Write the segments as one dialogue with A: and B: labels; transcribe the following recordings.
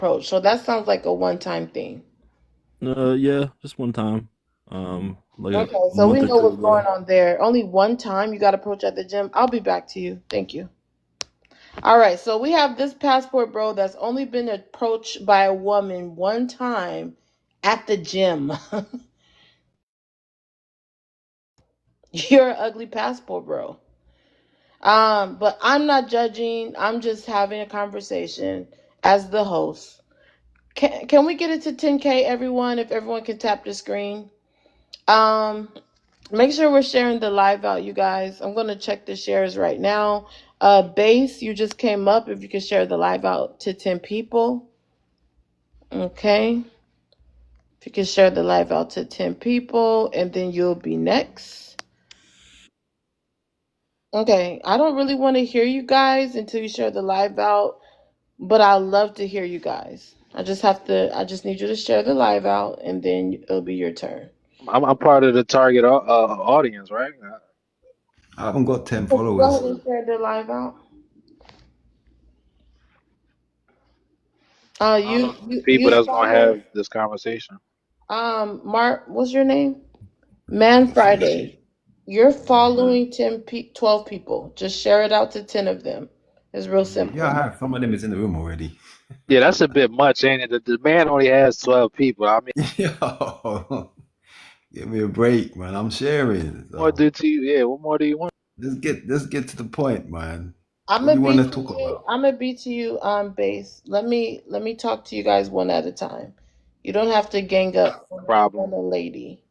A: approach. So that sounds like a one-time thing.
B: Yeah, just one time. Like a
A: Okay, so we
B: month or
A: know
B: two
A: what's going
B: ago.
A: on there. Only one time you got approached at the gym. I'll be back to you. Thank you. All right, so we have this passport bro that's only been approached by a woman one time at the gym. You're an ugly passport bro. But I'm not judging. I'm just having a conversation as the host. Can we get it to 10K everyone if everyone can tap the screen? Um Make sure we're sharing the live out, you guys. I'm gonna check the shares right now. Base, you just came up. If you could share the live out to 10 people. Okay. If you could share the live out to 10 people, and then you'll be next. Okay. I don't really want to hear you guys until you share the live out, but I love to hear you guys. I just need you to share the live out, and then it'll be your turn.
C: I'm part of the target audience, right?
D: I haven't got 10
A: Could you go
D: followers.
A: ahead and share the live out?
C: I don't know how many
A: You
C: people that's gonna
A: follow
C: have this conversation.
A: Mark, what's your name? Man Friday. You're
D: Yeah,
A: following 12 people. Just share it out to 10 of them. It's real
D: yeah, I
A: simple.
D: have. Some of them is in the room already.
C: Yeah, that's a bit much, ain't it? The man only has 12 people. I mean,
D: Yo, give me a break, man. I'm sharing.
C: what more
D: So
C: do to you? Yeah, what more do you want?
D: let's get to the point, man.
A: I'm
D: What do
A: gonna
D: you want
A: be
D: to
A: to
D: talk
A: you.
D: about?
A: I'm gonna be to you on base. Let me talk to you guys one at a time. You don't have to gang up on
C: Problem.
A: a lady.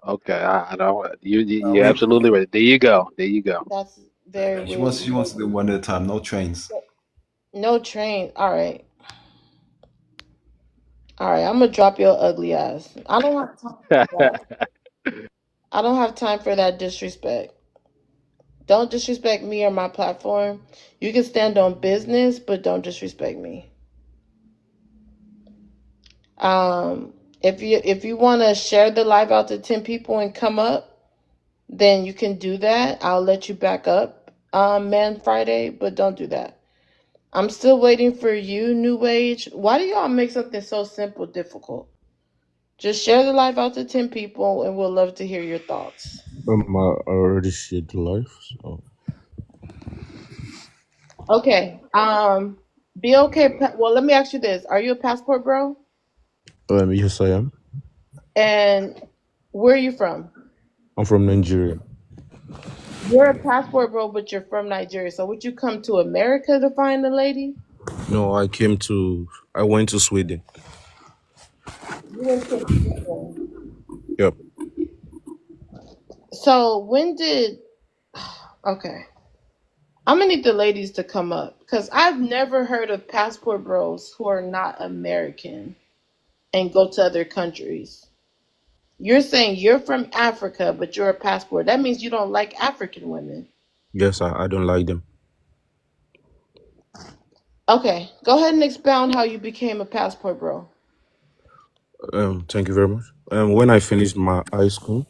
C: Okay, I don't. You're
D: Wait,
C: absolutely right. There you go. There you go.
A: That's very
D: she
A: weird
D: wants she wants to do
A: behavior.
D: one at a time. No trains.
A: No train. All right. All right. I'm gonna drop your ugly ass. I don't have time for that. I don't have time for that disrespect. Don't disrespect me or my platform. You can stand on business, but don't disrespect me. If you want to share the live out to 10 people and come up, then you can do that. I'll let you back up, Man Friday, but don't do that. I'm still waiting for you, New Age. Why do y'all make something so simple difficult? Just share the live out to 10 people, and we'll love to hear your thoughts.
E: I already shared the live, so
A: Okay. Be okay. Well, let me ask you this: Are you a passport bro?
E: yes, I am.
A: And where are you from?
E: I'm from Nigeria.
A: You're a passport bro, but you're from Nigeria. So would you come to America to find a lady?
E: No, I went to Sweden.
A: You went to Sweden.
E: Yep.
A: So when did? Okay, I'm gonna need the ladies to come up because I've never heard of passport bros who are not American and go to other countries. You're saying you're from Africa, but you're a passport. That means you don't like African women.
E: Yes, I don't like them.
A: Okay, go ahead and expound how you became a passport bro.
E: Thank you very much. When I finished my high school,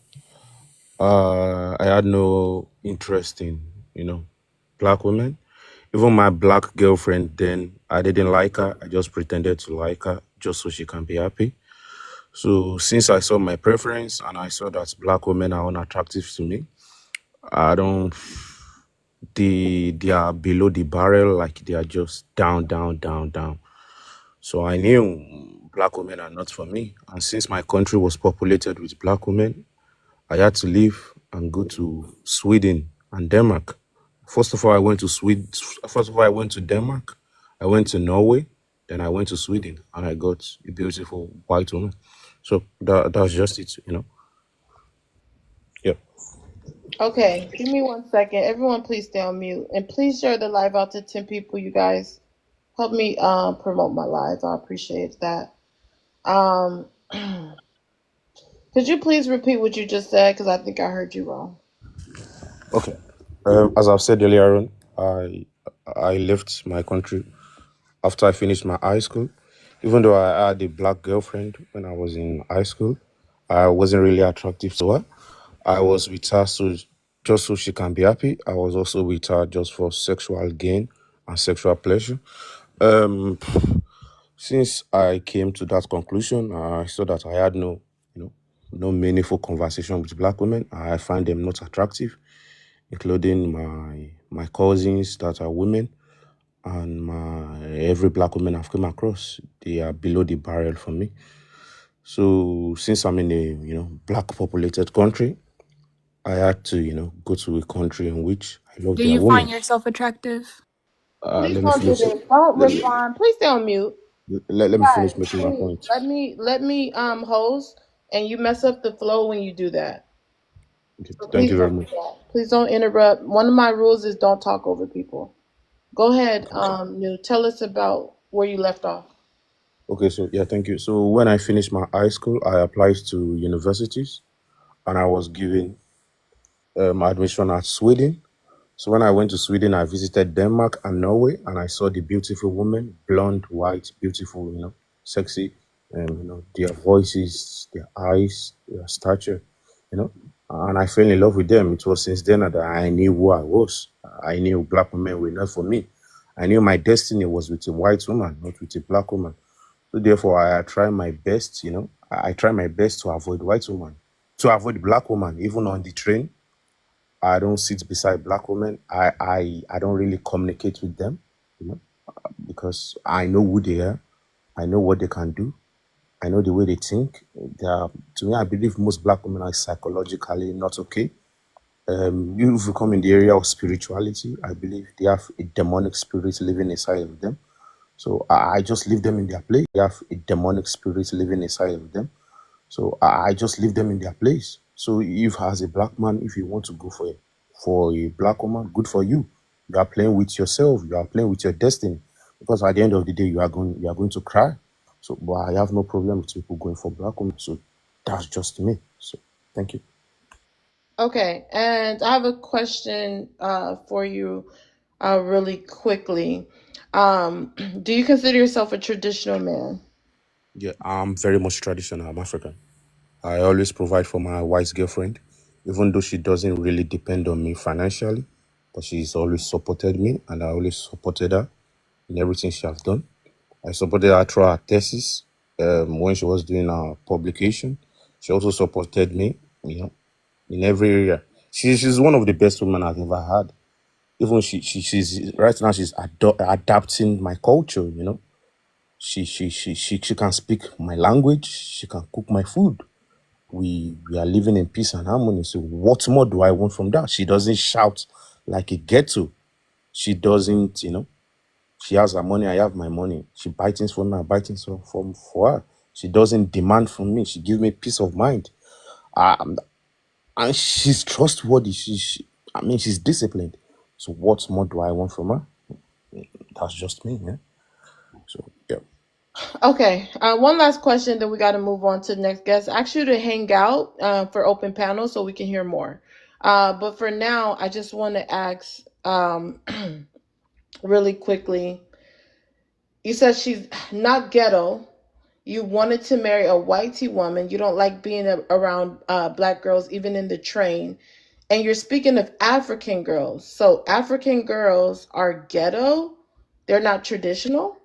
E: I had no interest in, black women. Even my black girlfriend then, I didn't like her. I just pretended to like her just so she can be happy. So since I saw my preference and I saw that black women are unattractive to me, I don't they are below the barrel, like they are just down, down, down, down. So I knew black women are not for me. And since my country was populated with black women, I had to leave and go to Sweden and Denmark. First of all, I went to Sweden. First of all, I went to Denmark. I went to Norway. Then I went to Sweden, and I got a beautiful white woman. So that's just it. Yeah.
A: Okay, give me 1 second. Everyone, please stay on mute and please share the live out to 10 people. You guys help me promote my live. I appreciate that. Um, could you please repeat what you just said? Because I think I heard you wrong.
E: Okay. As I've said earlier on, I left my country after I finished my high school. Even though I had a black girlfriend when I was in high school, I wasn't really attractive to her. I was with her just so she can be happy. I was also with her just for sexual gain and sexual pleasure. Um, Since I came to that conclusion, I saw that I had no meaningful conversation with black women. I find them not attractive, including my cousins that are women and my every black woman I've come across. They are below the barrel for me. So since I'm in a black populated country, I had to go to a country in which I love
F: Do
E: their
F: you find
E: women.
F: yourself attractive?
A: Please
E: Let me
A: don't do
E: finish.
A: this. Don't
E: Let me
A: respond. Please stay on mute.
E: let me
A: Guys,
E: finish making my
A: please
E: point.
A: let me host, and you mess up the flow when you do that.
E: Okay,
A: So
E: thank
A: please
E: you very
A: don't do
E: much.
A: that. Please don't interrupt. One of my rules is don't talk over people. Go ahead,
E: Okay.
A: tell us about where you left off.
E: Okay, so yeah, thank you. So when I finished my high school, I applied to universities, and I was given admission at Sweden. So when I went to Sweden, I visited Denmark and Norway, and I saw the beautiful women, blonde, white, beautiful, sexy, and their voices, their eyes, their stature, you know, and I fell in love with them. It was since then that I knew who I was. I knew black women were not for me. I knew my destiny was with a white woman, not with a black woman. So therefore, I try my best, I try my best to avoid white woman, to avoid black woman, even on the train. I don't sit beside black women. I don't really communicate with them, you know, because I know who they are. I know what they can do. I know the way they think. To me, I believe most black women are psychologically not okay. If you come in the area of spirituality, I believe they have a demonic spirit living inside of them. So I just leave them in their place. They have a demonic spirit living inside of them. So I just leave them in their place. So if as a black man, if you want to go for a black woman, good for you. You are playing with yourself. You are playing with your destiny. Because at the end of the day, you are going to cry. So but I have no problem with people going for black women. So that's just me. So thank you.
A: Okay, and I have a question for you really quickly. Do you consider yourself a traditional man?
E: Yeah, I'm very much traditional. I'm African. I always provide for my wife's girlfriend, even though she doesn't really depend on me financially, but she's always supported me, and I always supported her in everything she has done. I supported her through her thesis when she was doing her publication. She also supported me, in every area. She's one of the best women I've ever had. Even she's right now she's adapting my culture. She can speak my language. She can cook my food. We are living in peace and harmony. So what more do I want from that? She doesn't shout like a ghetto. She doesn't, she has her money, I have my money. She buys things for me, I buy things for her. She doesn't demand from me. She gives me peace of mind. Um, and she's trustworthy. I mean, she's disciplined. So what more do I want from her? That's just me, yeah. So yeah.
A: Okay, one last question, then we got to move on to the next guest. I asked you to hang out for open panel so we can hear more. But for now, I just want to ask really quickly. You said she's not ghetto. You wanted to marry a whitey woman. You don't like being around black girls, even in the train. And you're speaking of African girls. So African girls are ghetto. They're not traditional.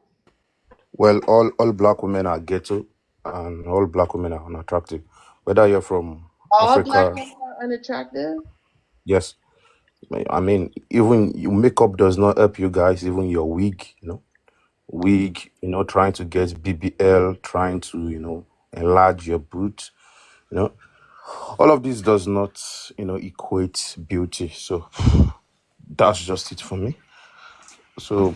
E: Well, all black women are ghetto and all black women are unattractive. Whether you're from
A: All black
E: Africa,
A: women are unattractive.
E: yes. I mean, even your makeup does not help you guys, even your wig, wig, trying to get BBL, trying to, enlarge your boot, you know, all of this does not, equate beauty. So that's just it for me. So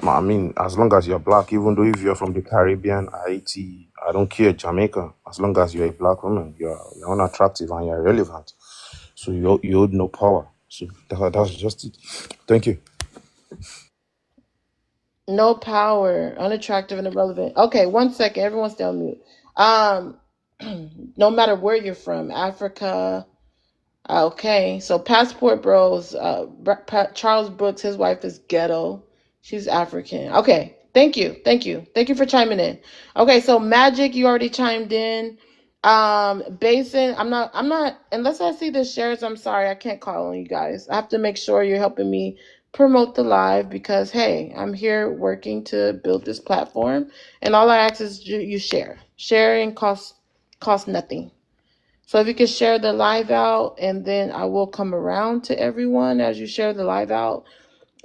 E: I mean, as long as you're black, even though if you're from the Caribbean, Haiti, I don't care, Jamaica, as long as you're a black woman, you're unattractive and you're irrelevant. So you hold no power. So that's just it. Thank you.
A: No power, unattractive and irrelevant. Okay, one second. Everyone stay on mute. Um, no matter where you're from, Africa. Okay, so Passport Bros. Charles Brooks, his wife is ghetto. She's African. Okay, thank you for chiming in. Okay, so Magic, you already chimed in. Basin, I'm not. Unless I see the shares, I'm sorry, I can't call on you guys. I have to make sure you're helping me promote the live because hey, I'm here working to build this platform, and all I ask is you share. Sharing costs nothing. So if you could share the live out, and then I will come around to everyone as you share the live out.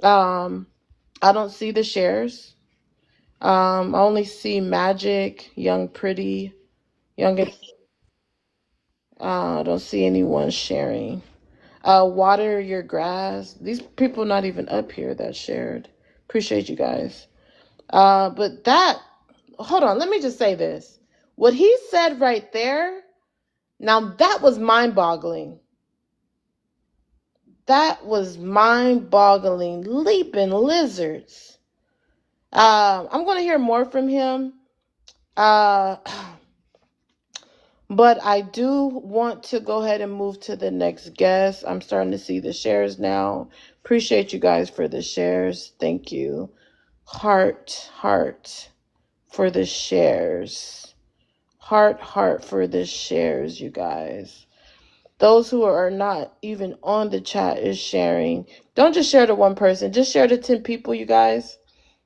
A: I don't see the shares. I only see Magic, Young Pretty, Young. I don't see anyone sharing. Water your grass. These people not even up here that shared. Appreciate you guys. But that, hold on, let me just say this. What he said right there, now that was mind boggling. That was mind boggling. Leaping lizards. I'm going to hear more from him. Uh, but I do want to go ahead and move to the next guest. I'm starting to see the shares now. Appreciate you guys for the shares. Thank you. Heart for the shares. Heart for the shares, you guys. Those who are not even on the chat is sharing. Don't just share to one person. Just share to 10 people, you guys.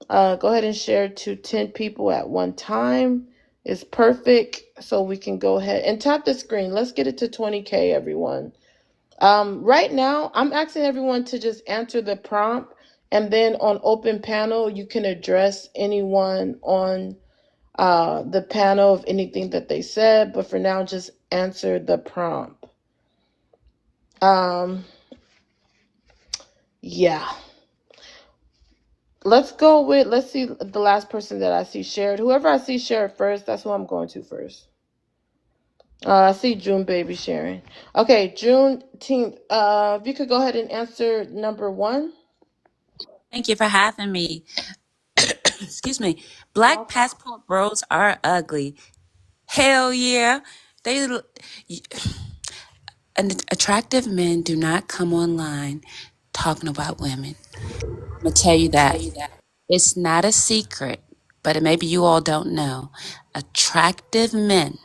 A: Go ahead and share to 10 people at one time. It's perfect. So we can go ahead and tap the screen. Let's get it to 20K, everyone. Right now, I'm asking everyone to just answer the prompt. And then on open panel, you can address anyone on the panel of anything that they said. But for now, just answer the prompt. Yeah. Let's see the last person that I see shared. Whoever I see shared first, that's who I'm going to first. I see June Baby sharing. Okay, Juneteenth. If you could go ahead and answer number 1.
F: Thank you for having me. Excuse me. Black passport bros are ugly. Hell yeah. Attractive men do not come online talking about women. I'm going to tell you that. It's not a secret, but maybe you all don't know. Attractive men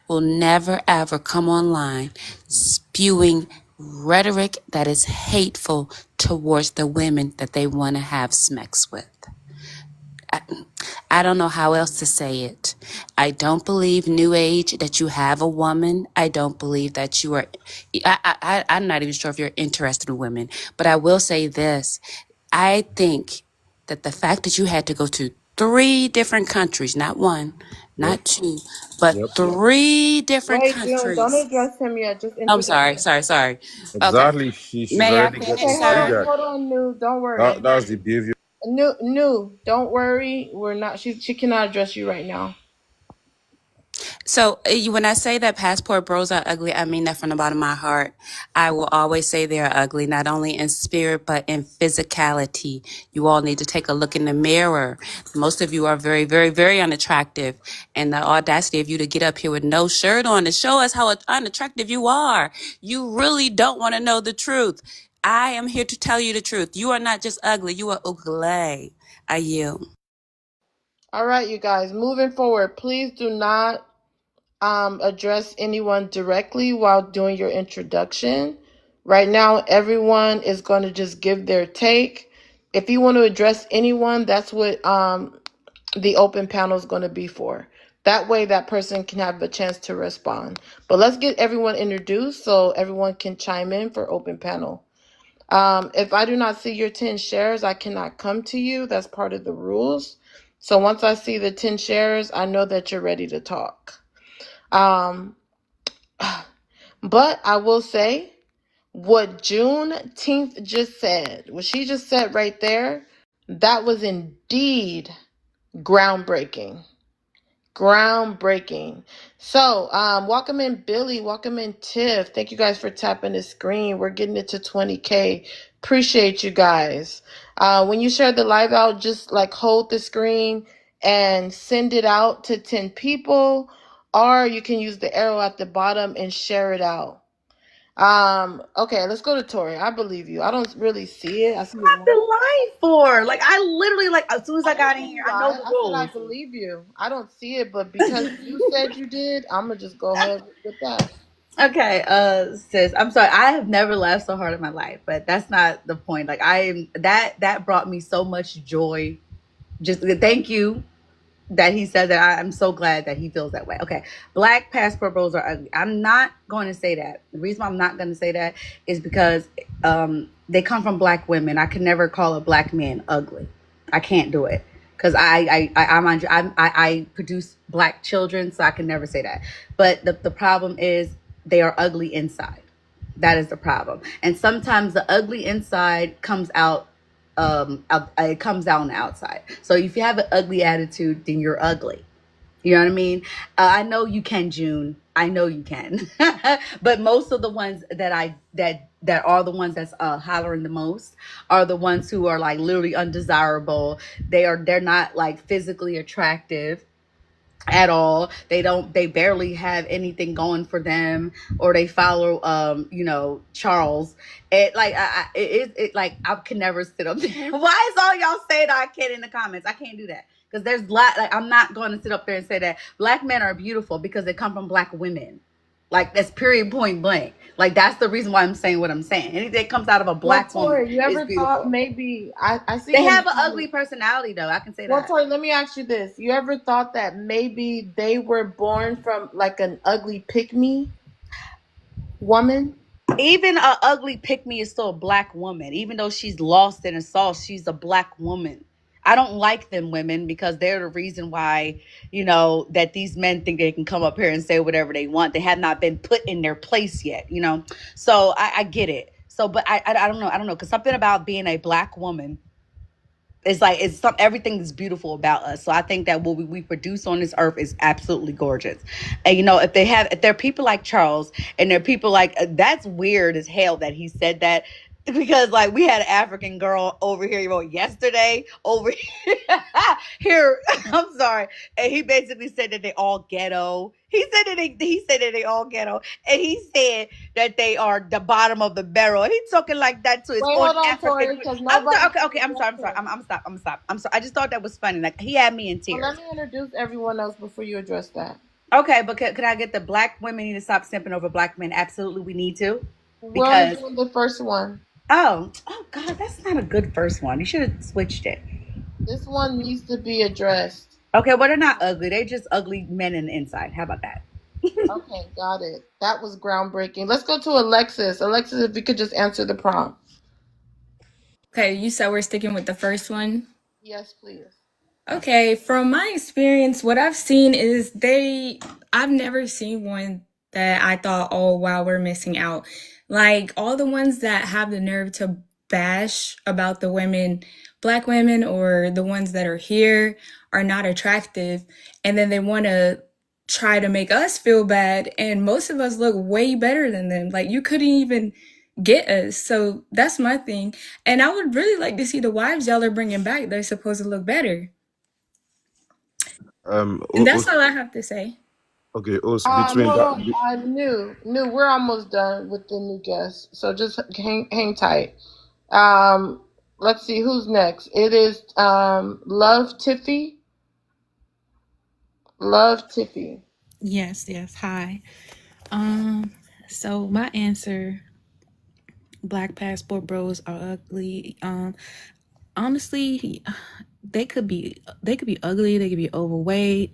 F: will never ever come online spewing rhetoric that is hateful towards the women that they want to have sex with. I don't know how else to say it. I don't believe New Age that you have a woman. I don't believe that you are. I'm not even sure if you're interested in women, but I will say this. I think that the fact that you had to go to 3 different countries, not one,
E: Yep.
F: not 2, but
E: Yep.
F: 3 different
A: Wait, June, don't
F: countries.
A: address him yet. Just
F: I'm
A: introduce
F: sorry.
A: him.
F: Okay.
E: Exactly. She's
F: May I
E: already
F: finish,
E: getting
A: Okay, hold
F: sir?
A: on,
E: triggered.
A: hold on, New. Don't worry.
E: That's the behavior.
A: New, don't worry. We're not. She cannot address you right now.
F: So when I say that passport bros are ugly, I mean that from the bottom of my heart. I will always say they're ugly, not only in spirit, but in physicality. You all need to take a look in the mirror. Most of you are very, very, very unattractive. And the audacity of you to get up here with no shirt on to show us how unattractive you are. You really don't want to know the truth. I am here to tell you the truth. You are not just ugly, you are ugly. I yield.
A: All right, you guys. Moving forward, please do not address anyone directly while doing your introduction. Right now, everyone is going to just give their take. If you want to address anyone, that's what the open panel is going to be for. That way, that person can have a chance to respond. But let's get everyone introduced so everyone can chime in for open panel. If I do not see your 10 shares, I cannot come to you. That's part of the rules. So once I see the 10 shares, I know that you're ready to talk. But I will say what Juneteenth just said, what she just said right there, that was indeed groundbreaking. Groundbreaking. So, welcome in Billy, welcome in Tiff. Thank you guys for tapping the screen. We're getting it to 20K. Appreciate you guys. When you share the live out, just like hold the screen and send it out to 10 people, or you can use the arrow at the bottom and share it out. Okay, let's go to Tori. I believe you. I don't really see it. I see it.
G: The line for like I literally like as soon as I got in here, I know the
A: I said I
G: rules.
A: believe you. I don't see it, but because you said you did, I'm gonna just go ahead with that.
G: Okay, sis, I'm sorry. I have never laughed so hard in my life, but that's not the point. Like I am that brought me so much joy. Just thank you that he said that. I'm so glad that he feels that way. Okay, black passport bros are ugly. I'm not going to say that. The reason why I'm not going to say that is because they come from black women. I can never call a black man ugly. I can't do it because I produce black children, so I can never say that. But the problem is they are ugly inside. That is the problem. And sometimes the ugly inside comes out it comes out on the outside. So if you have an ugly attitude, then you're ugly. You know what I mean? I know you can, June. I know you can. But most of the ones that are the ones that's hollering the most are the ones who are like literally undesirable. They're not like physically attractive at all. They barely have anything going for them, or they follow Charles. It like like I can never sit up there. Why is all y'all saying that I can't in the comments? I can't do that because there's like I'm not going to sit up there and say that black men are beautiful because they come from black women. Like that's period point blank. Like that's the reason why I'm saying what I'm saying. Anything that comes out of a
A: Well,
G: black woman
A: Tori, you
G: is
A: ever thought
G: beautiful.
A: maybe I see
G: They
A: in the
G: have an ugly
A: comments.
G: personality though. I can say
A: Well,
G: that.
A: Tori, let me ask you this: you ever thought that maybe they were born from like an ugly pick me woman?
G: Even a ugly pick me is still a black woman. Even though she's lost in a sauce, she's a black woman. I don't like them women because they're the reason why, that these men think they can come up here and say whatever they want. They have not been put in their place yet. So I get it. So, but I don't know. I don't know. Because something about being a black woman, it's like everything is beautiful about us. So I think that what we produce on this earth is absolutely gorgeous. And if there are people like Charles and there are people like that's weird as hell that he said that because like we had an African girl over here yesterday over here. I'm sorry, and he basically said that they all ghetto. He said that they all ghetto, and he said that they are the bottom of the barrel. He's talking like that to his
A: Wait,
G: own
A: hold on,
G: African.
A: Tori, because
G: I'm sorry.
A: nobody
G: Okay,
A: can
G: okay. I'm sorry.
A: address
G: I'm sorry.
A: him.
G: I'm sorry. I just thought that was funny. Like he had me in
A: Well, let
G: tears.
A: me introduce everyone else before you address that.
G: Okay, but could I get the black women need to stop simping over black men? Absolutely, we need to.
A: We're only
G: Because
A: doing the first one.
G: oh God, that's not a good first one. You should have switched it.
A: This one needs to be addressed.
G: Okay, well they're not ugly. They're just ugly men in the inside. How about that?
A: Okay, got it. That was groundbreaking. Let's go to Alexis. Alexis, if you could just answer the prompt.
H: Okay, you said we're sticking with the first one.
A: Yes, please.
H: Okay, from my experience, what I've seen is I've never seen one that I thought, oh wow, we're missing out. Like all the ones that have the nerve to bash about the women, black women, or the ones that are here are not attractive. And then they want to try to make us feel bad. And most of us look way better than them. Like you couldn't even get us. So that's my thing. And I would really like to see the wives y'all are bringing back. They're supposed to look better. And that's all I have to say.
E: Okay, between
A: Hold
E: that.
A: on. We're almost done with the new guest, so just hang tight. Um, let's see who's next. It is Love Tiffy. Love Tiffy.
I: Yes, yes. Hi. So my answer, black passport bros are ugly. Honestly, they could be ugly, they could be overweight,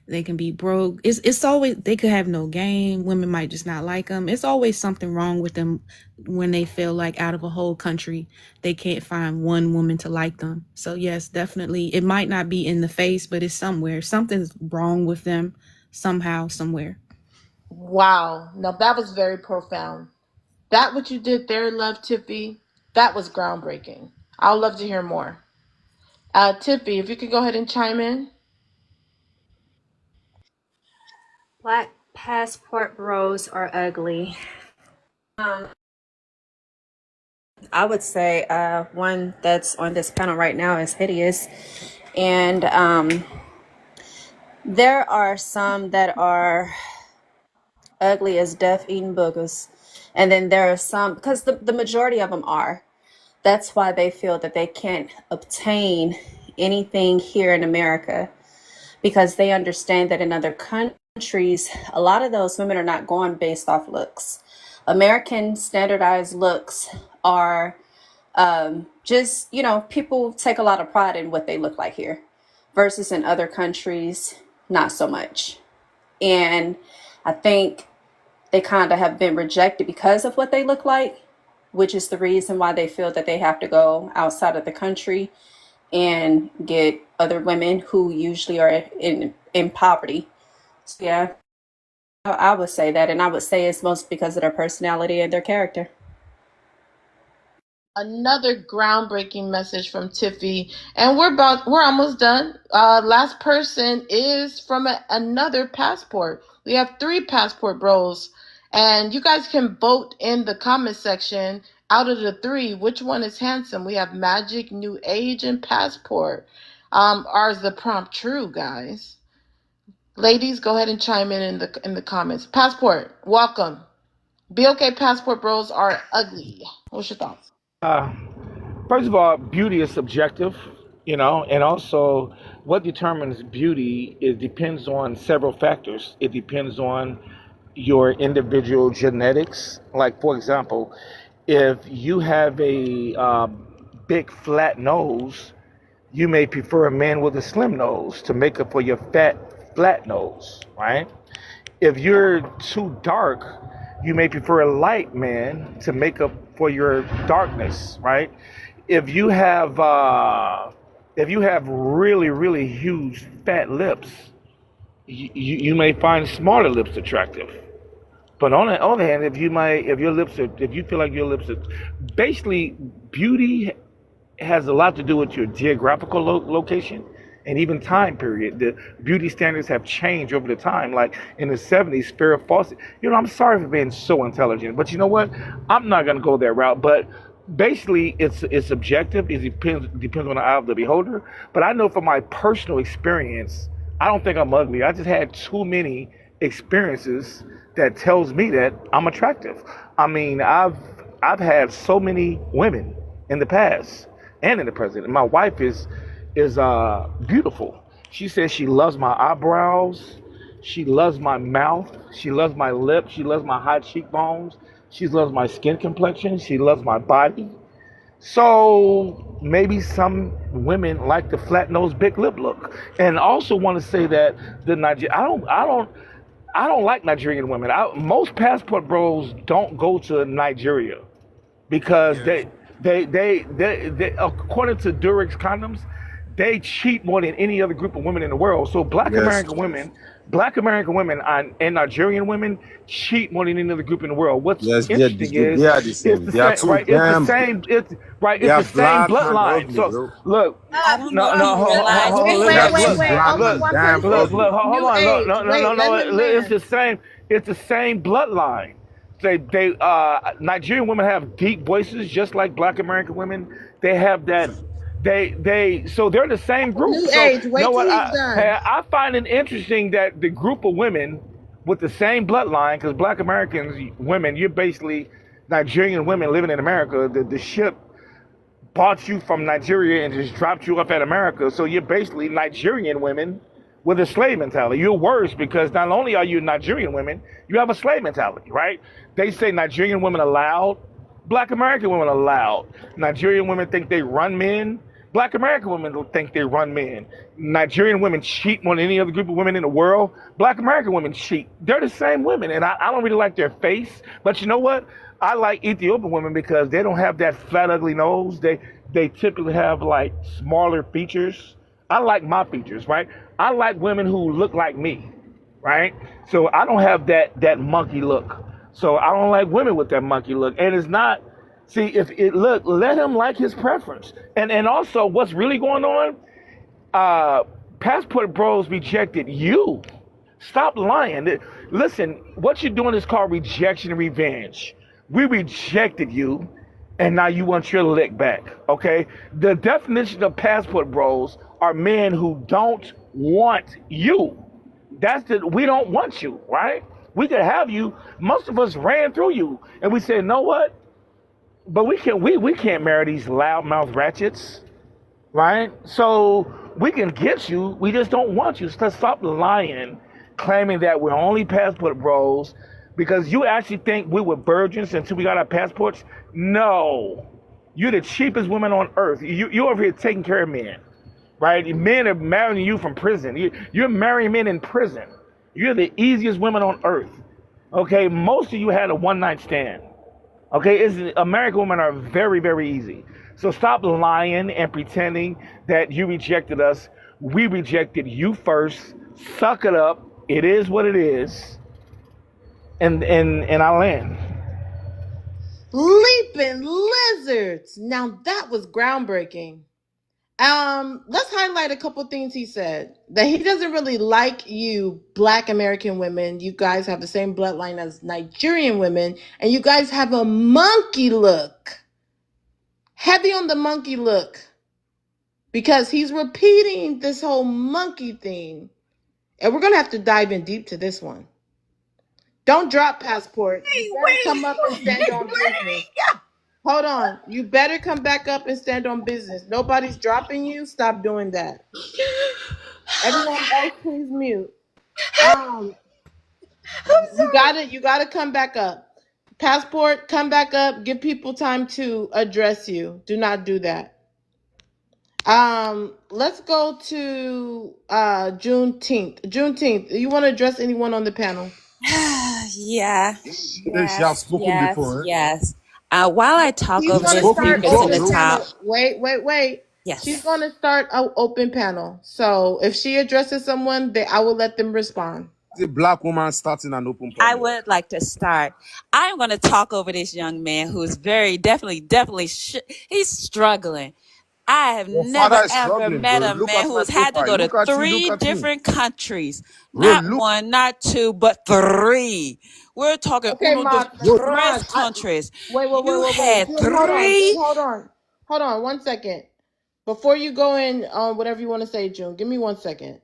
I: they can be broke. It's always they could have no game. Women might just not like them. It's always something wrong with them when they feel like out of a whole country they can't find one woman to like them. So yes, definitely it might not be in the face, but it's somewhere. Something's wrong with them somehow, somewhere.
A: Wow. Now that was very profound. That what you did there, Love Tiffy. That was groundbreaking. I'd love to hear more. Tiffy, if you could go ahead and chime in.
J: Black passport bros are ugly. I would say one that's on this panel right now is hideous. And there are some that are ugly as death eating boogers. And then there are some, because the majority of them are. That's why they feel that they can't obtain anything here in America because they understand that in other countries, countries, a lot of those women are not going based off looks. American standardized looks are just, people take a lot of pride in what they look like here versus in other countries, not so much. And I think they kind of have been rejected because of what they look like, which is the reason why they feel that they have to go outside of the country and get other women who usually are in poverty. So yeah, I would say that, and I would say it's most because of their personality and their character.
A: Another groundbreaking message from Tiffy, and we're almost done. Last person is from another passport. We have 3 passport bros, and you guys can vote in the comment section. Out of the 3, which one is handsome? We have Magic, New Age, and Passport. Are the prompt true, guys? Ladies, go ahead and chime in the comments. Passport, welcome. BOK passport bros are ugly. What's your thoughts?
K: First of all, beauty is subjective, and also what determines beauty depends on several factors. It depends on your individual genetics. Like, for example, if you have a big flat nose, you may prefer a man with a slim nose to make up for your flat nose, right? If you're too dark, you may prefer a light man to make up for your darkness, right? If you have really, really huge fat lips, you may find smaller lips attractive. But on the other hand, if you feel like your lips are, basically beauty has a lot to do with your geographical location and even time period. The beauty standards have changed over the time. Like in the 70s, Farrah Fawcett. I'm sorry for being so intelligent, but you know what? I'm not going to go that route. But basically, it's subjective. It depends on the eye of the beholder. But I know from my personal experience, I don't think I'm ugly. I just had too many experiences that tells me that I'm attractive. I mean, I've had so many women in the past and in the present. And my wife is beautiful. She says she loves my eyebrows. She loves my mouth. She loves my lips. She loves my high cheekbones. She loves my skin complexion. She loves my body. So maybe some women like the flat nose, big lip look. And also want to say that I don't like Nigerian women. Most passport bros don't go to Nigeria because they according to Durex condoms, they cheat more than any other group of women in the world. So Black American women and Nigerian women cheat more than any other group in the world. What's interesting is
E: they are the same.
K: it's the same, right? It's the same. It's the same bloodline. So look,
F: I don't know if you realize
K: look, hold on, no. It's the same. It's the same bloodline. Nigerian women have deep voices just like Black American women. They have that. So they're the same group.
A: New
K: So
A: Age,
K: you
A: wait
K: know
A: till
K: what?
A: he's done.
K: I find it interesting that the group of women with the same bloodline, because Black Americans, women, you're basically Nigerian women living in America. The ship bought you from Nigeria and just dropped you up at America. So you're basically Nigerian women with a slave mentality. You're worse because not only are you Nigerian women, you have a slave mentality, right? They say Nigerian women are loud. Black American women are loud. Nigerian women think they run men. Black American women don't think they run men. Nigerian women cheat more than any other group of women in the world. Black American women cheat. They're the same women, and I don't really like their face. But you know what? I like Ethiopian women because they don't have that flat, ugly nose. They typically have like smaller features. I like my features, right? I like women who look like me, right? So I don't have that monkey look. So I don't like women with that monkey look. And it's not. See, let him like his preference. And also, what's really going on? Passport bros rejected you. Stop lying. Listen, what you're doing is called rejection and revenge. We rejected you, and now you want your lick back, okay? The definition of passport bros are men who don't want you. We don't want you, right? We could have you. Most of us ran through you, and we said, know what? But we can't marry these loudmouth ratchets, right? So we can get you. We just don't want you. So stop lying claiming that we're only passport bros because you actually think we were virgins until we got our passports? No. You're the cheapest women on earth. You're over here taking care of men, right? Men are marrying you from prison. You're marrying men in prison. You're the easiest women on earth. Okay, most of you had a one-night stand. Okay, American women are very, very easy. So stop lying and pretending that you rejected us. We rejected you first. Suck it up. It is what it is. And I land.
A: Leaping lizards. Now that was groundbreaking. Let's highlight a couple things he said. That he doesn't really like you, Black American women. You guys have the same bloodline as Nigerian women, and you guys have a monkey look. Heavy on the monkey look. Because he's repeating this whole monkey thing. And we're gonna have to dive in deep to this one. Don't drop passport. You better come up and stand on business. Hold on. You better come back up and stand on business. Nobody's dropping you. Stop doing that. Everyone else, please mute. You gotta come back up. Passport, come back up. Give people time to address you. Do not do that. Let's go to Juneteenth. Juneteenth, you want to address anyone on the panel?
F: Yeah.
E: Yes, you have spoken before.
F: Yes. While I talk
A: She's
F: over
A: gonna
F: this
A: start
F: people to the
A: open
F: top.
A: panel. Wait.
F: Yes.
A: She's gonna start an open panel. So if she addresses someone, I will let them respond.
E: The Black woman starting an open panel.
F: I would like to start. I'm going to talk over this young man who's definitely, he's struggling. I have never ever met a man who has had to go to 3 different countries. Not 1, not 2, but 3. We're talking tres countries.
A: Wait.
F: Had 3.
A: Hold on 1 second. Before you go in on whatever you want to say, June, give me 1 second.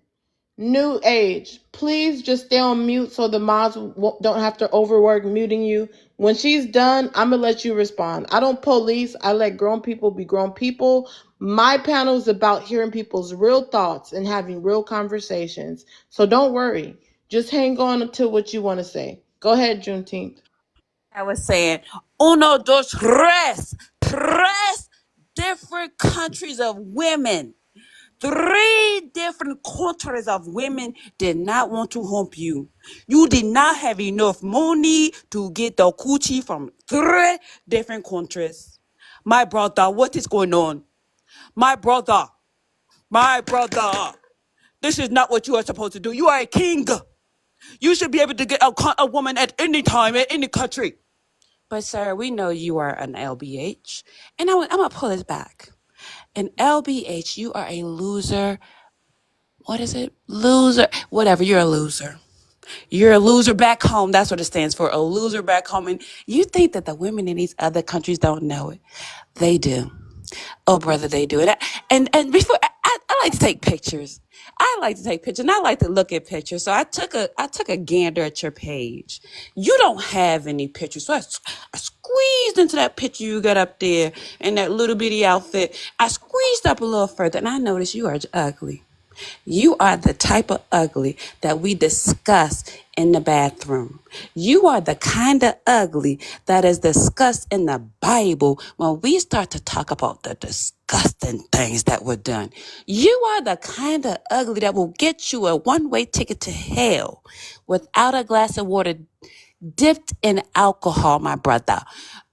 A: New age, please just stay on mute so the mods don't have to overwork muting you. When she's done, I'm gonna let you respond. I don't police. I let grown people be grown people. My panel is about hearing people's real thoughts and having real conversations. So don't worry. Just hang on to what you want to say. Go ahead, Juneteenth.
F: I was saying, uno, dos, tres different countries of women. 3 different countries of women did not want to hump you. You did not have enough money to get the coochie from 3 different countries. My brother, what is going on? My brother, this is not what you are supposed to do. You are a king. You should be able to get a woman at any time, at any country. But sir, we know you are an LBH. And I'm going to pull this back. An LBH, you are a loser. What is it? Loser. Whatever, you're a loser. You're a loser back home. That's what it stands for. A loser back home. And you think that the women in these other countries don't know it. They do. Oh, brother, they do it. And before, I like to take pictures. And I like to look at pictures. So I took a gander at your page. You don't have any pictures. So I squeezed into that picture you got up there in that little bitty outfit. I squeezed up a little further, and I noticed you are ugly. You are the type of ugly that we discuss in the bathroom. You are the kind of ugly that is discussed in the Bible when we start to talk about the disgusting things that were done. You are the kind of ugly that will get you a one-way ticket to hell without a glass of water dipped in alcohol, my brother.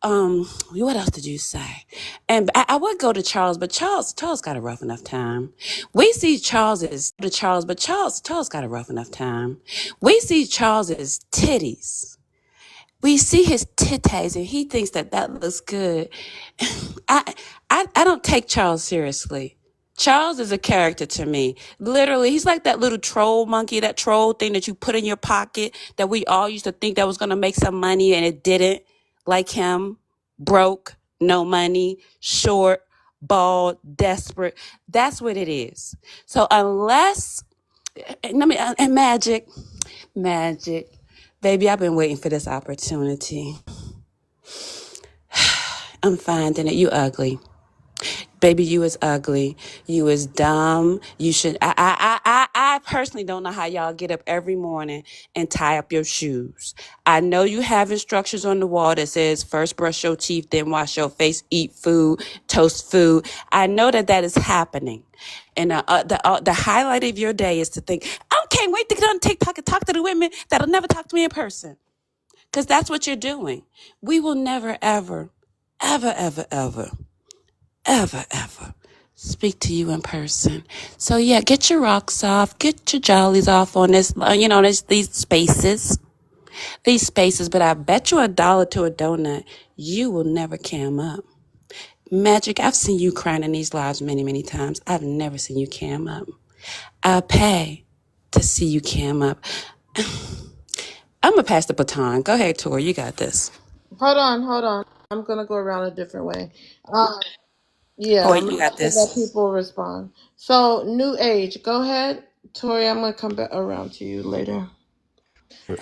F: What else did you say? And I would go to Charles, but Charles got a rough enough time. We see Charles got a rough enough time. We see Charles's titties. We see his titties, and he thinks that looks good. I don't take Charles seriously. Charles is a character to me. Literally, he's like that little troll monkey, that troll thing that you put in your pocket that we all used to think that was going to make some money, and it didn't. Like him, broke, no money, short, bald, desperate. That's what it is. So unless, and magic, baby, I've been waiting for this opportunity. I'm finding it. You ugly. Baby, you is ugly. You is dumb. You should. I personally don't know how y'all get up every morning and tie up your shoes. I know you have instructions on the wall that says first brush your teeth, then wash your face, eat food, toast food. I know that that is happening. And the highlight of your day is to think, I can't wait to get on TikTok and talk to the women that'll never talk to me in person. Because that's what you're doing. We will never, ever, ever, ever, ever, ever, ever speak to you in person. So yeah, get your rocks off, get your jollies off on this, these spaces. But I bet you $1 to a donut, you will never cam up. Magic, I've seen you crying in these lives many, many times. I've never seen you cam up. I'll pay to see you cam up. I'm going to pass the baton. Go ahead, Tori. You got this.
A: Hold on. I'm gonna go around a different way. Yeah,
F: Poet, you got
A: so that
F: this.
A: people respond. So, New Age, go ahead. Tori, I'm gonna come back around to you later. New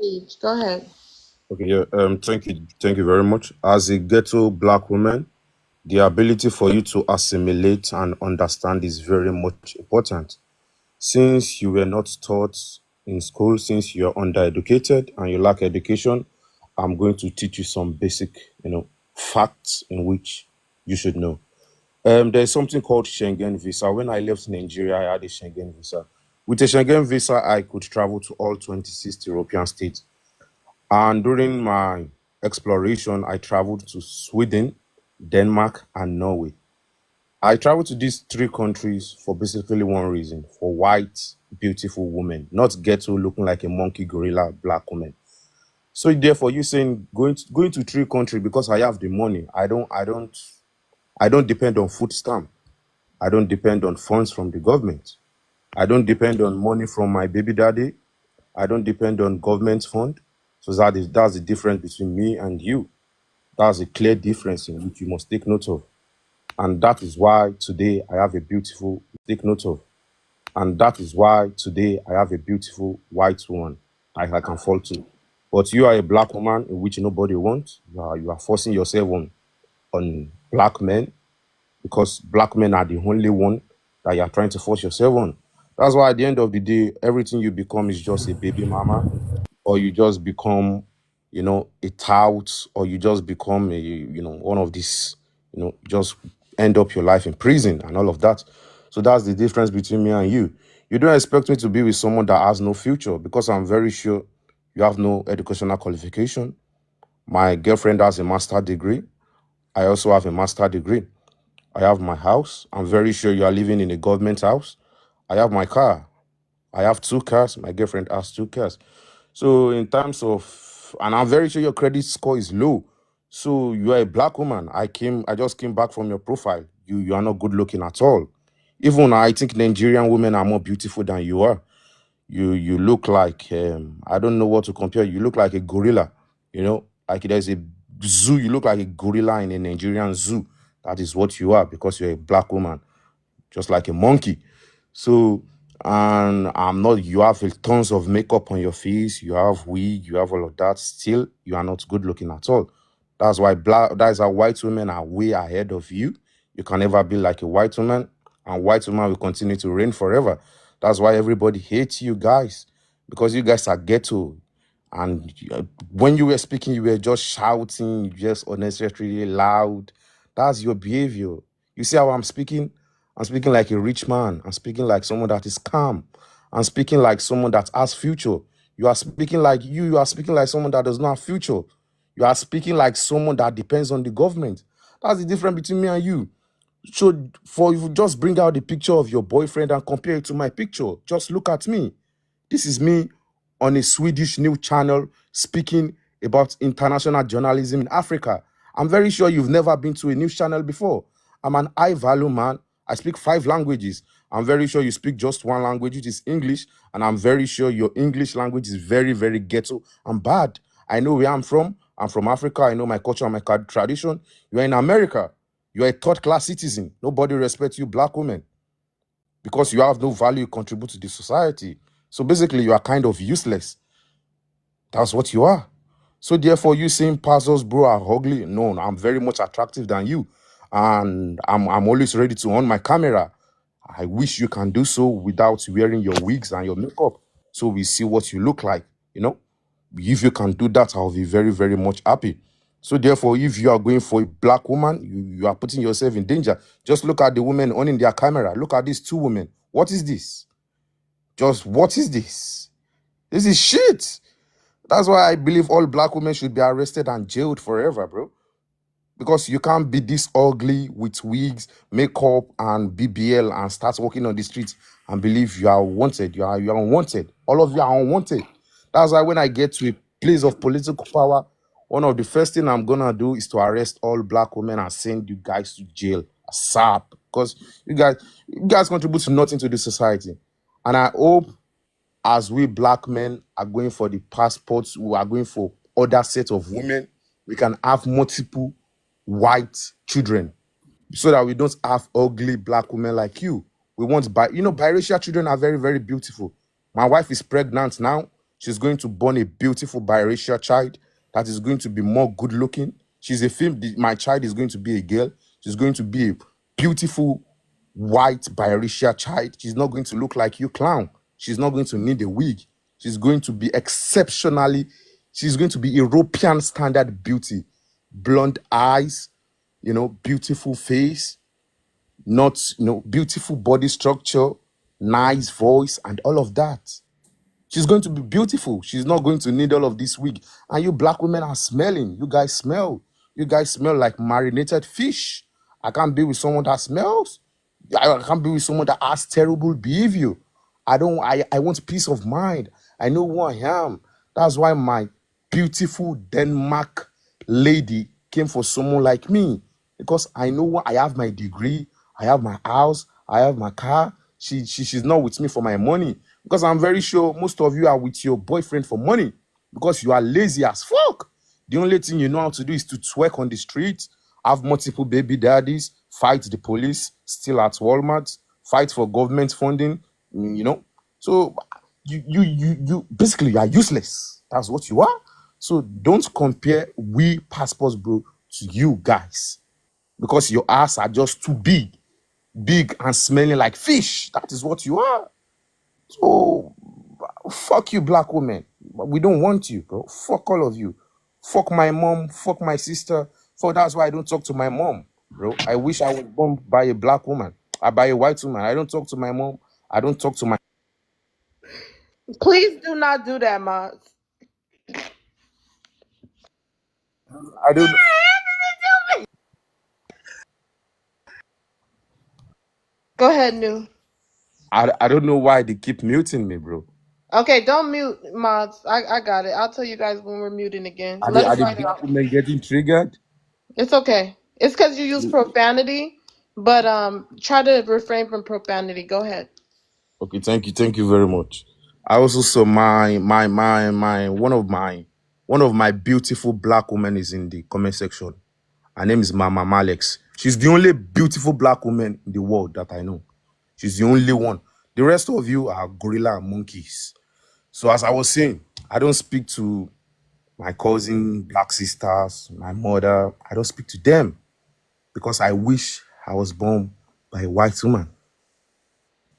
A: Age, go ahead.
E: Okay, yeah. Thank you very much. As a ghetto black woman, the ability for you to assimilate and understand is very much important. Since you were not taught in school, since you're undereducated and you lack education, I'm going to teach you some basic, facts in which you should know. There's something called Schengen visa. When I left Nigeria, I had a Schengen visa. With a Schengen visa, I could travel to all 26 European states. And during my exploration, I traveled to Sweden, Denmark, and Norway. I traveled to these three countries for basically one reason: for white, beautiful women, not ghetto, looking like a monkey, gorilla, black woman. So therefore, you saying going to three countries because I have the money. I don't depend on food stamp. I don't depend on funds from the government. I don't depend on money from my baby daddy. I don't depend on government fund. So that's the difference between me and you. That's a clear difference in which you must take note of. And that is why today I have a beautiful, take note of. And that is why today I have a beautiful white woman I can fall to. But you are a black woman in which nobody wants. You are forcing yourself on black men because black men are the only one that you are trying to force yourself on. That's why at the end of the day, everything you become is just a baby mama, or you just become, a tout, or you just become one of these, just end up your life in prison and all of that. So that's the difference between me and you. You don't expect me to be with someone that has no future because I'm very sure you have no educational qualification. My girlfriend has a master's degree. I also have a master's degree. I have my house. I'm very sure you are living in a government house. I have my car. I have 2 cars. My girlfriend has 2 cars. So in terms of, and I'm very sure your credit score is low. So you are a black woman. I just came back from your profile. You are not good looking at all. Even I think Nigerian women are more beautiful than you are. You look like, I don't know what to compare. You look like a gorilla, like there's a zoo. You look like a gorilla in a Nigerian zoo. That is what you are because you're a black woman, just like a monkey. So, and you have tons of makeup on your face, you have wig, you have all of that. Still, you are not good looking at all. That's why white women are way ahead of you. You can never be like a white woman, and white women will continue to reign forever. That's why everybody hates you guys, because you guys are ghetto. And when you were speaking, you were just shouting, just unnecessarily loud. That's your behavior. You see how I'm speaking? I'm speaking like a rich man. I'm speaking like someone that is calm. I'm speaking like someone that has future. You are speaking like you are speaking like someone that does not have future. You are speaking like someone that depends on the government. That's the difference between me and you. So for you just bring out the picture of your boyfriend and compare it to my picture. Just look at me. This is me on a Swedish news channel speaking about international journalism in Africa. I'm very sure you've never been to a news channel before. I'm an high value man. I speak 5 languages. I'm very sure you speak just 1 language, which is English. And I'm very sure your English language is very, very ghetto and bad. I know where I'm from. I'm from Africa. I know my culture and my tradition. You're in America. You're a third-class citizen. Nobody respects you, black women, because you have no value you contribute to the society. So basically, you are kind of useless. That's what you are. So therefore, you saying pastors, bro, are ugly? No, I'm very much attractive than you. And I'm always ready to on my camera. I wish you can do so without wearing your wigs and your makeup, so we see what you look like. You know, if you can do that, I'll be very, very much happy. So therefore, if you are going for a black woman, you are putting yourself in danger. Just look at the women on in their camera. Look at these two women. What is this? Just what is this? This is shit. That's why I believe all black women should be arrested and jailed forever, bro. Because you can't be this ugly with wigs, makeup, and BBL and start walking on the streets and believe you are wanted. You are unwanted. All of you are unwanted. That's why when I get to a place of political power, one of the first thing I'm gonna do is to arrest all black women and send you guys to jail. ASAP. Because you guys contribute to nothing to the society. And I hope as we black men are going for the passports, we are going for other set of women, we can have multiple white children so that we don't have ugly black women like you. We want biracial children are very, very beautiful. My wife is pregnant now. She's going to born a beautiful biracial child that is going to be more good looking. She's a my child is going to be a girl. She's going to be a beautiful white biracial child. She's not going to look like you clown. She's not going to need a wig. She's going to be she's going to be European standard beauty. Blonde eyes, beautiful face, not, beautiful body structure, nice voice, and all of that. She's going to be beautiful. She's not going to need all of this wig. And you black women are smelling. You guys smell. You guys smell like marinated fish. I can't be with someone that smells. I can't be with someone that has terrible behavior. I want peace of mind. I know who I am. That's why my beautiful Denmark lady came for someone like me. Because I know what I have my degree, I have my house, I have my car. She's not with me for my money. Because I'm very sure most of you are with your boyfriend for money. Because you are lazy as fuck. The only thing you know how to do is to twerk on the street, have multiple baby daddies, fight the police, steal at Walmart, fight for government funding, So you basically are useless. That's what you are. So don't compare we passports, bro, to you guys. Because your ass are just too big and smelling like fish. That is what you are. So fuck you, black women. We don't want you, bro. Fuck all of you. Fuck my mom. Fuck my sister. That's why I don't talk to my mom, bro. I wish I was born by a black woman. By a white woman. I don't talk to my mom. I don't talk to my.
A: Please do not do that, Mods.
E: I don't.
A: Go ahead, New.
E: I don't know why they keep muting me, bro.
A: Okay, don't mute, Mods. I got it. I'll tell you guys when we're muting again.
E: Are
A: Let us
E: the
A: write it
E: black
A: out.
E: women getting triggered?
A: It's okay. It's because you use profanity, but try to refrain from profanity. Go ahead.
E: Okay, thank you very much. I also saw my one of my beautiful black women is in the comment section. Her name is Mama Malex. She's the only beautiful black woman in the world that I know. She's the only one. The rest of you are gorilla and monkeys. So as I was saying, I don't speak to my cousin, black sisters, my mother. I don't speak to them because I wish I was born by a white woman.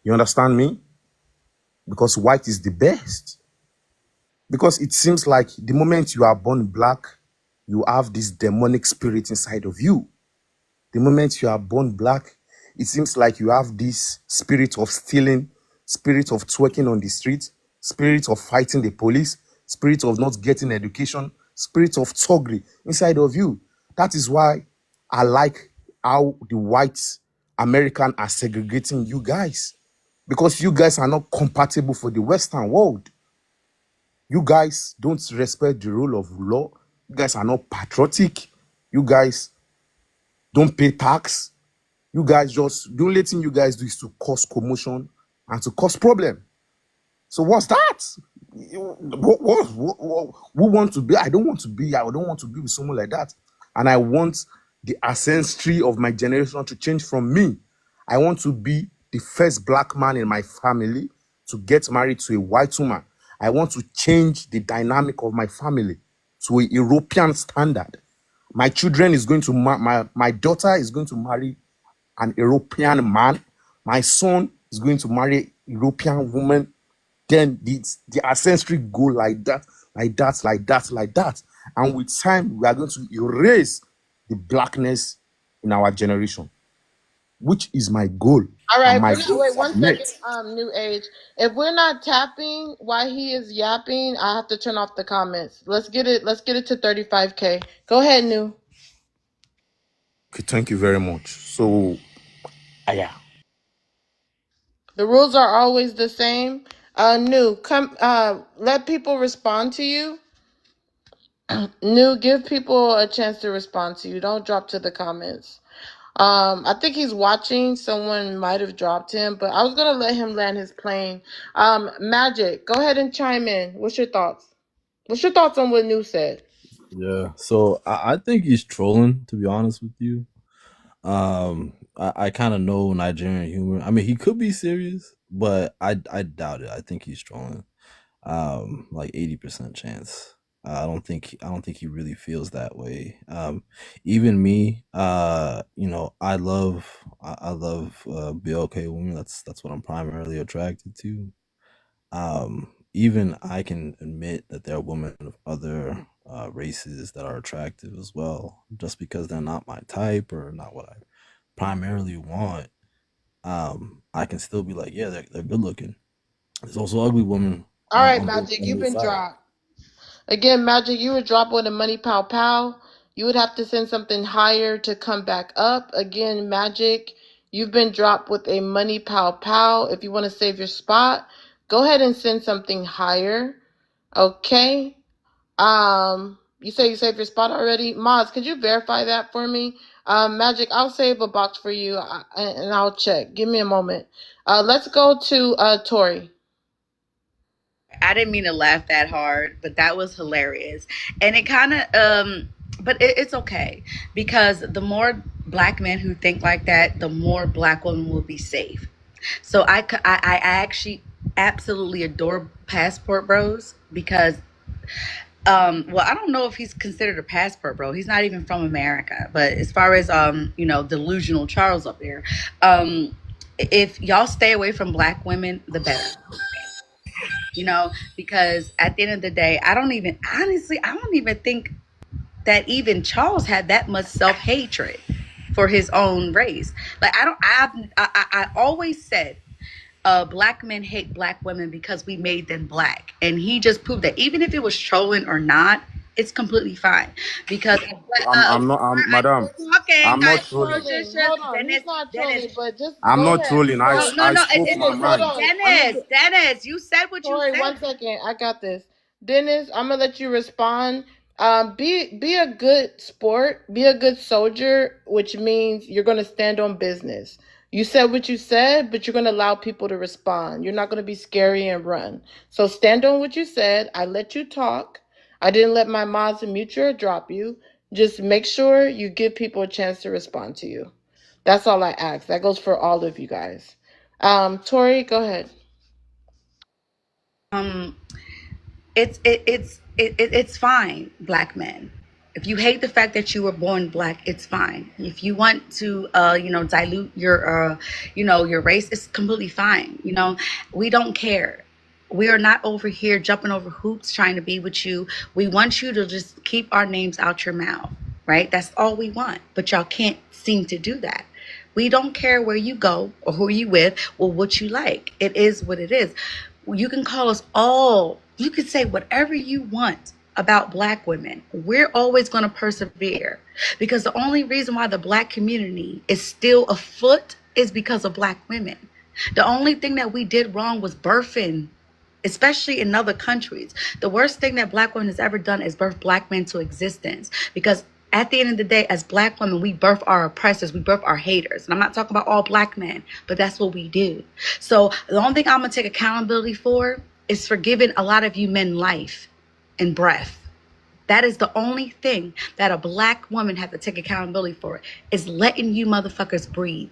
E: You understand me? Because white is the best. Because it seems like the moment you are born black, you have this demonic spirit inside of you. The moment you are born black, it seems like you have this spirit of stealing, spirit of twerking on the street, spirit of fighting the police, spirit of not getting education, spirit of thuggery inside of you. That is why I like how the white American are segregating you guys. Because you guys are not compatible for the Western world. You guys don't respect the rule of law. You guys are not patriotic. You guys don't pay tax. You guys the only thing you guys do is to cause commotion and to cause problem. So what's that? Who want to be? I don't want to be with someone like that. And I want the ancestry of my generation to change from me. I want to be the first black man in my family to get married to a white woman. I want to change the dynamic of my family to a European standard. My children is going to my daughter is going to marry an European man. My son is going to marry a European woman. Then the ancestry go like that, like that, like that, like that. And with time, we are going to erase the blackness in our generation, which is my goal.
A: All
E: And
A: right,
E: my
A: we're not,
E: goals
A: wait
E: are
A: one second,
E: met.
A: New Age. If we're not tapping while he is yapping, I have to turn off the comments. Let's get it to 35K. Go ahead, New.
E: Okay, thank you very much. So, yeah.
A: The rules are always the same. New, come let people respond to you. New, give people a chance to respond to you. Don't drop to the comments. I think he's watching. Someone might have dropped him, but I was gonna let him land his plane. Magic, go ahead and chime in. What's your thoughts? What's your thoughts on what New said?
B: Yeah. So I think he's trolling, to be honest with you. I kind of know Nigerian humor. I mean, he could be serious, but I doubt it. I think he's trolling. Like 80% chance. I don't think he really feels that way. Even me, I love BLK women. That's what I'm primarily attracted to. Even I can admit that there are women of other races that are attractive as well. Just because they're not my type or not what I primarily want, I can still be like, yeah, they're good looking. There's also ugly women
A: All right,
B: on
A: Magic, you've
B: both
A: been
B: sides.
A: dropped. Again, Magic, you would drop with a money pow pow. You would have to send something higher to come back up. Again, Magic, you've been dropped with a money pow pow. If you want to save your spot, go ahead and send something higher. Okay. You say you saved your spot already? Moz, could you verify that for me? Magic, I'll save a box for you and I'll check. Give me a moment. Let's go to Tori.
G: I didn't mean to laugh that hard, but that was hilarious. And it kind of, but it's okay because the more black men who think like that, the more black women will be safe. So I actually absolutely adore Passport Bros because well, I don't know if he's considered a passport bro. He's not even from America. But as far as delusional Charles up there, if y'all stay away from black women, the better. Because at the end of the day, I don't even think that even Charles had that much self-hatred for his own race. Like I always said black men hate black women because we made them black. And he just proved that even if it was trolling or not, it's completely fine. Because
E: I'm not, madam,
G: talking,
E: I'm not
G: guys,
E: trolling.
A: Hold on, he's
G: Dennis,
A: not
G: Dennis.
A: trolling, but just
E: I'm
A: go
E: not
A: ahead.
E: trolling.
G: No, no,
E: I
G: no.
E: spoke
G: It's
E: my
A: Dennis, hold
E: mind.
A: on.
G: Dennis, you said what you
A: Tori,
G: said.
A: 1 second. I got this. Dennis, I'm gonna let you respond. Be a good sport, be a good soldier, which means you're gonna stand on business. You said what you said, but you're gonna allow people to respond. You're not gonna be scary and run. So stand on what you said. I let you talk. I didn't let my mods mute you or drop you. Just make sure you give people a chance to respond to you. That's all I ask. That goes for all of you guys. Tori, go ahead.
G: Um, it's fine, black men. If you hate the fact that you were born black, it's fine. If you want to dilute your race, it's completely fine. We don't care. We are not over here jumping over hoops trying to be with you. We want you to just keep our names out your mouth, right? That's all we want. But y'all can't seem to do that. We don't care where you go or who you with or what you like. It is what it is. You can call us all, you can say whatever you want about black women. We're always going to persevere because the only reason why the black community is still afoot is because of black women. The only thing that we did wrong was birthing, especially in other countries. The worst thing that black women has ever done is birth black men to existence because at the end of the day, as black women, we birth our oppressors, we birth our haters. And I'm not talking about all black men, but that's what we do. So the only thing I'm gonna take accountability for is for giving a lot of you men life and breath. That is the only thing that a black woman have to take accountability for, is letting you motherfuckers breathe.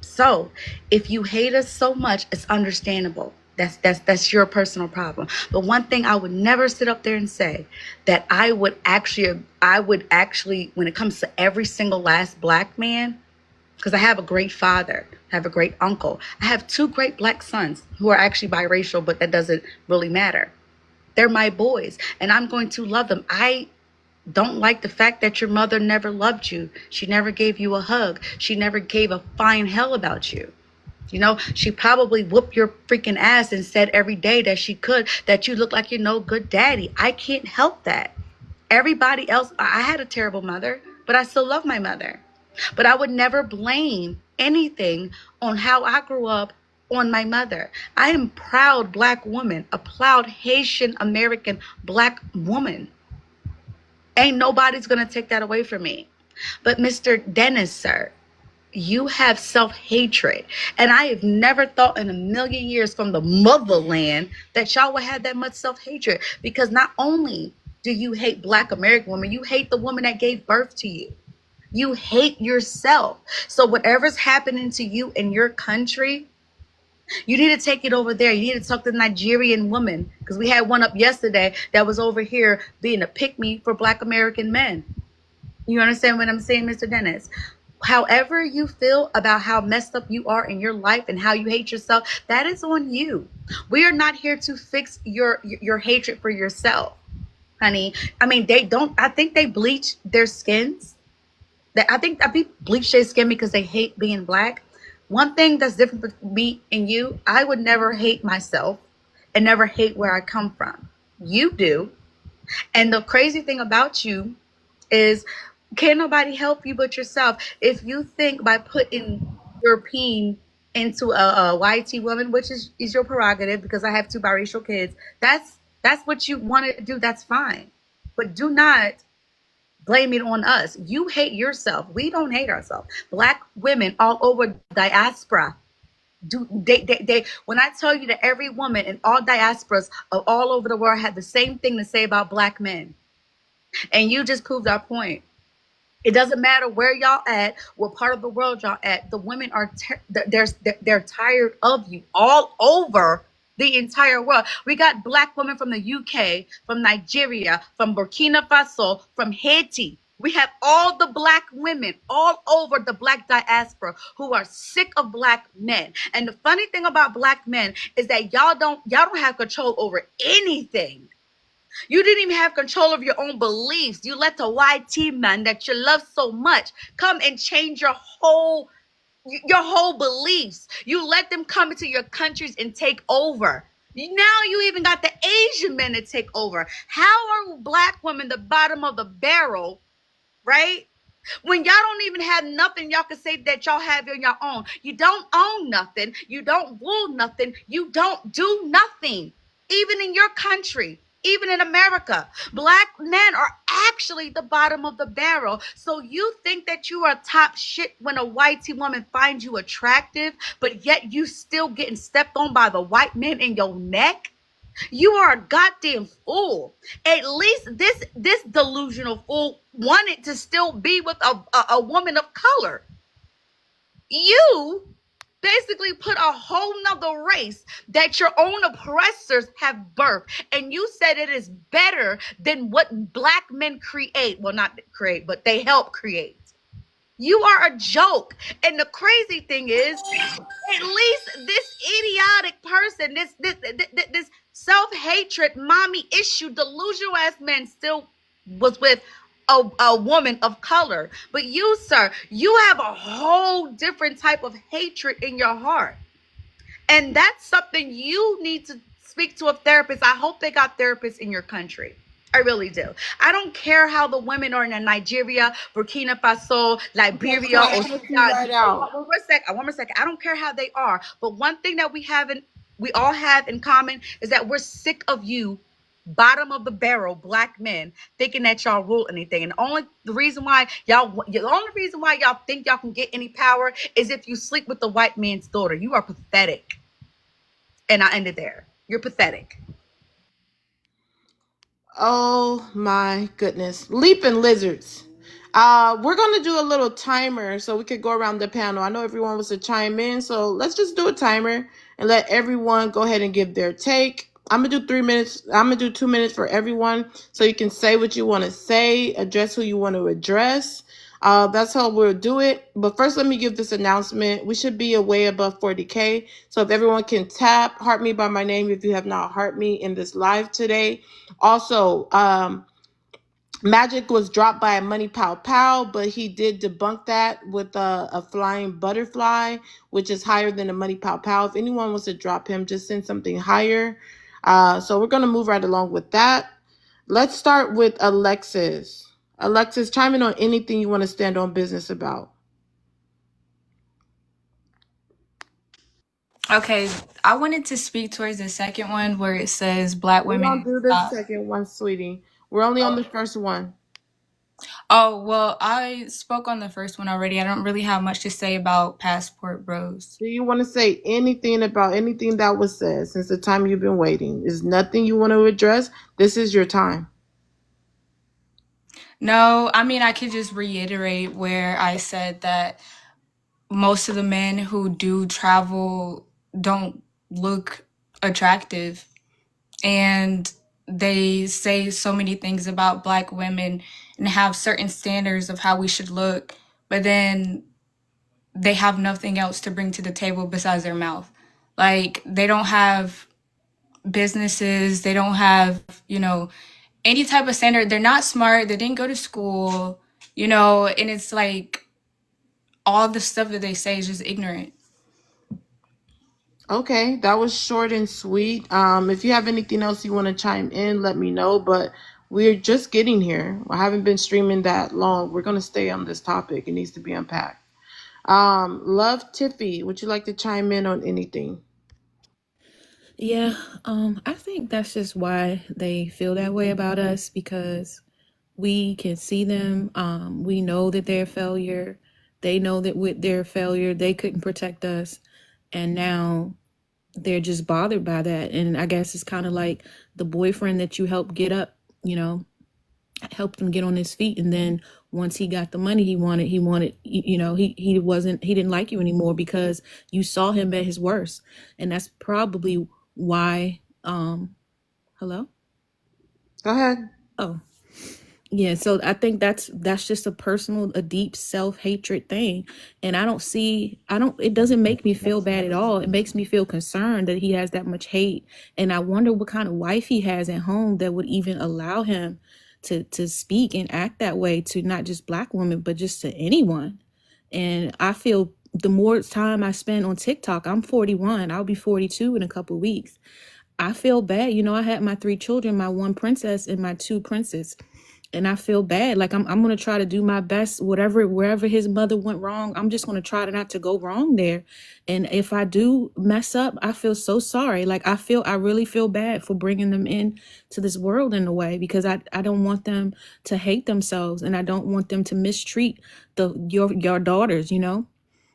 G: So if you hate us so much, it's understandable. That's your personal problem. But one thing I would never sit up there and say that I would actually, when it comes to every single last black man, because I have a great father, I have a great uncle. I have 2 great black sons who are actually biracial, but that doesn't really matter. They're my boys, and I'm going to love them. I don't like the fact that your mother never loved you. She never gave you a hug. She never gave a fine hell about you. You know, she probably whooped your freaking ass and said every day that she could that you look like you're no good daddy. I can't help that. Everybody else, I had a terrible mother, but I still love my mother. But I would never blame anything on how I grew up on my mother. I am a proud black woman, a proud Haitian American black woman. Ain't nobody's gonna take that away from me. But Mr. Dennis, sir, you have self-hatred. And I have never thought in a million years from the motherland that y'all would have that much self-hatred. Because not only do you hate black American women, you hate the woman that gave birth to you. You hate yourself. So whatever's happening to you in your country, you need to take it over there. You need to talk to the Nigerian woman, because we had one up yesterday that was over here being a pick-me for black American men. You understand what I'm saying, Mr. Dennis? However you feel about how messed up you are in your life and how you hate yourself, that is on you. We are not here to fix your hatred for yourself, honey. I mean, I think they bleach their skins. I think bleach their skin because they hate being black. One thing that's different between me and you, I would never hate myself and never hate where I come from. You do. And the crazy thing about you is, can't nobody help you but yourself. If you think by putting European into a YT woman, which is your prerogative, because I have 2 biracial kids, that's what you want to do, that's fine. But do not blame it on us. You hate yourself. We don't hate ourselves. Black women all over diaspora they when I tell you that every woman in all diasporas of all over the world had the same thing to say about black men, and you just proved our point. It doesn't matter where y'all at, what part of the world y'all at. The women are they're tired of you all over the entire world. We got black women from the UK, from Nigeria, from Burkina Faso, from Haiti. We have all the black women all over the black diaspora who are sick of black men. And the funny thing about black men is that y'all don't have control over anything. You didn't even have control of your own beliefs. You let the YT man that you love so much come and change your whole beliefs. You let them come into your countries and take over. Now you even got the Asian men to take over. How are black women the bottom of the barrel, right? When y'all don't even have nothing y'all can say that y'all have on your own. You don't own nothing. You don't rule nothing. You don't do nothing. Even in your country, even in America, black men are actually the bottom of the barrel. So you think that you are top shit when a white woman finds you attractive, but yet you still getting stepped on by the white men in your neck? You are a goddamn fool. At least this delusional fool wanted to still be with a woman of color. You basically put a whole nother race that your own oppressors have birthed, and you said it is better than what black men create. Well, not create, but they help create. You are a joke. And the crazy thing is, at least this idiotic person, this self-hatred, mommy issue, delusional ass man still was with a woman of color. But you, sir, you have a whole different type of hatred in your heart. And that's something you need to speak to a therapist. I hope they got therapists in your country. I really do. I don't care how the women are in Nigeria, Burkina Faso, Liberia, or Sudan. One more second. I don't care how they are. But one thing that we all have in common is that we're sick of you, bottom of the barrel black men, thinking that y'all rule anything. And the reason why y'all think y'all can get any power is if you sleep with the white man's daughter. You are pathetic. And I ended there. You're pathetic.
A: Oh my goodness. Leaping lizards. We're going to do a little timer so we could go around the panel. I know everyone wants to chime in, so let's just do a timer and let everyone go ahead and give their take. I'm going to do 3 minutes. I'm going to do 2 minutes for everyone so you can say what you want to say, address who you want to address. That's how we'll do it. But first, let me give this announcement. We should be way above 40K. So if everyone can tap Heart Me by my name if you have not heart me in this live today. Also, Magic was dropped by a Money Pow Pow, but he did debunk that with a flying butterfly, which is higher than a Money Pow Pow. If anyone wants to drop him, just send something higher. So we're going to move right along with that. Let's start with Alexis. Alexis, chime in on anything you want to stand on business about.
H: Okay, I wanted to speak towards the second one where it says black
A: We don't
H: women
A: do the
H: stop.
A: second one, sweetie. We're only on the first one.
H: Oh, well, I spoke on the first one already. I don't really have much to say about Passport Bros.
A: Do you want to say anything about anything that was said since the time you've been waiting? Is nothing you want to address? This is your time.
H: No, I mean, I could just reiterate where I said that most of the men who do travel don't look attractive. And they say so many things about black women and have certain standards of how we should look, but then they have nothing else to bring to the table besides their mouth. Like, they don't have businesses, they don't have, any type of standard. They're not smart, they didn't go to school, and it's like all the stuff that they say is just ignorant.
A: Okay, that was short and sweet. If you have anything else you want to chime in, let me know. But we're just getting here. I haven't been streaming that long. We're gonna stay on this topic. It needs to be unpacked. Love Tiffy, would you like to chime in on anything?
I: Yeah, I think that's just why they feel that way about us, because we can see them. We know that they're a failure. They know that with their failure, they couldn't protect us. And now they're just bothered by that. And I guess it's kind of like the boyfriend that you helped get up, helped him get on his feet. And then once he got the money he wanted, he didn't like you anymore because you saw him at his worst. And that's probably why, hello?
A: Go ahead.
I: Oh, yeah, so I think that's just a deep self-hatred thing. And it doesn't make me feel bad at all. It makes me feel concerned that he has that much hate. And I wonder what kind of wife he has at home that would even allow him to speak and act that way to not just black women, but just to anyone. And I feel the more time I spend on TikTok, I'm 41, I'll be 42 in a couple of weeks. I feel bad. I had my 3 children, my 1 princess and my 2 princes. And I feel bad. Like I'm going to try to do my best, wherever his mother went wrong, I'm just going to try to not to go wrong there. And if I do mess up, I feel so sorry. Like I really feel bad for bringing them in to this world in a way, because I don't want them to hate themselves, and I don't want them to mistreat your daughters,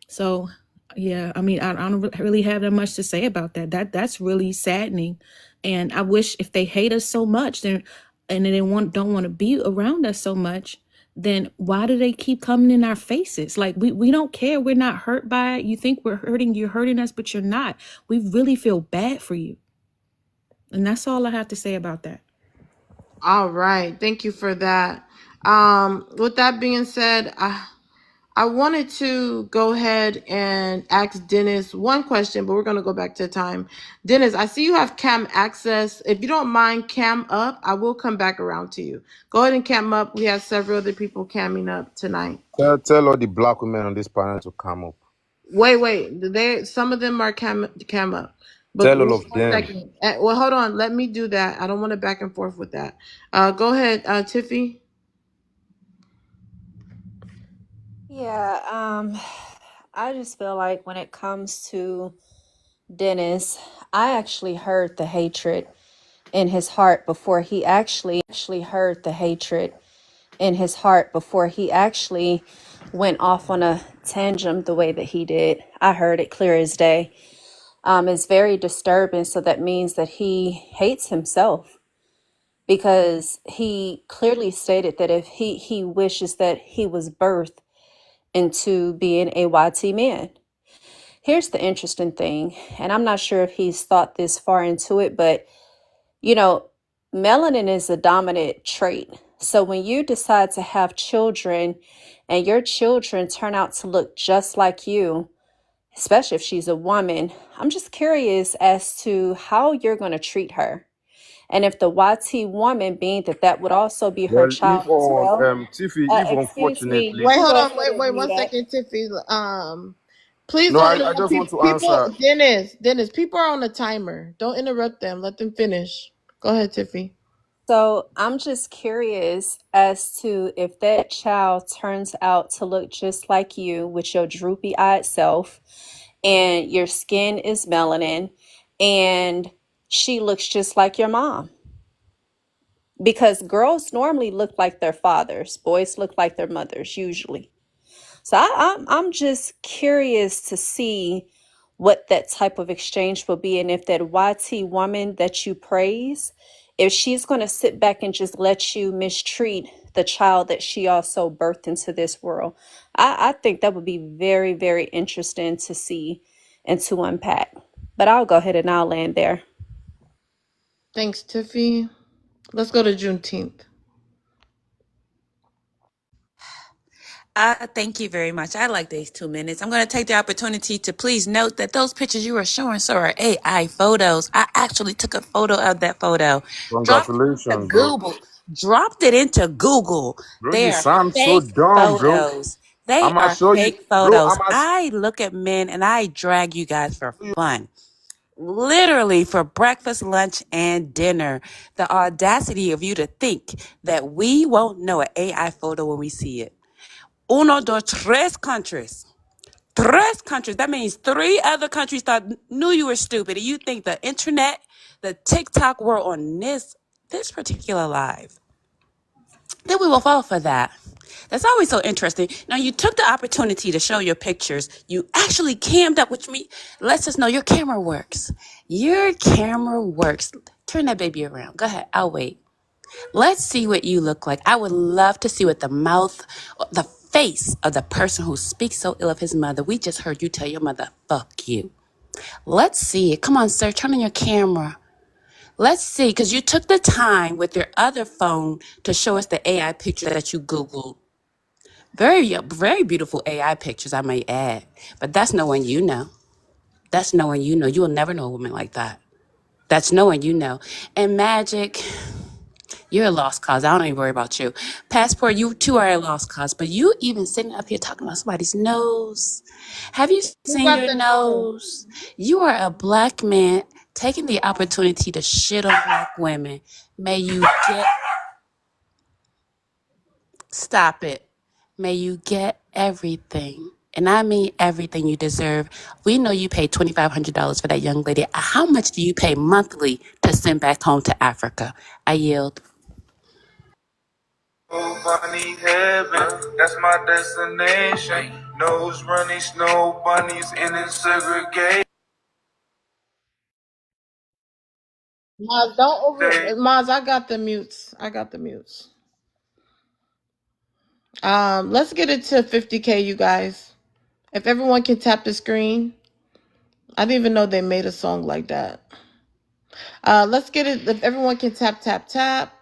I: So yeah, I mean, I don't really have that much to say about that. That's really saddening. And I wish, if they hate us so much, then and they don't want to be around us so much, then why do they keep coming in our faces? Like we don't care. We're not hurt by it. You think you're hurting us, but you're not. We really feel bad for you. And that's all I have to say about that.
A: All right. Thank you for that. With that being said, I wanted to go ahead and ask Dennis one question, but we're going to go back to time. Dennis, I see you have cam access. If you don't mind, cam up. I will come back around to you. Go ahead and cam up. We have several other people camming up tonight.
E: Tell all the black women on this panel to come up.
A: Wait. Some of them are cam up. But
E: Tell all of them.
A: second. Well, hold on. Let me do that. I don't want to back and forth with that. Go ahead, Tiffy.
J: Yeah, I just feel like when it comes to Dennis, I actually heard the hatred in his heart before he actually heard the hatred in his heart before he actually went off on a tangent the way that he did. I heard it clear as day. It's very disturbing. So that means that he hates himself, because he clearly stated that if he wishes that he was birthed into being a YT man. Here's the interesting thing, and I'm not sure if he's thought this far into it, but melanin is a dominant trait. So when you decide to have children and your children turn out to look just like you, especially if she's a woman, I'm just curious as to how you're going to treat her. And if the YT woman, being that that would also be her
E: Well, if
J: child as
E: on
J: well.
E: Tiffy, if
J: Excuse me,
E: unfortunately,
J: you
A: Wait,
J: can
A: hold
J: go
A: on.
J: ahead
A: Wait
J: and
A: one
J: mute up.
A: second, Tiffy. Please
E: no,
A: don't
E: I
A: interrupt
E: just want to
A: people.
E: answer.
A: Dennis, people are on a timer. Don't interrupt them. Let them finish. Go ahead, Tiffy.
J: So I'm just curious as to if that child turns out to look just like you with your droopy eyed self and your skin is melanin and she looks just like your mom. Because girls normally look like their fathers, boys look like their mothers usually. So I'm just curious to see what that type of exchange will be, and if that YT woman that you praise, if she's going to sit back and just let you mistreat the child that she also birthed into this world. I think that would be very, very interesting to see and to unpack. But I'll go ahead and I'll land there.
A: Thanks, Tiffy. Let's go to Juneteenth.
F: Thank you very much. I like these 2 minutes. I'm going to take the opportunity to please note that those pictures you are showing, sir, are AI photos. I actually took a photo of that photo, dropped it into
E: Congratulations, bro.
F: Google, dropped it into Google.
E: Bro,
F: They
E: you
F: are
E: sound so
F: fake
E: dumb, bro.
F: photos. They
E: I'ma
F: are
E: show you,
F: fake
E: bro.
F: photos.
E: I'ma
F: I look at men and I drag you guys for fun. Literally for breakfast, lunch, and dinner. The audacity of you to think that we won't know an AI photo when we see it. Uno, dos, tres countries. Tres countries. That means 3 other countries knew you were stupid. And you think the internet, the TikTok world on this particular live, then we will fall for that. That's always so interesting. Now, you took the opportunity to show your pictures. You actually cammed up, which lets us know your camera works. Your camera works. Turn that baby around. Go ahead. I'll wait. Let's see what you look like. I would love to see what the face of the person who speaks so ill of his mother. We just heard you tell your mother, fuck you. Let's see it. Come on, sir. Turn on your camera. Let's see, because you took the time with your other phone to show us the AI picture that you Googled. Very, very beautiful AI pictures, I may add. But that's no one you know. That's no one you know. You will never know a woman like that. That's no one you know. And Magic, you're a lost cause. I don't even worry about you. Passport, you too are a lost cause. But you even sitting up here talking about somebody's nose. Have you
A: Who
F: seen
A: got
F: your
A: the
F: nose? You are a black man taking the opportunity to shit on black women. May you get... Stop it. May you get everything. And I mean everything you deserve. We know you paid $2,500 for that young lady. How much do you pay monthly to send back home to Africa? I yield.
L: Bunny heaven, that's my destination. Nose running, snow bunnies in it segregate.
A: Maz, don't over. Maz, I got the mutes. Let's get it to 50K, you guys. If everyone can tap the screen. I didn't even know they made a song like that. Let's get it. If everyone can tap, tap, tap.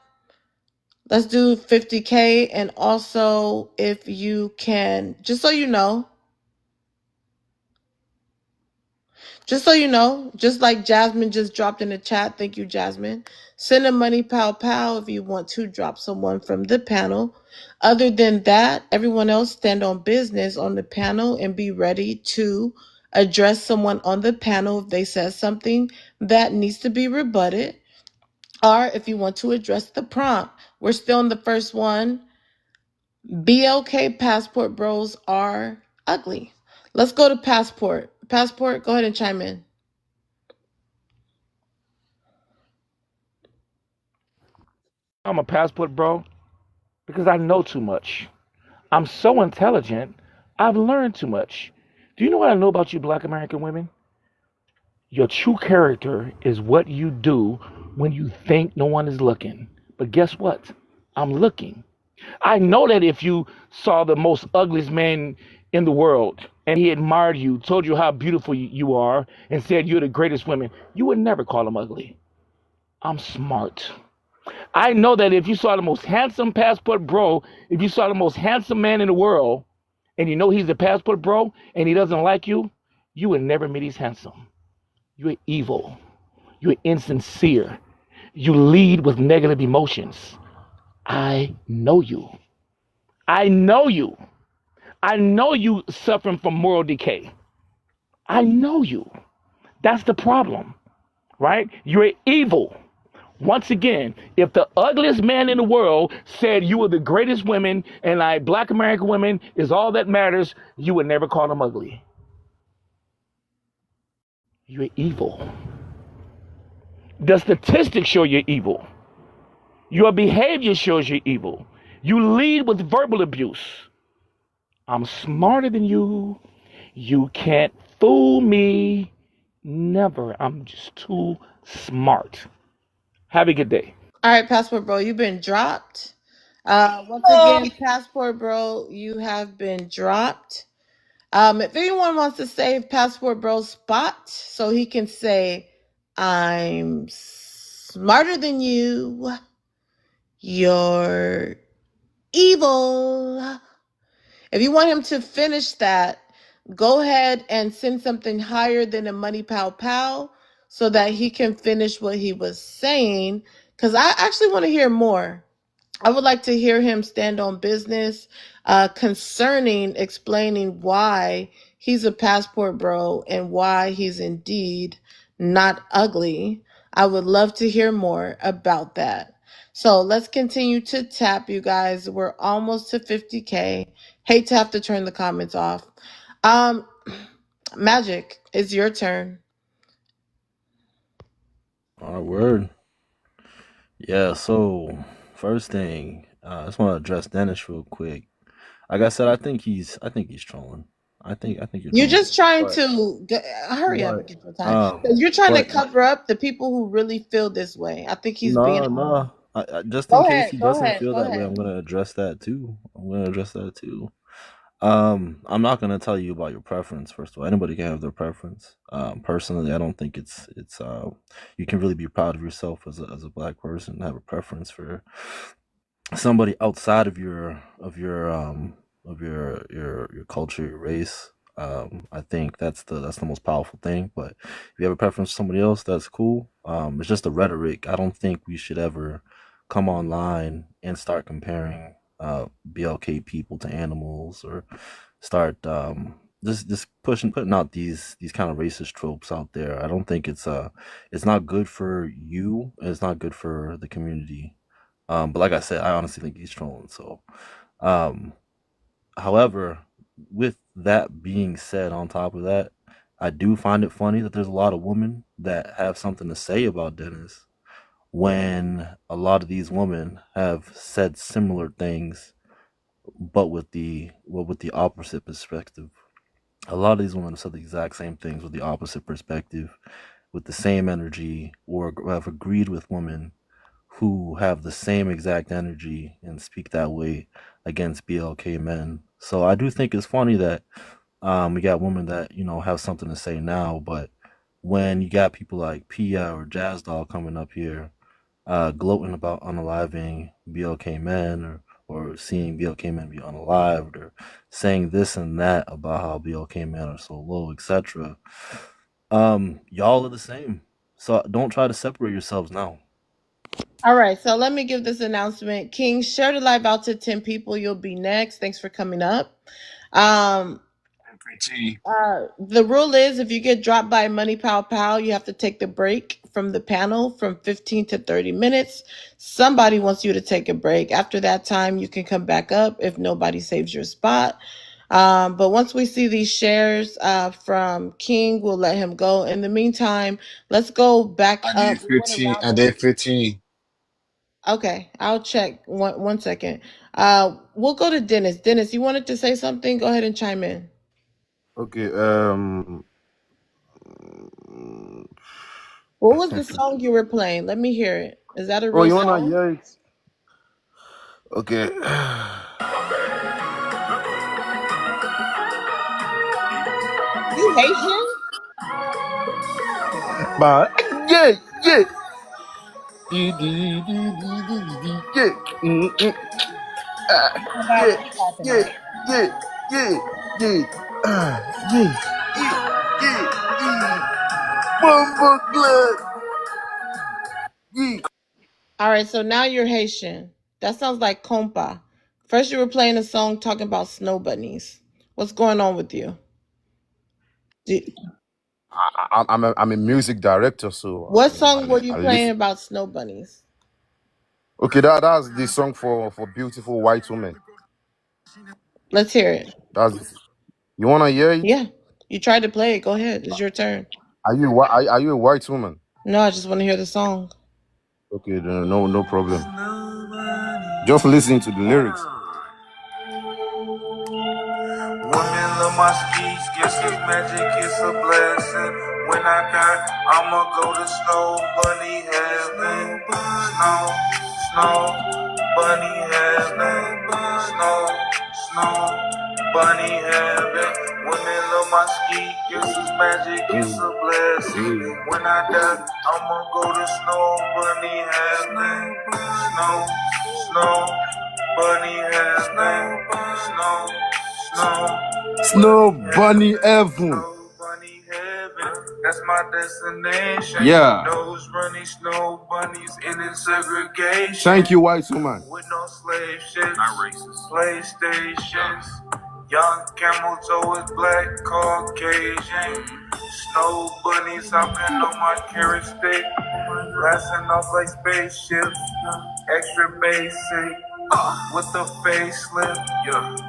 A: Let's do 50K. And also, if you can, just so you know, just like Jasmine just dropped in the chat. Thank you, Jasmine. Send a money pow pow if you want to drop someone from the panel. Other than that, everyone else stand on business on the panel and be ready to address someone on the panel if they said something that needs to be rebutted. Or if you want to address the prompt. We're still in the first one. BLK Passport Bros are ugly. Let's go to Passport. Passport, go ahead and chime in.
K: I'm a passport bro because I know too much. I'm so intelligent, I've learned too much. Do you know what I know about you black American women? Your true character is what you do when you think no one is looking. But guess what? I'm looking. I know that if you saw the most ugliest man in the world and he admired you, told you how beautiful you are, and said you're the greatest woman, you would never call him ugly. I'm smart. I know that if you saw the most handsome passport bro, if you saw the most handsome man in the world, and you know he's the passport bro, and he doesn't like you, you would never meet he's handsome. You're evil. You're insincere. You lead with negative emotions. I know you. I know you. I know you suffering from moral decay. I know you. That's the problem, right? You're evil. Once again, if the ugliest man in the world said you were the greatest women and like black American women is all that matters, you would never call them ugly. You're evil. The statistics show you're evil. Your behavior shows you're evil. You lead with verbal abuse. I'm smarter than you. You can't fool me. Never. I'm just too smart. Have a good day.
A: All right, Passport Bro, you've been dropped. Once
G: Oh,
A: again, Passport Bro, you have been dropped. If anyone wants to save Passport Bro's spot so he can say, I'm smarter than you, you're evil. If you want him to finish that, go ahead and send something higher than a money pow pow so that he can finish what he was saying. Because I actually want to hear more. I would like to hear him stand on business concerning explaining why he's a passport bro and why he's indeed not ugly. I would love to hear more about that. So let's continue to tap, you guys. We're almost to 50K. Hate to have to turn the comments off. Um, Magic, it's your turn.
B: All right, word. Yeah. So first thing, I just want to address Dennis real quick. Like I said, I think he's trolling. I think you're
A: You're
B: trolling.
A: just trying
B: But
A: to hurry up and
B: but
A: get your time. 'Cause you're trying to
B: but
A: cover up the people who really feel this way. I think he's being
B: no
A: honest.
B: no. Just in
A: Go
B: case
A: ahead.
B: he
A: Go
B: doesn't
A: ahead.
B: feel
A: Go
B: that way,
A: ahead.
B: I'm gonna address that too. I'm not gonna tell you about your preference. First of all, anybody can have their preference. Personally, I don't think it's you can really be proud of yourself as a black person and have a preference for somebody outside of your culture, your race. I think that's the most powerful thing. But if you have a preference for somebody else, that's cool. It's just the rhetoric. I don't think we should ever come online and start comparing BLK people to animals or start just putting out these kind of racist tropes out there. I don't think it's not good for you. And it's not good for the community. But like I said, I honestly think he's trolling. So, um, however, with that being said, on top of that, I do find it funny that there's a lot of women that have something to say about Dennis when a lot of these women have said similar things, but with the opposite perspective. A lot of these women have said the exact same things with the opposite perspective, with the same energy, or have agreed with women who have the same exact energy and speak that way against BLK men. So I do think it's funny that we got women that have something to say now, but when you got people like Pia or Jazz Doll coming up here, gloating about unaliving BLK men or seeing BLK men be unalived or saying this and that about how BLK men are so low, etc. Y'all are the same. So don't try to separate yourselves now.
A: All right. So let me give this announcement. King, share the live out to 10 people. You'll be next. Thanks for coming up. Um,
M: pretty.
A: the rule is if you get dropped by Money Pow Pow, you have to take the break from the panel from 15 to 30 minutes. Somebody wants you to take a break. After that time, you can come back up if nobody saves your spot. But once we see these shares from King, we'll let him go. In the meantime, let's go back
M: I
A: up.
M: did
A: We want to
M: 15.
A: round
M: I
A: up.
M: did 15.
A: Okay, I'll check. One second. We'll go to Dennis. Dennis, you wanted to say something? Go ahead and chime in.
E: Okay.
A: What was the song you were playing? Let me hear it. Is that a
E: Oh,
A: real
E: you wanna
A: song?
E: hear it? Okay.
A: You Haitian?
E: But yeah, yeah. Yeah. Mm-mm.
G: Oh God,
E: Yeah.
G: what is happening?
E: Yeah. Yeah. Yeah. Yeah. Yeah. Yeah. Yeah. Bumble Yeah.
A: All right, so now you're Haitian. That sounds like compa. First, you were playing a song talking about snow bunnies. What's going on with you? Do-
E: I'm a music director, so
A: what song were you
E: I
A: playing
E: live.
A: about snow bunnies?
E: Okay, that's the song for beautiful white women.
A: Let's hear it.
E: That's you wanna hear it?
A: Yeah, you tried to play it. Go ahead. It's your turn.
E: Are you a white woman?
A: No, I just want to hear the song.
E: Okay, then no problem. Just listen to the lyrics.
L: Women love my skis, guess it's magic, it's a blessing. When I die, I'ma go to snow bunny heaven. Snow bunny heaven. Snow bunny heaven. Women love my ski, guess it's magic, it's a blessing. When I die, I'ma go to snow bunny heaven. Snow bunny heaven.
E: Snow bunny heaven.
L: Bunny heaven, that's my destination.
E: Yeah.
L: Nose running snow bunnies in its segregation.
E: Thank you, white woman.
L: With no slave ships, not racist. PlayStations, young camels always black Caucasian. Snow bunnies hopping on my carrot stick, blasting off like spaceships. Extra basic, with a facelift,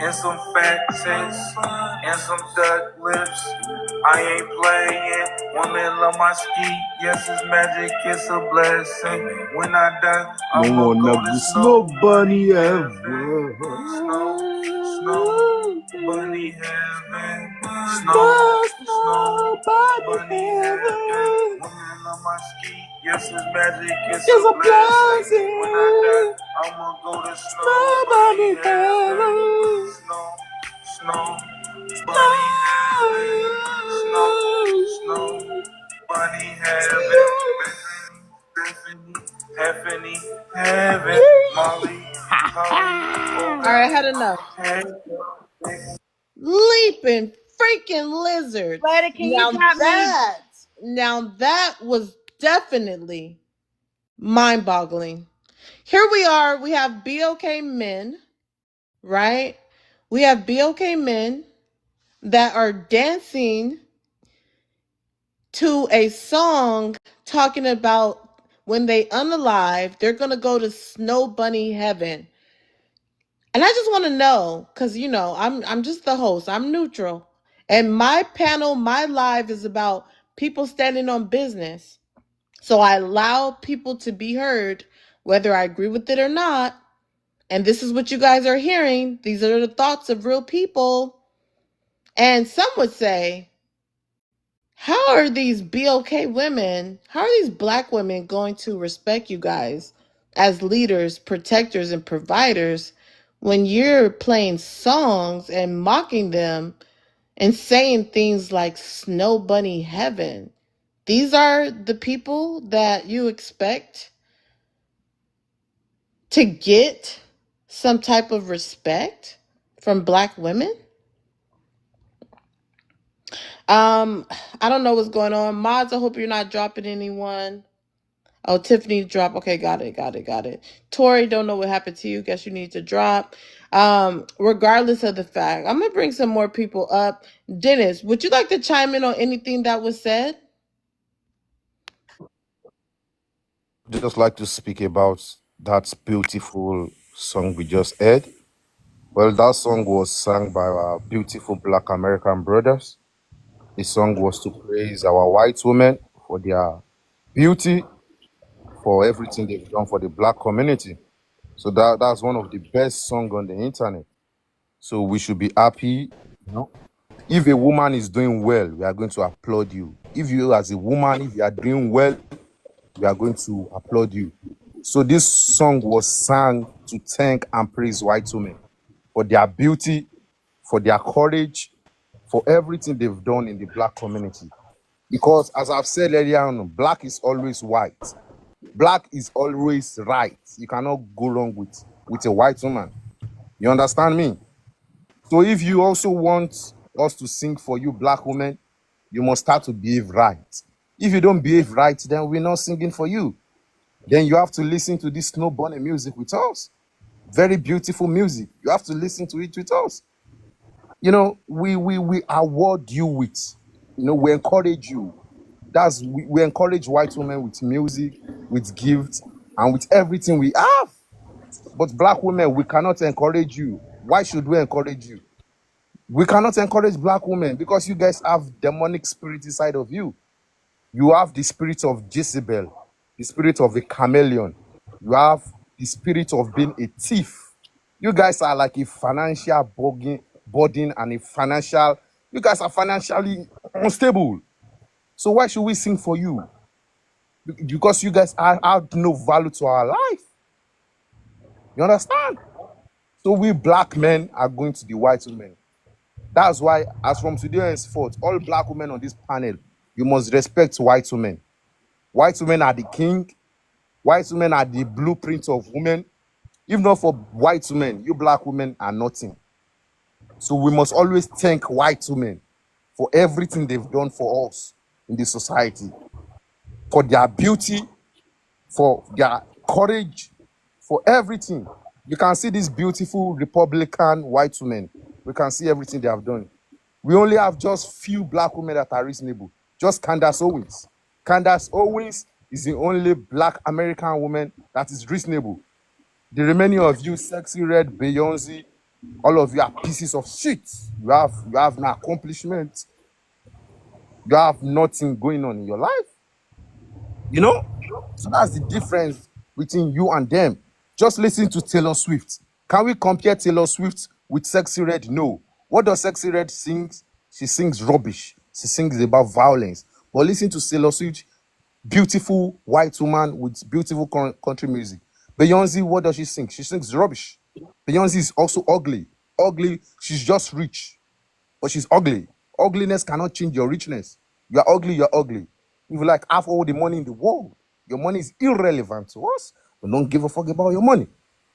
L: and some fat tits, and some duck lips. I ain't playing. Women love my ski. Yes, it's magic. It's a blessing. When I die, I'm
E: No
L: gonna
E: one
L: go
E: of
L: to
E: the
L: snow
E: snow bunny
L: heaven.
E: ever.
L: Snow bunny heaven. Snow bunny heaven. Women love my ski. Yes, it's magic. It's a blessing. When I die, I'ma go to snow bunny heaven. Snow bunny heaven. Snow bunny heaven. Stephanie, heaven. Molly,
A: All right, I had enough. Leaping freaking lizard.
G: Poetic, can you drop me?
A: Now that was definitely mind-boggling. Here we are. We have BOK men, right? We have BOK men that are dancing to a song talking about when they unalive, they're going to go to snow bunny heaven. And I just want to know, because I'm just the host, I'm neutral. And my panel, my live is about people standing on business. So I allow people to be heard, whether I agree with it or not. And this is what you guys are hearing. These are the thoughts of real people. And some would say, how are these BOK women, how are these black women going to respect you guys as leaders, protectors, and providers when you're playing songs and mocking them and saying things like snow bunny heaven? These are the people that you expect to get some type of respect from black women? I don't know what's going on. Mods, I hope you're not dropping anyone. Oh, Tiffany drop. Okay, got it. Tori, don't know what happened to you. Guess you need to drop. Regardless of the fact, I'm gonna bring some more people up. Dennis, would you like to chime in on anything that was said?
E: Just like to speak about that beautiful song we just heard. Well, that song was sung by our beautiful Black American brothers. The song was to praise our white women for their beauty, for everything they've done for the black community. So that's one of the best songs on the internet. So we should be happy. If a woman is doing well, we are going to applaud you. If you as a woman, if you are doing well, we are going to applaud you. So this song was sung to thank and praise white women for their beauty, for their courage, for everything they've done in the black community. Because as I've said earlier on, black is always white.
N: Black is always right. You cannot go wrong with a white woman. You understand me? So if you also want us to sing for you, black women, you must start to behave right. If you don't behave right, then we're not singing for you. Then you have to listen to this Snow Bunny music with us. Very beautiful music. You have to listen to it with us. We award you with, we encourage you. We encourage white women with music, with gifts, and with everything we have. But black women, we cannot encourage you. Why should we encourage you? We cannot encourage black women because you guys have demonic spirit inside of you. You have the spirit of Jezebel, the spirit of a chameleon. You have the spirit of being a thief. You guys are like a financial burden and a financial. You guys are financially unstable. So why should we sing for you? Because you guys have no value to our life. You understand? So we black men are going to the white women. That's why, as from today henceforth, all black women on this panel, you must respect white women. White women are the king. White women are the blueprint of women. If not for white women, you black women are nothing. So we must always thank white women for everything they've done for us in the society, for their beauty, for their courage, for everything. You can see these beautiful Republican white women. We can see everything they have done. We only have just few black women that are reasonable. Just Candace Owens. Candace Owens is the only black American woman that is reasonable. The remaining of you, Sexy Red, Beyonce, all of you are pieces of shit. You have no accomplishment. You have nothing going on in your life. You know? So that's the difference between you and them. Just listen to Taylor Swift. Can we compare Taylor Swift with Sexy Red? No. What does Sexy Red sing? She sings rubbish. She sings about violence. But listen to Taylor Swift, beautiful white woman with beautiful country music. Beyonce, what does she sing? She sings rubbish. Beyonce is also ugly. Ugly. She's just rich, but she's ugly. Ugliness cannot change your richness. You're ugly, you're ugly. If you like have all the money in the world, your money is irrelevant to us. We don't give a fuck about your money.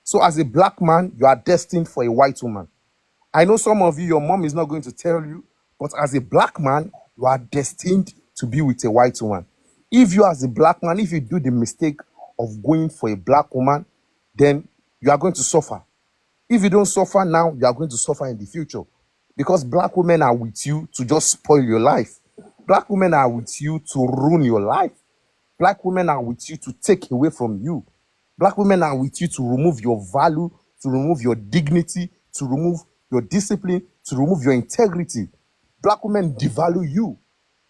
N: So as a black man, you are destined for a white woman. I know some of you, your mom is not going to tell you, but as a black man, you are destined to be with a white woman. If you as a black man, if you do the mistake of going for a black woman, then you are going to suffer. If you don't suffer now, you are going to suffer in the future. Because black women are with you to just spoil your life. Black women are with you to ruin your life. Black women are with you to take away from you. Black women are with you to remove your value, to remove your dignity, to remove your discipline, to remove your integrity. Black women devalue you.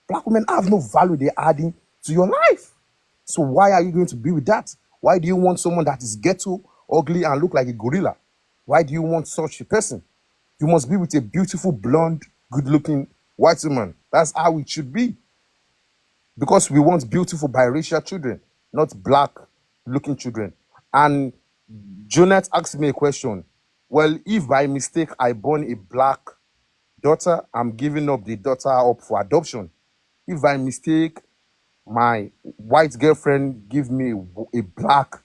N: Black women have no value they're adding to your life. So why are you going to be with that? Why do you want someone that is ghetto, ugly, and look like a gorilla? Why do you want such a person? You must be with a beautiful, blonde, good-looking white woman. That's how it should be. Because we want beautiful biracial children, not black-looking children. And Jonette asked me a question. Well, if by mistake I born a black daughter, I'm giving up the daughter up for adoption. If by mistake my white girlfriend give me a black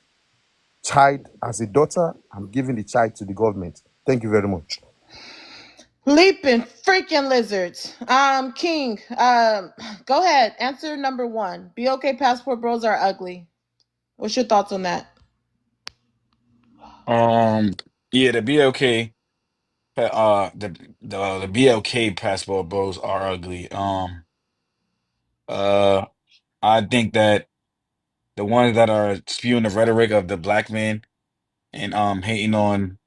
N: child as a daughter, I'm giving the child to the government. Thank you very much.
A: Leaping freaking lizards. King, go ahead. Answer number one. Be okay, passport bros are ugly. What's your thoughts on that?
M: Um, yeah, the BLK, the BLK passport bros are ugly. Uh, I think that the ones that are spewing the rhetoric of the black man and hating on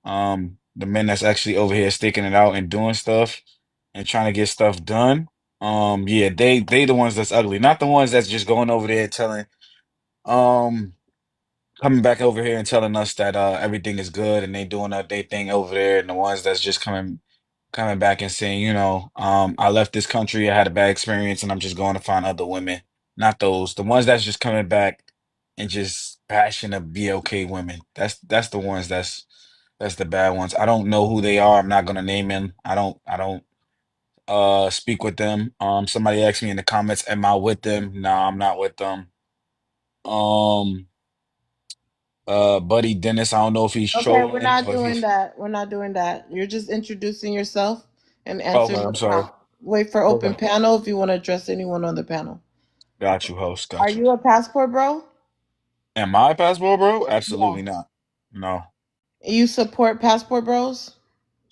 M: the men that's actually over here sticking it out and doing stuff and trying to get stuff done. Yeah, they the ones that's ugly, not the ones that's just going over there telling um coming back over here and telling us that everything is good and they doing their thing over there, and the ones that's just coming back and saying, I left this country, I had a bad experience, and I'm just going to find other women. Not those. The ones that's just coming back and just bashing the BLK women. That's the ones that's the bad ones. I don't know who they are. I'm not gonna name them. I don't speak with them. Somebody asked me in the comments, am I with them? No, I'm not with them. Um, Buddy Dennis. I don't know if he's
A: Okay, we're
M: trolling
A: not
M: or if
A: doing
M: he's.
A: that. We're not doing that. You're just introducing yourself and
M: Okay,
A: answering the
M: I'm sorry.
A: prompt. Wait for
M: Okay.
A: open panel if you want to address anyone on the panel.
M: Got you, host.
A: Are
M: Got you.
A: you a passport bro?
M: Am I a passport bro?
A: Yeah.
M: Absolutely not. No.
A: You support passport bros?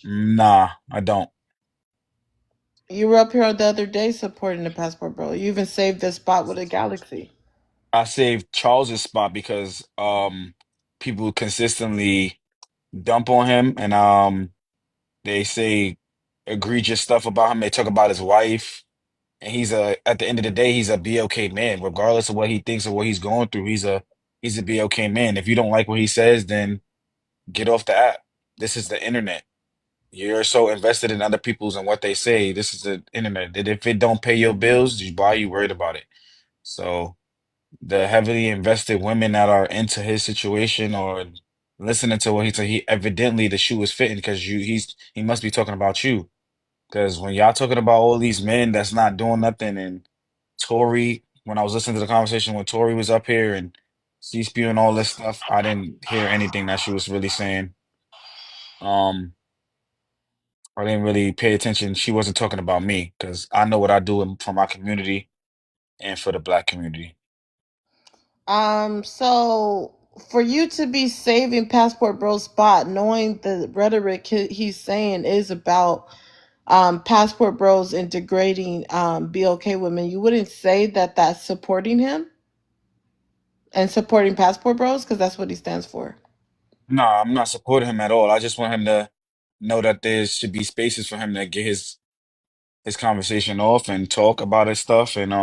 M: Nah, I don't.
A: You were up here the other day supporting the passport bro. You even saved the spot with a galaxy.
M: I saved Charles's spot because people consistently dump on him and they say egregious stuff about him. They talk about his wife. And he's a at the end of the day, he's a BOK man, regardless of what he thinks or what he's going through. He's a BOK man. If you don't like what he says, then get off the app. This is the internet. You're so invested in other people's and what they say. This is the internet. That if it don't pay your bills, why are you worried about it? So the heavily invested women that are into his situation or listening to what he said, he evidently the shoe is fitting because he must be talking about you. Because when y'all talking about all these men that's not doing nothing, and Tori, when I was listening to the conversation when Tori was up here and she spewing all this stuff, I didn't hear anything that she was really saying. Um, I didn't really pay attention. She wasn't talking about me because I know what I do for my community and for the black community.
A: So for you to be saving passport bro's spot, knowing the rhetoric he's saying is about passport bros and degrading BOK women, you wouldn't say that that's supporting him and supporting passport bros because that's what he stands for.
M: No, I'm not supporting him at all. I just want him to know that there should be spaces for him to get his conversation off and talk about his stuff and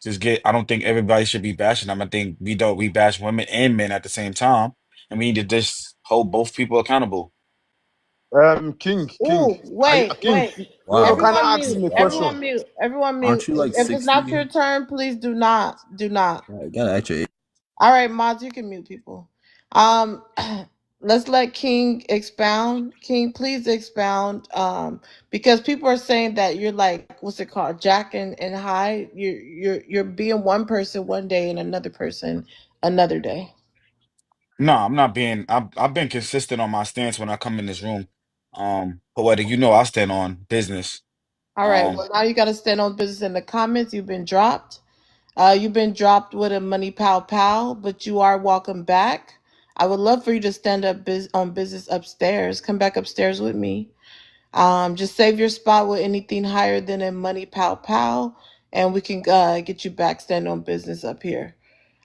M: just get. I don't think everybody should be bashing him. I think we bash women and men at the same time, and we need to just hold both people accountable.
N: King,
A: Ooh, wait,
N: King.
A: wait.
N: Wait,
B: Wow.
N: can
A: Everyone
N: I ask
A: mute.
N: him a question?
A: Everyone mute. Everyone mute.
B: Aren't you like
A: If it's not
B: 60?
A: your turn, please do not. Do not.
B: I gotta actually.
A: All right, mods, you can mute people. Um, let's let King expound. King, please expound. Because people are saying that you're like, what's it called, Jack and Hyde. You're being one person one day and another person another day.
M: No, I'm not being. I've been consistent on my stance when I come in this room. Poetic, I stand on business.
A: All right.
M: Um,
A: Well, now you got to stand on business in the comments. You've been dropped. You've been dropped with a money pow pow, but you are welcome back. I would love for you to stand up on business upstairs. Come back upstairs with me. Just save your spot with anything higher than a money pow pow, and we can get you back stand on business up here.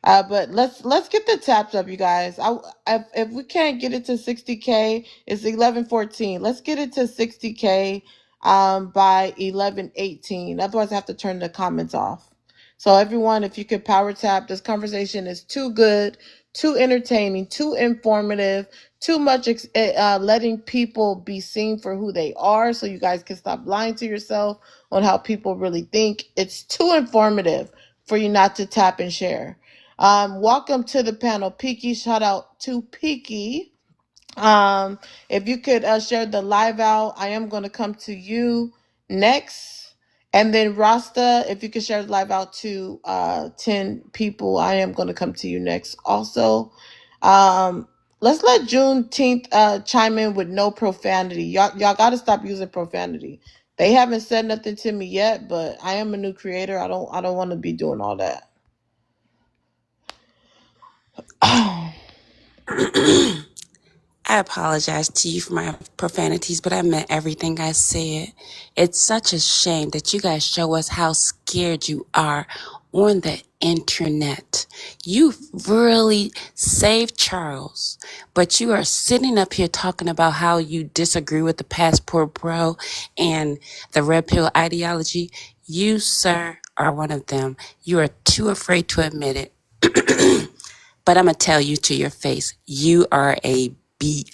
A: But let's get the taps up, you guys. If we can't get it to 60K, it's 11:14. Let's get it to 60K by 11:18. Otherwise, I have to turn the comments off. So everyone, if you could power tap, this conversation is too good, too entertaining, too informative, too much letting people be seen for who they are, so you guys can stop lying to yourself on how people really think. It's too informative for you not to tap and share. Welcome to the panel, Peaky. Shout out to Peaky. If you could share the live out, I am going to come to you next. And then Rasta, if you could share the live out to 10 people, I am going to come to you next also. Let's let Juneteenth chime in with no profanity. Y'all got to stop using profanity. They haven't said nothing to me yet, but I am a new creator. I don't want to be doing all that.
F: I apologize to you for my profanities, but I meant everything I said. It's such a shame that you guys show us how scared you are on the internet. You really saved Charles, but you are sitting up here talking about how you disagree with the passport bro and the red pill ideology. You, sir, are one of them. You are too afraid to admit it. But I'm going to tell you to your face, you are a bitch.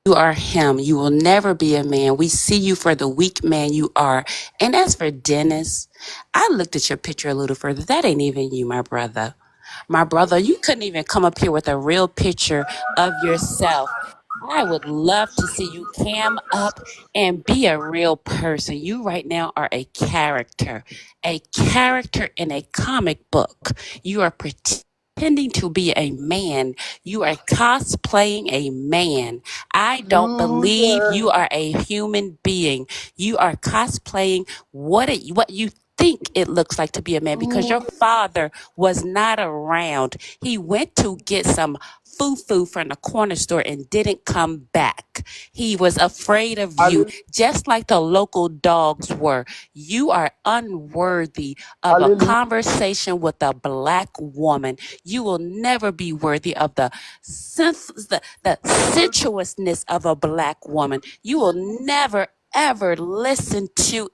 F: You are him. You will never be a man. We see you for the weak man you are. And as for Dennis, I looked at your picture a little further. That ain't even you, my brother. My brother, you couldn't even come up here with a real picture of yourself. I would love to see you cam up and be a real person. You right now are a character in a comic book. You are pretending to be a man. You are cosplaying a man. I don't believe you are a human being. You are cosplaying what you think it looks like to be a man because your father was not around. He went to get some foo from the corner store and didn't come back. He was afraid of you, just like the local dogs were. You are unworthy of a
N: Hallelujah.
F: conversation with a black woman. You will never be worthy of the sensuousness of a black woman. You will never ever listen to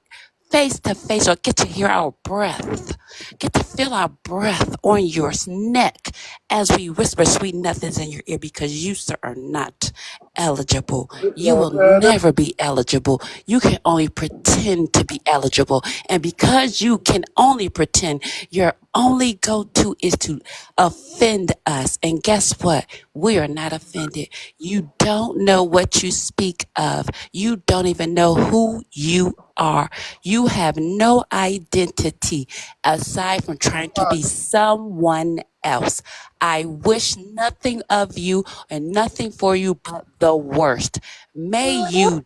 F: face or get to hear our breath, get to feel our breath on your neck as we whisper sweet nothings in your ear because you, sir, are not eligible. You will never be eligible. You can only pretend to be eligible. And because you can only pretend, your only go-to is to offend us. And guess what? We are not offended. You don't know what you speak of. You don't even know who you are. You have no identity aside from trying to be someone else. I wish nothing of you and nothing for you but the worst. May you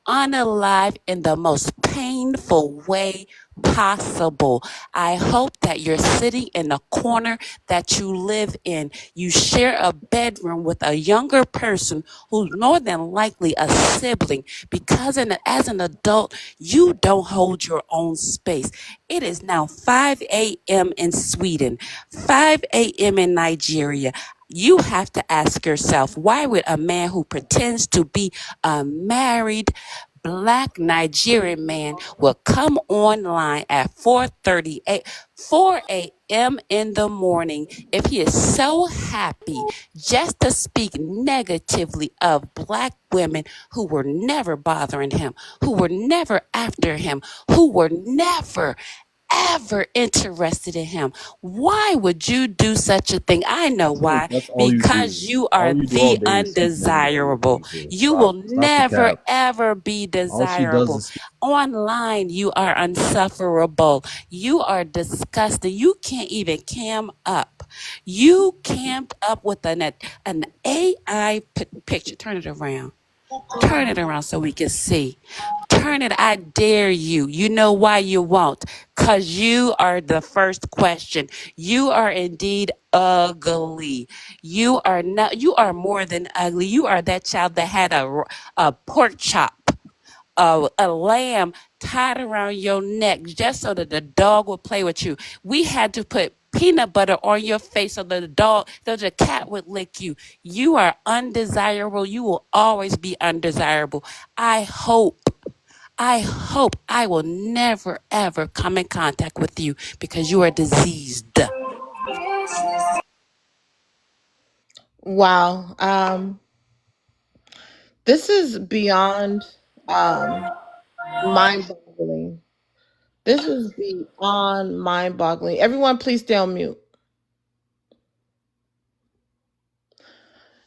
F: unalive in the most painful way possible. I hope that you're sitting in a corner that you live in. You share a bedroom with a younger person who's more than likely a sibling because as an adult, you don't hold your own space. It is now 5 a.m. in Sweden, 5 a.m. in Nigeria. You have to ask yourself, why would a man who pretends to be a married black Nigerian man will come online at 4 a.m. in the morning if he is so happy just to speak negatively of black women who were never bothering him, who were never after him, who were never ever interested in him. Why would you do such a thing? I know
B: So
F: why.
B: that's all you
F: Because
B: do.
F: you are
B: All you do all
F: the
B: day is speak negatively
F: undesirable.
B: about her.
F: You will
B: Stop the
F: never
B: cap.
F: ever be
B: All she does
F: desirable.
B: is speak.
F: Online, you are unsufferable. You are disgusting. You can't even cam up. You camped up with an AI picture. Turn it around. Turn it around so we can see. Turn it. I dare you. You know why you won't? Because you are the first question. You are indeed ugly. You are not, you are more than ugly. You are that child that had a pork chop, a lamb tied around your neck just so that the dog would play with you. We had to put peanut butter on your face so that the cat would lick you. You are undesirable. You will always be undesirable. I hope I will never ever come in contact with you because you are diseased.
A: Wow. This is beyond mind-boggling. This is beyond mind-boggling. Everyone, please stay on mute.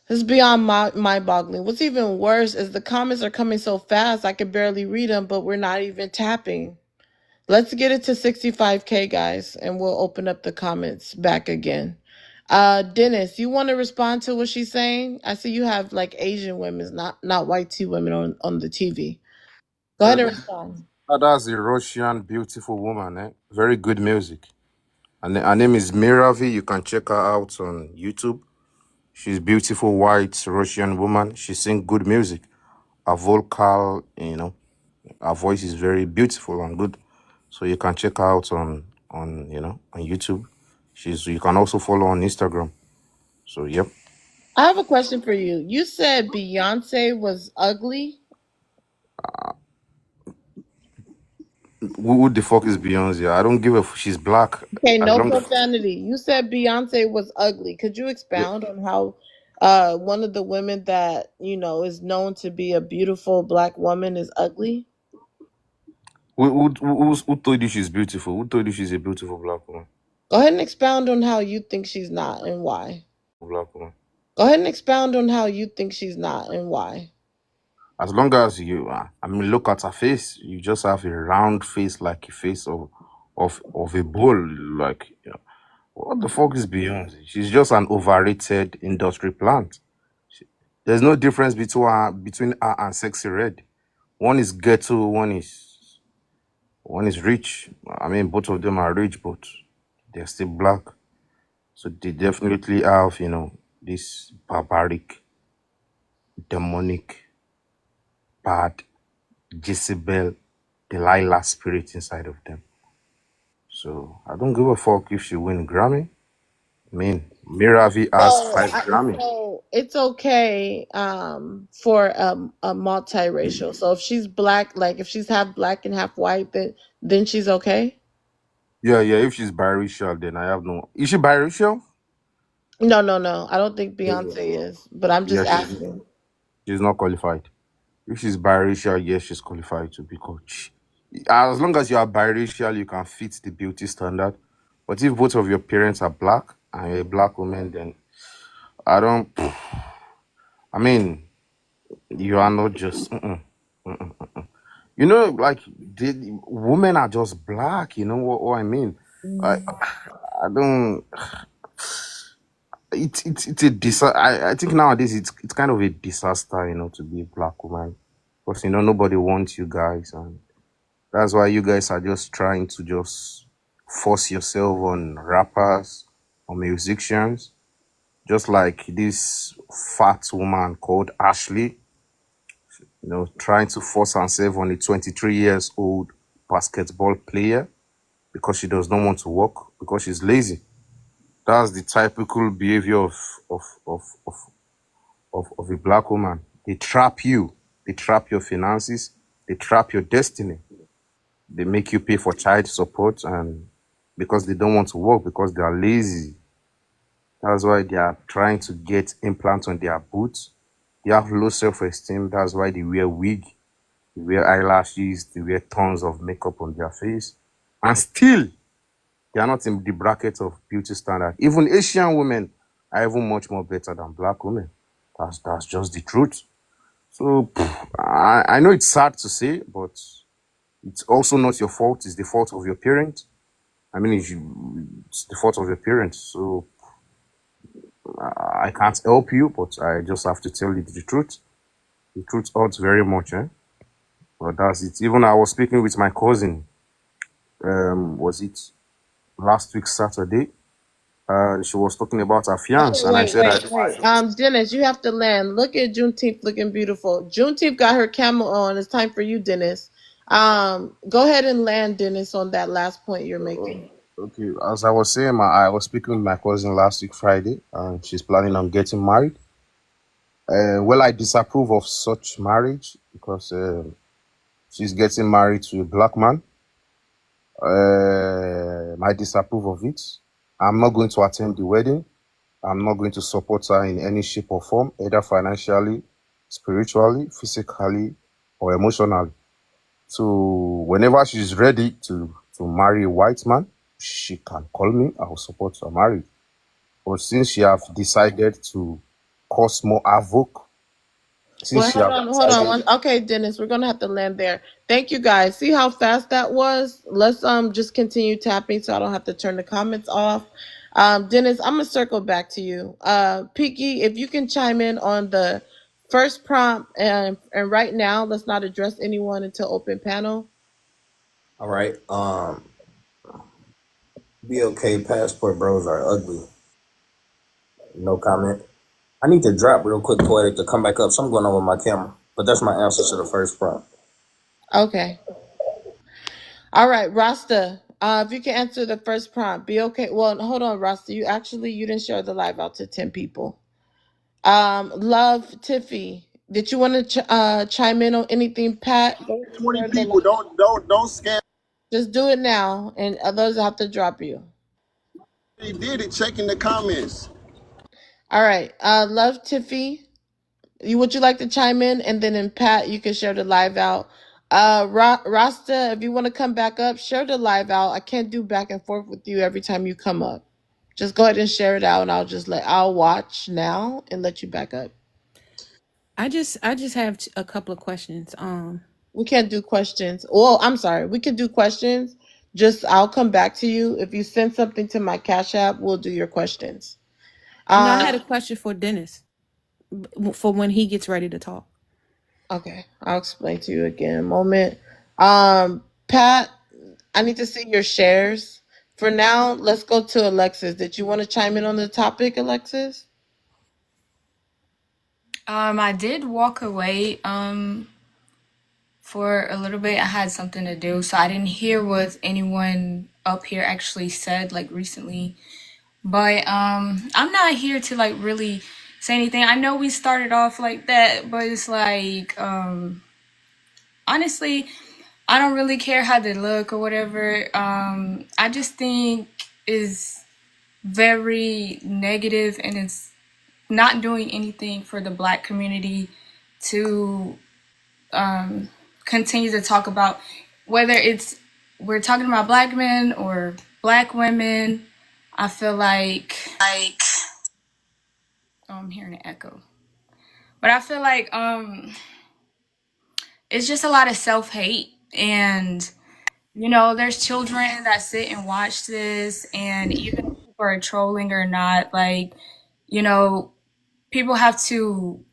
A: This is beyond mind-boggling. What's even worse is the comments are coming so fast I can barely read them, but we're not even tapping. Let's get it to 65K, guys, and we'll open up the comments back again. Dennis, you want to respond to what she's saying? I see you have like Asian women, not white tea women on the TV. Go ahead and respond.
E: That's a Russian beautiful woman, eh? Very good music. And her name is Miravi. You can check her out on YouTube. She's beautiful white Russian woman. She sings good music. Her vocal, her voice is very beautiful and good. So you can check her out on YouTube. You can also follow on Instagram. So yep.
A: I have a question for you. You said Beyonce was ugly.
E: Who the fuck is Beyonce? I don't give a she's black.
A: Okay,
E: As
A: no
E: long
A: profanity. You said Beyonce was ugly. Could you expound on how one of the women that, is known to be a beautiful black woman is ugly?
E: who told you she's beautiful? Who told you she's a beautiful black woman?
A: Go ahead and expound on how you think she's not and why.
E: Black woman.
A: Go ahead and expound on how you think she's not and why.
E: As long as you, I mean, look at her face. You just have a round face, like a face of a bull. Like, you know, what the fuck is Beyonce? She's just an overrated industry plant. There's no difference between her and Sexy Red. One is ghetto, one is rich. I mean, both of them are rich, but they're still black. So they definitely have, this barbaric, demonic, bad Jezebel, Delilah spirit inside of them. So I don't give a fuck if she win Grammy. I mean, Miravi has
A: So,
E: 5 Grammy.
A: so it's okay for a multiracial. So if she's black, like if she's half black and half white, then she's okay.
E: Yeah, yeah. If she's biracial, then I have no. Is she biracial?
A: No, no, no. I don't think
E: Yeah, yeah.
A: Beyonce is, but I'm
E: Yeah,
A: just asking.
E: she's not qualified. If she's biracial, yes, she's qualified to be coach. As long as you are biracial, you can fit the beauty standard. But if both of your parents are black and you're a black woman, then I don't. I mean, you are not just. Like the women are just black. You know what I mean? I I don't. It's a disaster. I think nowadays it's kind of a disaster. To be a black woman, because nobody wants you guys, and that's why you guys are just trying to just force yourself on rappers or musicians, just like this fat woman called Ashley, trying to force herself on a 23 years old basketball player because she does not want to work because she's lazy. That's the typical behavior of of of, of a black woman. They trap you. They trap your finances. They trap your destiny. They make you pay for child support, and because they don't want to work because they are lazy. That's why they are trying to get implants on their boots. They have low self-esteem. That's why they wear wig, they wear eyelashes, they wear tons of makeup on their face, and still they are not in the bracket of beauty standard. Even Asian women are even much more better than black women. That's just the truth. So I know it's sad to say, but it's also not your fault. It's the fault of your parents. I mean, it's the fault of your parents. So I can't help you, but I just have to tell you the truth. The truth hurts very much, eh? But that's it. Even I was speaking with my cousin. Was it last week Saturday? She was talking about her
A: Okay,
E: fiance, and I
A: wait,
E: said I
A: wait,
E: don't.
A: wait. Dennis, you have to land. Look at Juneteenth looking beautiful. Juneteenth got her camel on. It's time for you, Dennis. Go ahead and land, Dennis, on that last point you're making.
E: Okay, as I was saying, I was speaking with my cousin last week Friday, and she's planning on getting married. Well, I disapprove of such marriage because she's getting married to a black man. I disapprove of it. I'm not going to attend the wedding. I'm not going to support her in any shape or form, either financially, spiritually, physically, or emotionally. So whenever she's ready to marry a white man, she can call me. I will support her marriage. But since she have decided to cause more havoc, since
A: Well,
E: she have
A: hold on.
E: decided,
A: Okay, Dennis, we're gonna have to land there. Thank you, guys. See how fast that was? Let's just continue tapping so I don't have to turn the comments off. Dennis, I'm gonna circle back to you. Peaky, if you can chime in on the first prompt, and right now, let's not address anyone until open panel.
O: All right. Be okay. Passport bros are ugly. No comment. I need to drop real quick, Poetic, to come back up. Something going on with my camera. But that's my answer to the first prompt.
A: Okay. All right, Rasta. If you can answer the first prompt, be okay. Well, hold on, Rasta. You didn't share the live out to 10 people. Love Tiffy. Did you want to chime in on anything, Pat? Go ahead and
N: 20
A: share the
N: people.
A: live.
N: Don't scam.
A: Just do it now, and others have to drop you.
N: They did it. Checking the comments.
A: All right. Love Tiffy. Would you like to chime in, and then in Pat, you can share the live out. Rasta, if you want to come back up, share the live out. I can't do back and forth with you every time you come up. Just go ahead and share it out, and I'll watch now and let you back up.
I: I just have a couple of questions.
A: We can't do questions. Well, I'm sorry. We can do questions. Just I'll come back to you. If you send something to my Cash App, we'll do your questions.
I: No, I had a
A: Uh
I: question for Dennis for when he gets ready to talk.
A: okay. I'll explain to you again in a moment. Pat, I need to see your shares. For now, let's go to Alexis. Did you want to chime in on the topic, Alexis?
H: I did walk away for a little bit. I had something to do, so I didn't hear what anyone up here actually said like recently. But I'm not here to like really say anything. I know we started off like that, but it's like honestly, I don't really care how they look or whatever. I just think is very negative, and it's not doing anything for the Black community to continue to talk about whether it's we're talking about Black men or Black women. I feel like oh, I'm hearing an echo, but I feel like it's just a lot of self hate, and you know, there's children that sit and watch this, and even if people are trolling or not, like, you know, people have to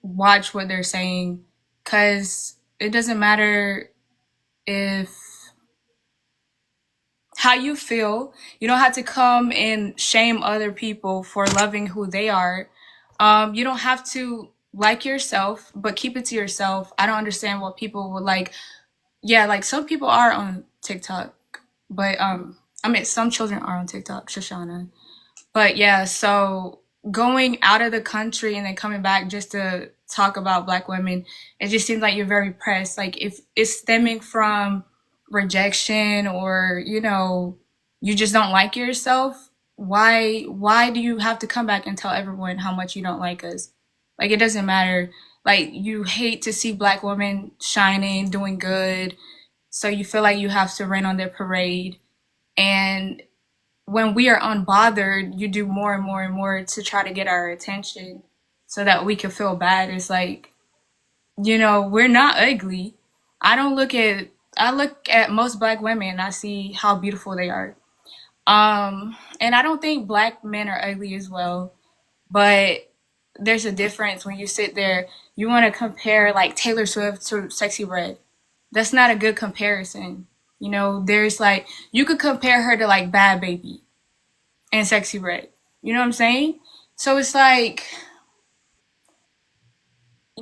H: watch what they're saying because it doesn't matter if how you feel. You don't have to come and shame other people for loving who they are. You don't have to like yourself, but keep it to yourself. I don't understand what people would like. Yeah, like some people are on TikTok, but I mean, some children are on TikTok, Shoshana. But yeah, so going out of the country and then coming back just to talk about Black women, it just seems like you're very pressed. Like if it's stemming from rejection or, you know, you just don't like yourself, why do you have to come back and tell everyone how much you don't like us? Like it doesn't matter. Like you hate to see Black women shining, doing good, so you feel like you have to rain on their parade. And when we are unbothered, you do more and more and more to try to get our attention so that we can feel bad. It's like, you know, we're not ugly. I look at most Black women and I see how beautiful they are. And I don't think Black men are ugly as well, but there's a difference when you sit there, you want to compare like Taylor Swift to Sexy Red. That's not a good comparison. You know, there's like, you could compare her to like Bad Baby and Sexy Red. You know what I'm saying? So it's like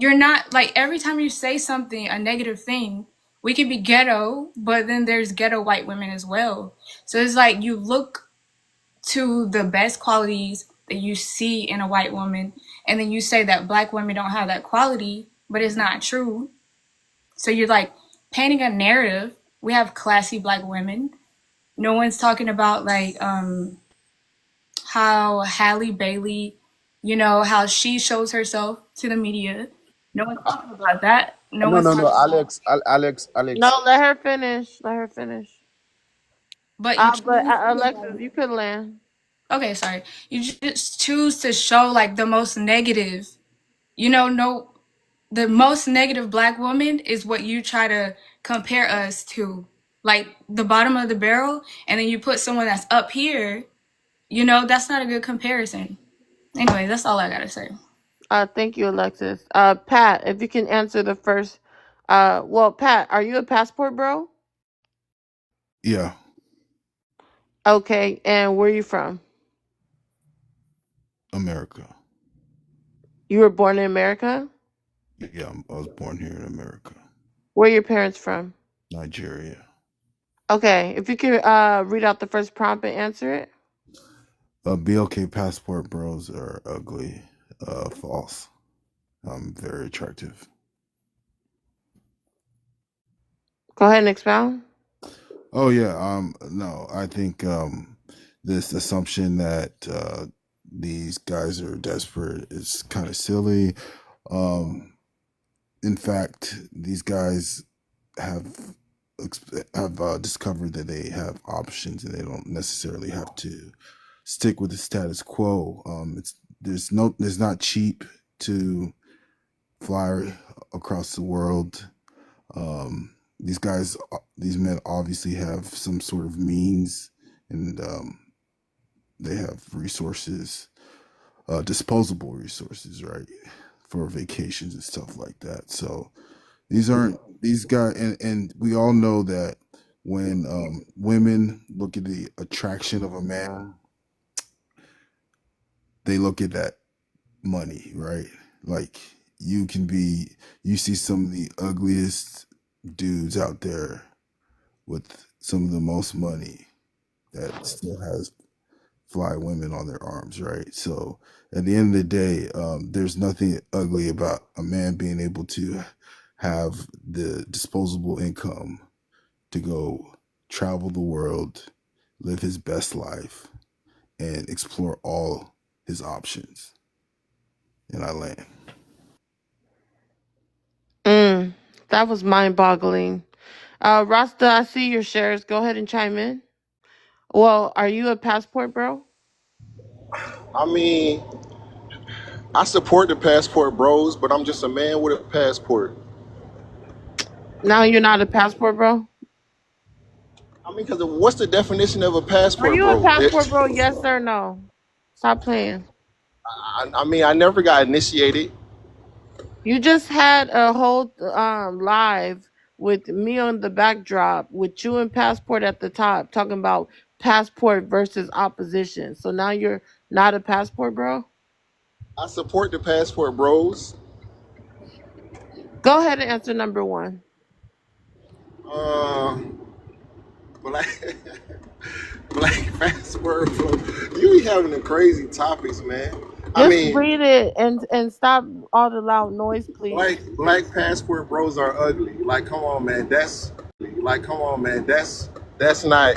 H: you're not like every time you say something, a negative thing, we can be ghetto, but then there's ghetto white women as well. So it's like you look to the best qualities that you see in a white woman, and then you say that Black women don't have that quality, but it's not true. So you're like painting a narrative. We have classy Black women. No one's talking about like how Halle Bailey, you know, how she shows herself to the media. No one's talking about that. No
N: No,
H: one's
N: no, no,
H: talking about,
N: Alex.
A: No, let her finish. Let her finish.
H: but you
A: But
H: choose
A: Alexis, you could land.
H: okay, sorry. You just choose to show like the most negative, you know, no, the most negative Black woman is what you try to compare us to. Like the bottom of the barrel, and then you put someone that's up here, you know, that's not a good comparison. Anyway, that's all I gotta say.
A: Thank you, Alexis. Pat, if you can answer the first. Well, Pat, are you a passport bro?
E: Yeah,
A: Okay, and where are you from?
E: America.
A: You were born in America.
E: Yeah, I was born here in America,
A: Where are your parents from?
E: Nigeria.
A: Okay, if you could read out the first prompt and answer it.
E: BLK passport bros are ugly. False. I'm very attractive.
A: Go ahead and expound.
E: Oh yeah. No, I think this assumption that these guys are desperate is kind of silly. Um, in fact, these guys have have discovered that they have options and they don't necessarily have to
P: stick with the status quo. There's not cheap to fly across the world. These men obviously have some sort of means, and they have resources, disposable resources, right, for vacations and stuff like that. So these guys, and we all know that when women look at the attraction of a man, they look at that money, right? Like you see some of the ugliest dudes out there with some of the most money that still has fly women on their arms, right? So at the end of the day, there's nothing ugly about a man being able to have the disposable income to go travel the world, live his best life, and explore all his options. And I land.
A: Mm, that was mind boggling. Rasta, I see your shares. Go ahead and chime in. Well, are you a passport bro?
Q: I mean, I support the passport bros, but I'm just a man with a passport.
A: Now you're not a passport bro?
Q: I mean, because what's the definition of a
A: Are
Q: passport
A: you a
Q: bro?
A: passport bro? Yes or no? Stop playing.
Q: I mean, I never got initiated.
A: You just had a whole live with me on the backdrop with you and passport at the top talking about passport versus opposition. So now you're not a passport bro?
Q: I support the passport bros.
A: Go ahead and answer number one.
Q: Uh, black, black passport bro. You be having the crazy topics, man. I
A: Just
Q: mean,
A: read it and stop all the loud noise, please.
Q: black passport bros are ugly. Like, come on, man. That's not.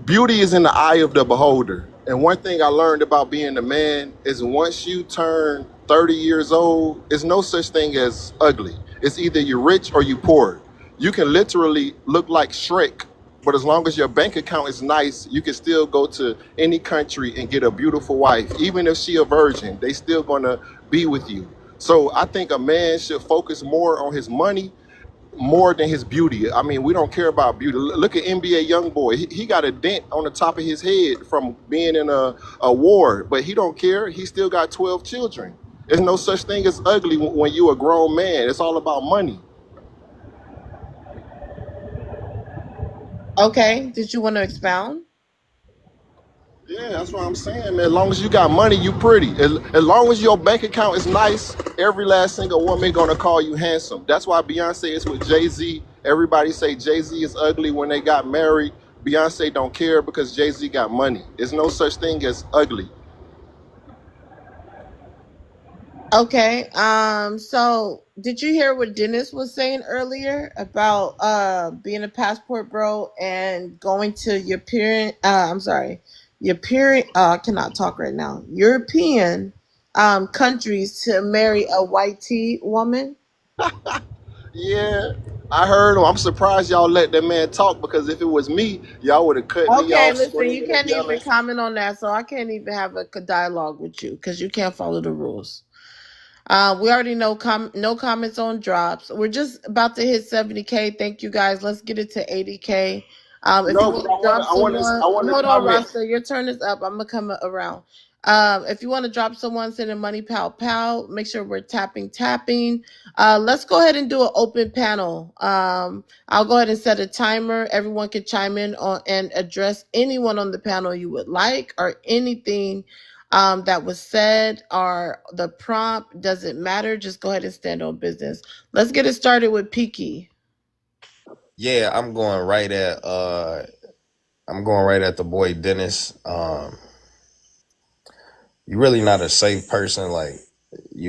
Q: Beauty is in the eye of the beholder. And one thing I learned about being a man is once you turn 30 years old, there's no such thing as ugly. It's either you're rich or you poor. You can literally look like Shrek, but as long as your bank account is nice, you can still go to any country and get a beautiful wife. Even if she a virgin, they still gonna be with you. So I think a man should focus more on his money more than his beauty. I mean, we don't care about beauty. Look at NBA YoungBoy. He got a dent on the top of his head from being in a war, but he don't care. He still got 12 children. There's no such thing as ugly when you a grown man. It's all about money.
A: Okay, did you want to expound?
Q: Yeah, that's what I'm saying, man. As long as you got money, you pretty. As long as your bank account is nice, every last single woman gonna call you handsome. That's why Beyonce is with Jay-Z. Everybody say Jay-Z is ugly when they got married. Beyonce don't care because Jay-Z got money. There's no such thing as ugly.
A: Okay. So did you hear what Dennis was saying earlier about being a passport bro and going to your parent I'm sorry, your parent I cannot talk right now. European countries to marry a white tea woman?
Q: Yeah, I heard him. I'm surprised y'all let that man talk because if it was me, y'all would have cut me
A: Okay,
Q: off
A: listen, you
Q: screaming and
A: can't
Q: yelling.
A: even comment on that, so I can't even have a dialogue with you because you can't follow the rules. We already know no comments on drops. We're just about to hit 70K. Thank you guys. Let's get it to 80K. If you
Q: No, but
A: want to drop someone,
Q: I want to
A: hold on,
Q: comment.
A: Rasta. Your turn is up. I'm gonna come around. If you want to drop someone, send a money pow. Make sure we're tapping. Let's go ahead and do an open panel. I'll go ahead and set a timer. Everyone can chime in on and address anyone on the panel you would like or anything that was said or the prompt doesn't matter. Just go ahead and stand on business. Let's get it started with Peaky.
O: Yeah, I'm going right at the boy Dennis. You're really not a safe person. Like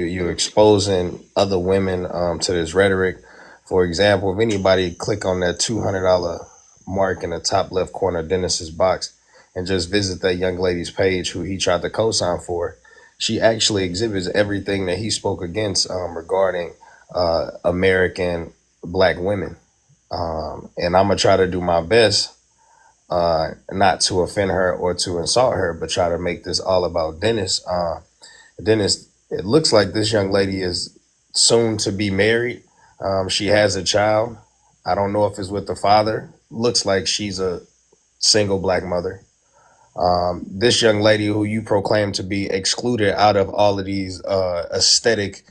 O: you're exposing other women to this rhetoric. For example, if anybody click on that $200 mark in the top left corner of Dennis's box and just visit that young lady's page who he tried to co-sign for, she actually exhibits everything that he spoke against regarding American black women. And I'm gonna try to do my best not to offend her or to insult her, but try to make this all about Dennis. Dennis, it looks like this young lady is soon to be married. She has a child. I don't know if it's with the father. Looks like she's a single black mother. This young lady who you proclaim to be excluded out of all of these aesthetic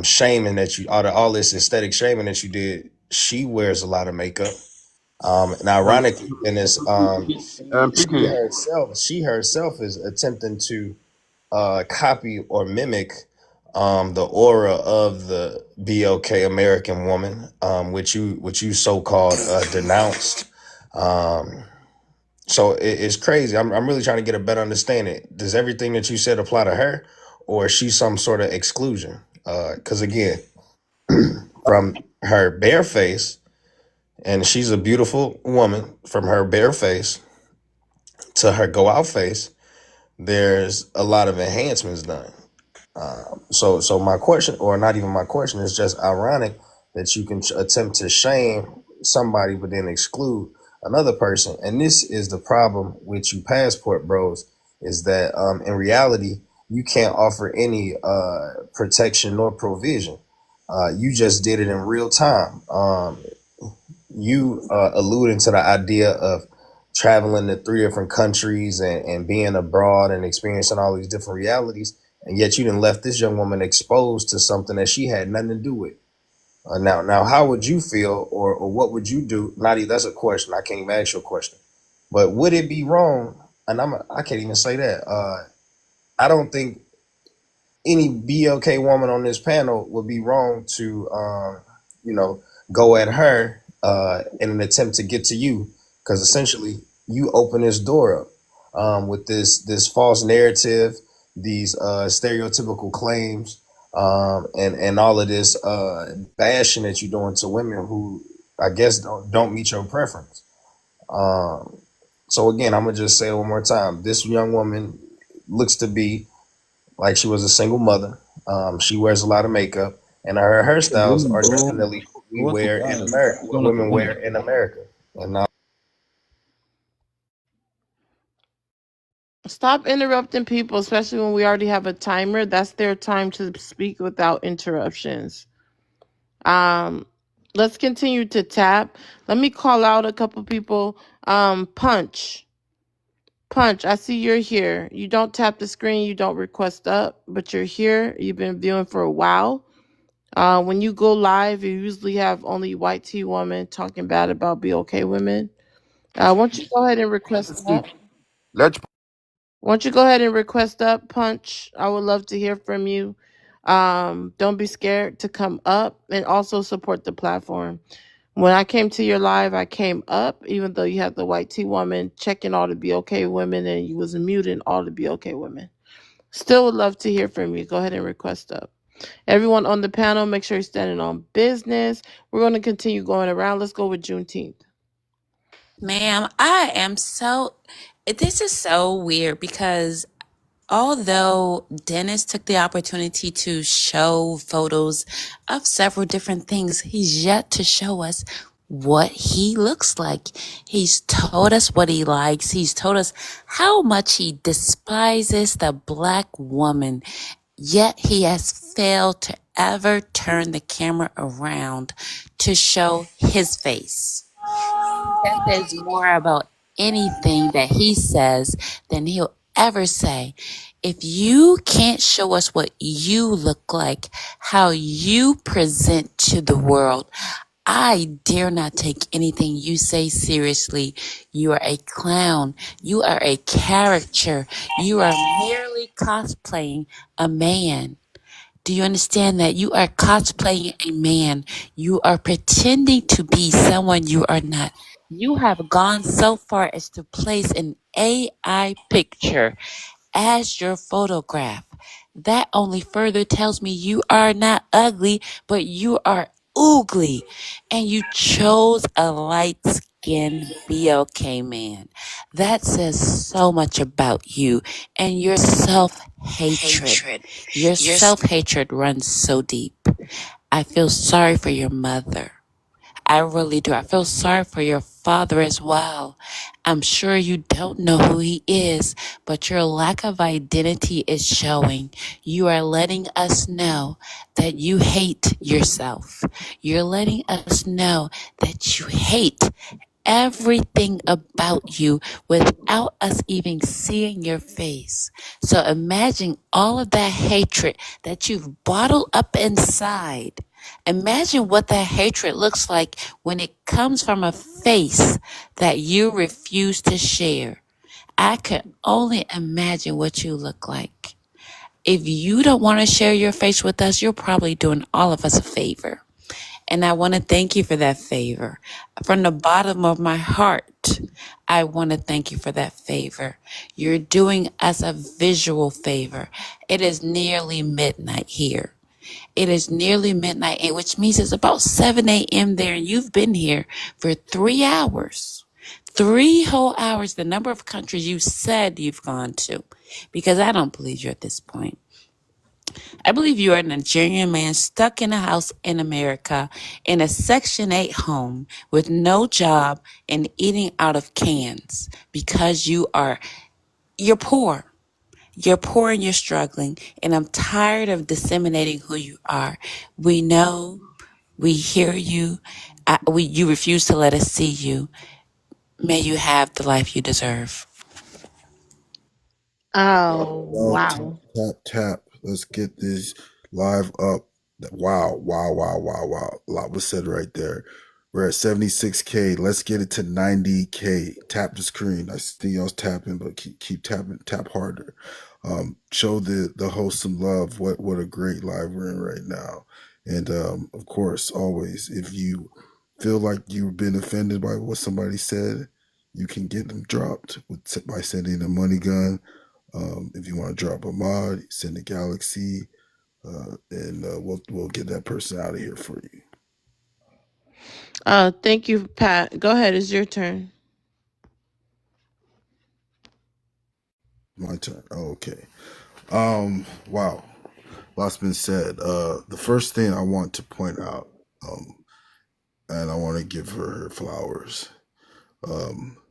O: shaming that you, out of all this aesthetic shaming that you did, she wears a lot of makeup. And ironically, Dennis,
N: PK.
O: she herself is attempting to copy or mimic the aura of the BOK American woman, which you so called denounced. So it's crazy. I'm really trying to get a better understanding. Does everything that you said apply to her, or is she some sort of exclusion? Because again, from her bare face, and she's a beautiful woman, from her bare face to her go out face, there's a lot of enhancements done. So my question, or not even my question, is just ironic that you can attempt to shame somebody but then exclude another person. And this is the problem with you passport bros, is that in reality you can't offer any protection nor provision. You just did it in real time. You alluding to the idea of traveling to 3 different countries and being abroad and experiencing all these different realities, and yet you didn't left this young woman exposed to something that she had nothing to do with. Now, how would you feel, or what would you do? Not even, that's a question. I can't even ask you a question. But would it be wrong? And I can't even say that. I don't think any BLK woman on this panel would be wrong to, go at her in an attempt to get to you, because essentially you open this door up with this false narrative, these stereotypical claims, and all of this bashing that you're doing to women who I guess don't meet your preference. So again, I'm gonna just say it one more time. This young woman looks to be like she was a single mother. She wears a lot of makeup, and her hairstyles are definitely what we wear in America. What women wear in America, and now.
A: Stop interrupting people, especially when we already have a timer. That's their time to speak without interruptions. Let's continue to tap. Let me call out a couple people. Punch, I see you're here. You don't tap the screen, you don't request up, but you're here. You've been viewing for a while. When you go live, you usually have only white tea women talking bad about BOK women. Why don't you go ahead and request up?
N: Let's
A: Why don't you go ahead and request up, Punch? I would love to hear from you. Don't be scared to come up, and also support the platform. When I came to your live, I came up, even though you had the white tea woman checking all the BOK women and you was muting all the BOK women. Still would love to hear from you. Go ahead and request up. Everyone on the panel, make sure you're standing on business. We're going to continue going around. Let's go with Juneteenth.
F: Ma'am, this is so weird because although Dennis took the opportunity to show photos of several different things, he's yet to show us what he looks like. He's told us what he likes. He's told us how much he despises the black woman. Yet he has failed to ever turn the camera around to show his face. That says more about anything that he says than he'll ever say. If you can't show us what you look like, how you present to the world, I dare not take anything you say seriously. You are a clown. You are a caricature. You are merely cosplaying a man. Do you understand that you are cosplaying a man? You are pretending to be someone you are not. You have gone so far as to place an AI picture as your photograph. That only further tells me you are not ugly, but you are oogly. And you chose a light-skinned BLK man. That says so much about you and your self-hatred. Your self-hatred runs so deep. I feel sorry for your mother. I really do. I feel sorry for your father as well. I'm sure you don't know who he is, but your lack of identity is showing. You are letting us know that you hate yourself. You're letting us know that you hate everything about you without us even seeing your face. So imagine all of that hatred that you've bottled up inside. Imagine what that hatred looks like when it comes from a face that you refuse to share. I can only imagine what you look like. If you don't want to share your face with us, you're probably doing all of us a favor. And I want to thank you for that favor. From the bottom of my heart, I want to thank you for that favor. You're doing us a visual favor. It is nearly midnight here. It is nearly midnight, which means it's about 7 a.m. there, and you've been here for 3 hours. 3 whole hours, the number of countries you said you've gone to, because I don't believe you at this point. I believe you are a Nigerian man stuck in a house in America in a Section 8 home with no job and eating out of cans because you're poor. You're poor and you're struggling, and I'm tired of disseminating who you are. We know, we hear you, you refuse to let us see you. May you have the life you deserve.
A: Oh,
P: Tap,
A: wow.
P: tap, tap. Let's get this live up. Wow, wow, wow, wow, wow. A lot was said right there. We're at 76K. Let's get it to 90K. Tap the screen. I see y'all tapping, but keep tapping, tap harder. Show the host some love. What a great live we're in right now. And of course, always, if you feel like you've been offended by what somebody said, you can get them dropped by sending a money gun. If you want to drop a mod, send a galaxy, and we'll get that person out of here for you.
A: Thank you, Pat. Go ahead. It's your turn.
P: My turn. Oh, okay. Wow. Lots been said. The first thing I want to point out, and I want to give her flowers.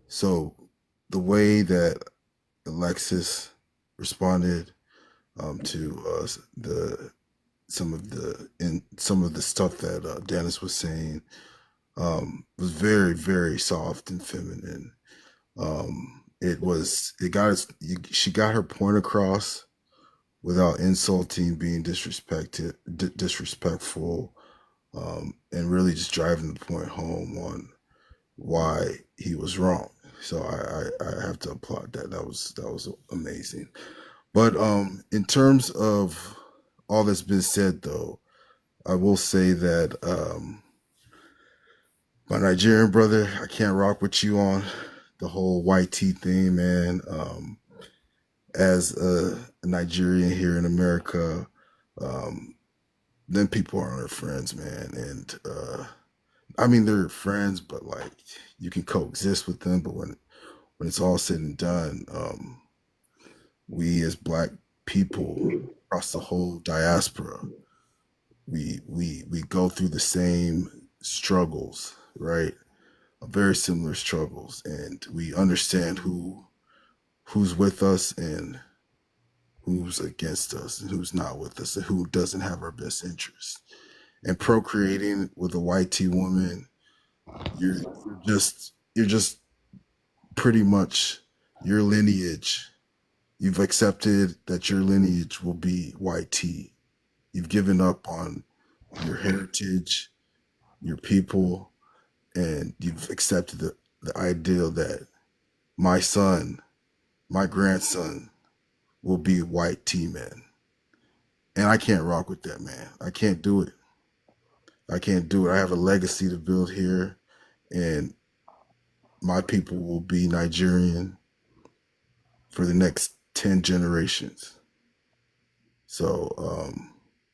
P: So the way that Alexis responded to some of the stuff that Dennis was saying was very, very soft and feminine. She got her point across without insulting, being disrespectful, and really just driving the point home on why he was wrong. So I have to applaud that. That was amazing. But in terms of all that's been said, though, I will say that my Nigerian brother, I can't rock with you on the whole white tea thing, man. As a Nigerian here in America, then people aren't our friends, man. And I mean, they're friends, but like you can coexist with them. But when it's all said and done, we as Black people across the whole diaspora, we go through the same struggles, right? Very similar struggles, and we understand who's with us and who's against us and who's not with us and who doesn't have our best interests. And procreating with a white tea woman, you're just pretty much your lineage. You've accepted that your lineage will be white tea. You've given up on your heritage, your people, and you've accepted the ideal that my son, my grandson will be white tea men. And I can't rock with that, man. I can't do it. I can't do it. I have a legacy to build here, and my people will be Nigerian for the next 10 generations. So,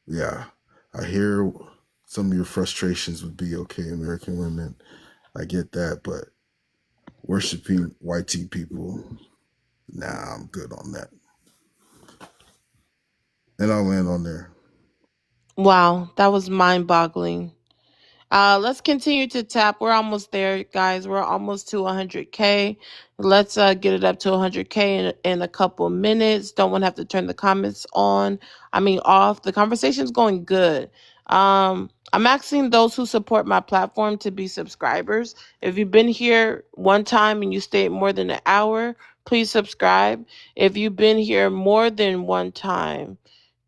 P: yeah, I hear some of your frustrations would be okay, American women. I get that, but worshiping white tea people, nah, I'm good on that. And I'll land on there.
A: Wow, that was mind boggling. Let's continue to tap. We're almost there, guys. We're almost to 100K. Let's get it up to 100K in a couple minutes. Don't want to have to turn the comments off. The conversation's going good. I'm asking those who support my platform to be subscribers. If you've been here one time and you stayed more than an hour, please subscribe. If you've been here more than one time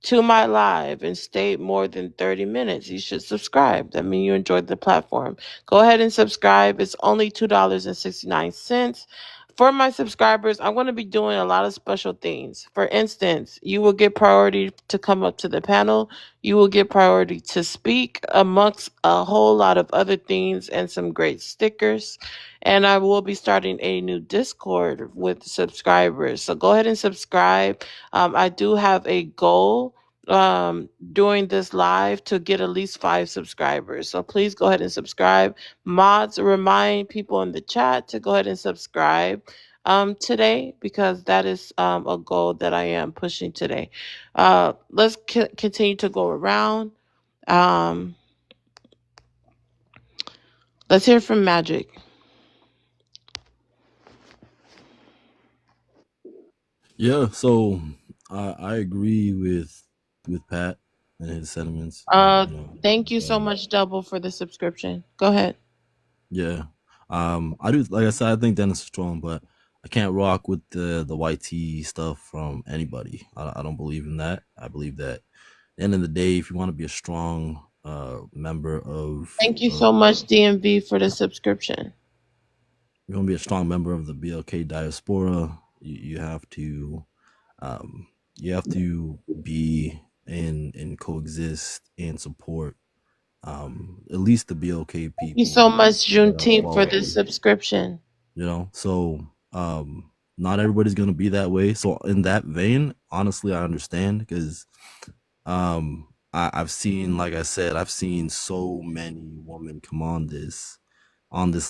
A: to my live and stayed more than 30 minutes, you should subscribe. That means you enjoyed the platform. Go ahead and subscribe. It's only $2.69. For my subscribers, I'm going to be doing a lot of special things. For instance, you will get priority to come up to the panel. You will get priority to speak, amongst a whole lot of other things, and some great stickers. And I will be starting a new Discord with subscribers. So go ahead and subscribe. I do have a goal during this live to get at least 5 subscribers. So please go ahead and subscribe. Mods, remind people in the chat to go ahead and subscribe today, because that is a goal that I am pushing today. Let's continue to go around. Um, let's hear from Magic.
B: Yeah, so I agree with Pat and his sentiments.
A: Thank you so much, Double, for the subscription. Go ahead.
B: Yeah, I do. Like I said, I think Dennis is strong, but I can't rock with the YT stuff from anybody. I don't believe in that. I believe that at the end of the day, if you want to be a strong member of,
A: Thank you so much, DMV, for the subscription.
B: you want to be a strong member of the BLK diaspora, you have to be and coexist and support at least the BLK people.
A: Thank you so much, Juneteenth, for the subscription.
B: So not everybody's gonna be that way. So in that vein, honestly, I understand, because I've seen, like I said, I've seen so many women come on this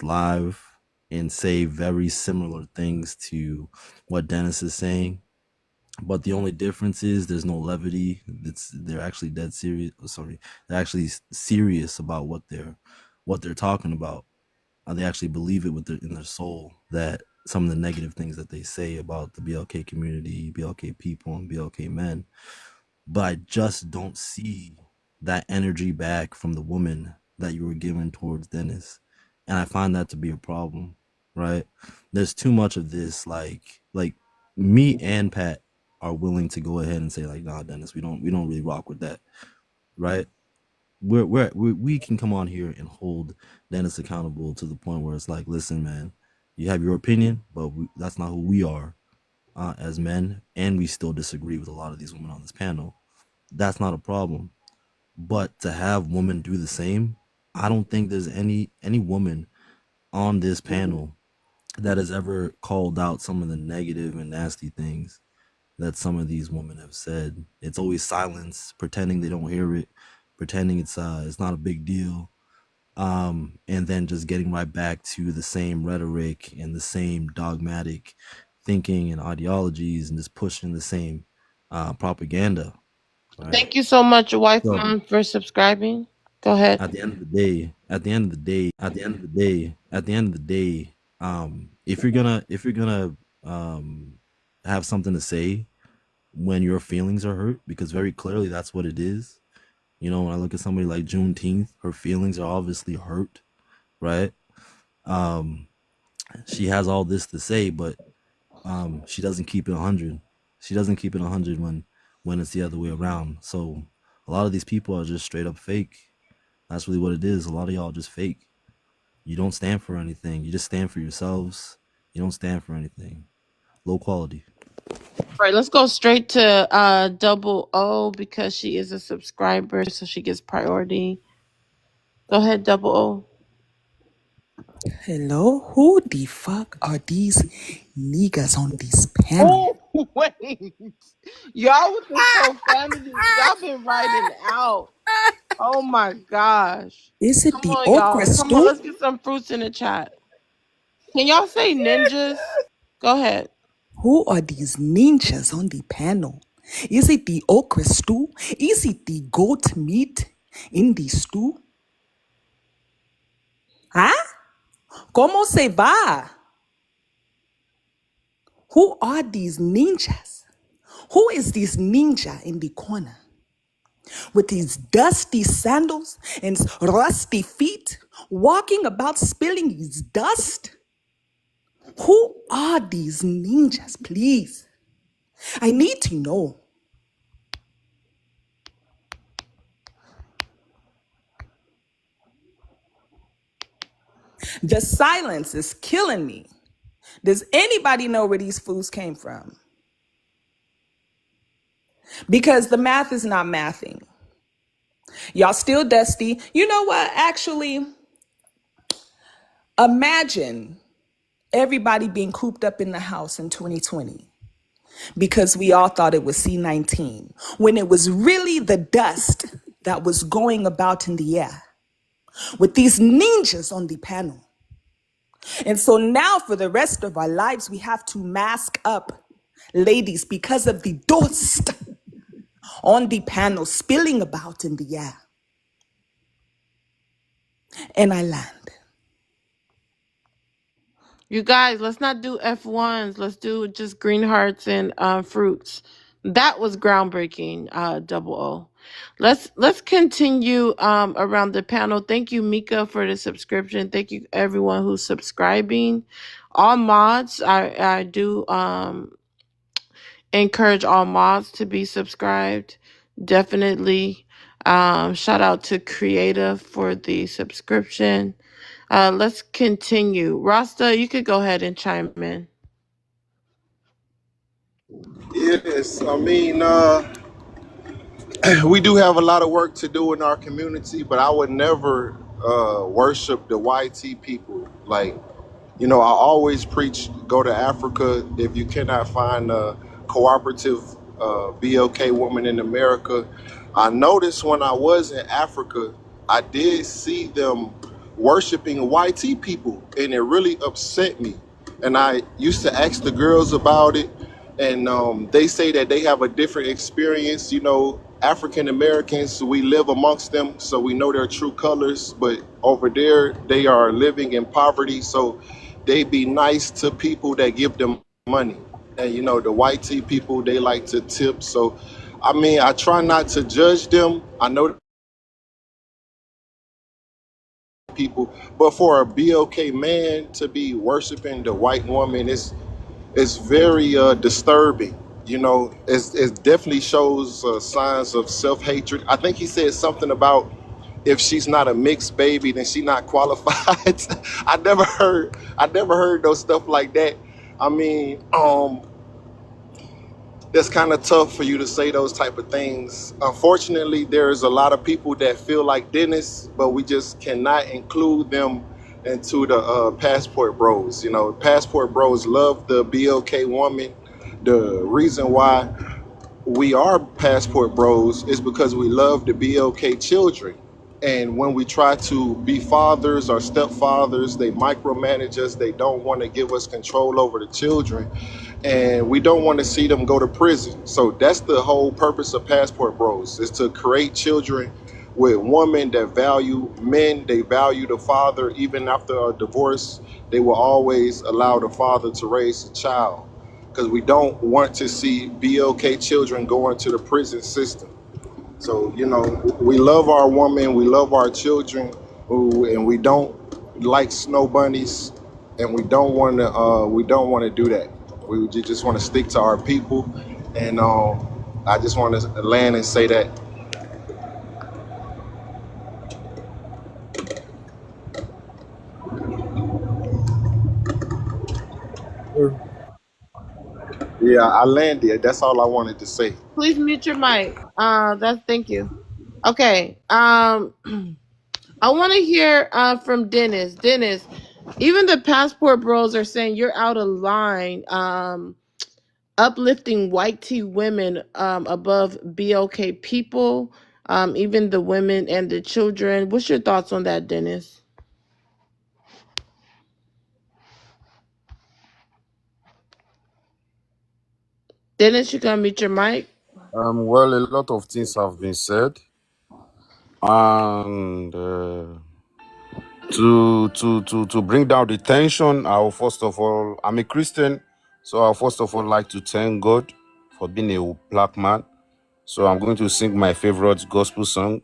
B: live and say very similar things to what Dennis is saying. But the only difference is there's no levity. They're actually dead serious. They're actually serious about what they're talking about. They actually believe it in their soul, that some of the negative things that they say about the BLK community, BLK people, and BLK men. But I just don't see that energy back from the woman that you were giving towards Dennis, and I find that to be a problem. Right? There's too much of this. Like me and Pat are willing to go ahead and say, like, nah, Dennis, we don't really rock with that, right? We can come on here and hold Dennis accountable to the point where it's like, listen, man, you have your opinion, but that's not who we are as men, and we still disagree with a lot of these women on this panel. That's not a problem. But to have women do the same, I don't think there's any woman on this panel that has ever called out some of the negative and nasty things that some of these women have said. It's always silence, pretending they don't hear it, pretending it's not a big deal, and then just getting right back to the same rhetoric and the same dogmatic thinking and ideologies, and just pushing the same propaganda. Right?
A: Thank you so much, wife mom, for subscribing. Go ahead.
B: At the end of the day, if you're gonna have something to say when your feelings are hurt, because very clearly that's what it is. When I look at somebody like Juneteenth, her feelings are obviously hurt, right? She has all this to say, but she doesn't keep it 100. She doesn't keep it 100 when it's the other way around. So a lot of these people are just straight up fake. That's really what it is. A lot of y'all just fake. You don't stand for anything. You just stand for yourselves. You don't stand for anything. Low quality.
A: All right, let's go straight to Double O, because she is a subscriber, so she gets priority. Go ahead, Double O.
R: Hello, who the fuck are these niggas on this panel?
A: Oh, wait. Y'all with the profanity, y'all been writing out. Oh my gosh.
R: Is it
A: Come
R: the
A: on,
R: okra
A: y'all. Come on,
R: stew?
A: let's get some fruits in the chat. Can y'all say ninjas? Go ahead.
R: Who are these ninjas on the panel? Is it the okra stew? Is it the goat meat in the stew? Huh? ¿Cómo se va? Who are these ninjas? Who is this ninja in the corner with his dusty sandals and rusty feet, walking about spilling his dust? Who are these ninjas, please? I need to know. The silence is killing me. Does anybody know where these foods came from? Because the math is not mathing. Y'all still dusty. You know what? Actually, imagine everybody being cooped up in the house in 2020 because we all thought it was C-19 when it was really the dust that was going about in the air with these ninjas on the panel. And so now for the rest of our lives, we have to mask up, ladies, because of the dust on the panel spilling about in the air. And I land.
A: You guys, let's not do F1s. Let's do just green hearts and fruits. That was groundbreaking, double O. Let's continue around the panel. Thank you, Mika, for the subscription. Thank you everyone who's subscribing. All mods, I do encourage all mods to be subscribed. Definitely. Shout out to Creative for the subscription. Let's continue. Rasta, you could go ahead and chime in.
Q: Yes, I mean, we do have a lot of work to do in our community, but I would never worship the YT people. Like, you know, I always preach go to Africa if you cannot find a cooperative BLK woman in America. I noticed when I was in Africa, I did see them worshiping YT people, and it really upset me. And I used to ask the girls about it, and they say that they have a different experience. You know, African Americans, we live amongst them, so we know their true colors. But over there, they are living in poverty, so they be nice to people that give them money. And you know, the white tea people, they like to tip. So, I mean, I try not to judge them. I know people, but for a BOK man to be worshiping the white woman, it's very disturbing. You know, it definitely shows signs of self-hatred. I think he said something about if she's not a mixed baby, then she not qualified. I never heard those stuff like that. I mean, that's kind of tough for you to say those type of things. Unfortunately, there's a lot of people that feel like Dennis, but we just cannot include them into the passport bros. You know, passport bros love the BLK woman. The reason why we are passport bros is because we love the BLK children. And when we try to be fathers or stepfathers, they micromanage us. They don't want to give us control over the children. And we don't want to see them go to prison. So that's the whole purpose of passport bros, is to create children with women that value men. They value the father. Even after a divorce, they will always allow the father to raise the child, because we don't want to see BLK children go into the prison system. So, you know, we love our woman, we love our children, and we don't like snow bunnies, and we don't want to do that. We just want to stick to our people, and I just want to land and say that. Yeah, I landed. That's all I wanted to say.
A: Please mute your mic. Thank you. Okay. I want to hear from Dennis. Dennis, even the passport bros are saying you're out of line. Uplifting white tea women above BLK people, even the women and the children. What's your thoughts on that, Dennis? Dennis, you gonna mute your mic?
E: Well, a lot of things have been said, and To bring down the tension, I'll first of all, I'm a Christian, so I'll first of all like to thank God for being a black man. So I'm going to sing my favorite gospel song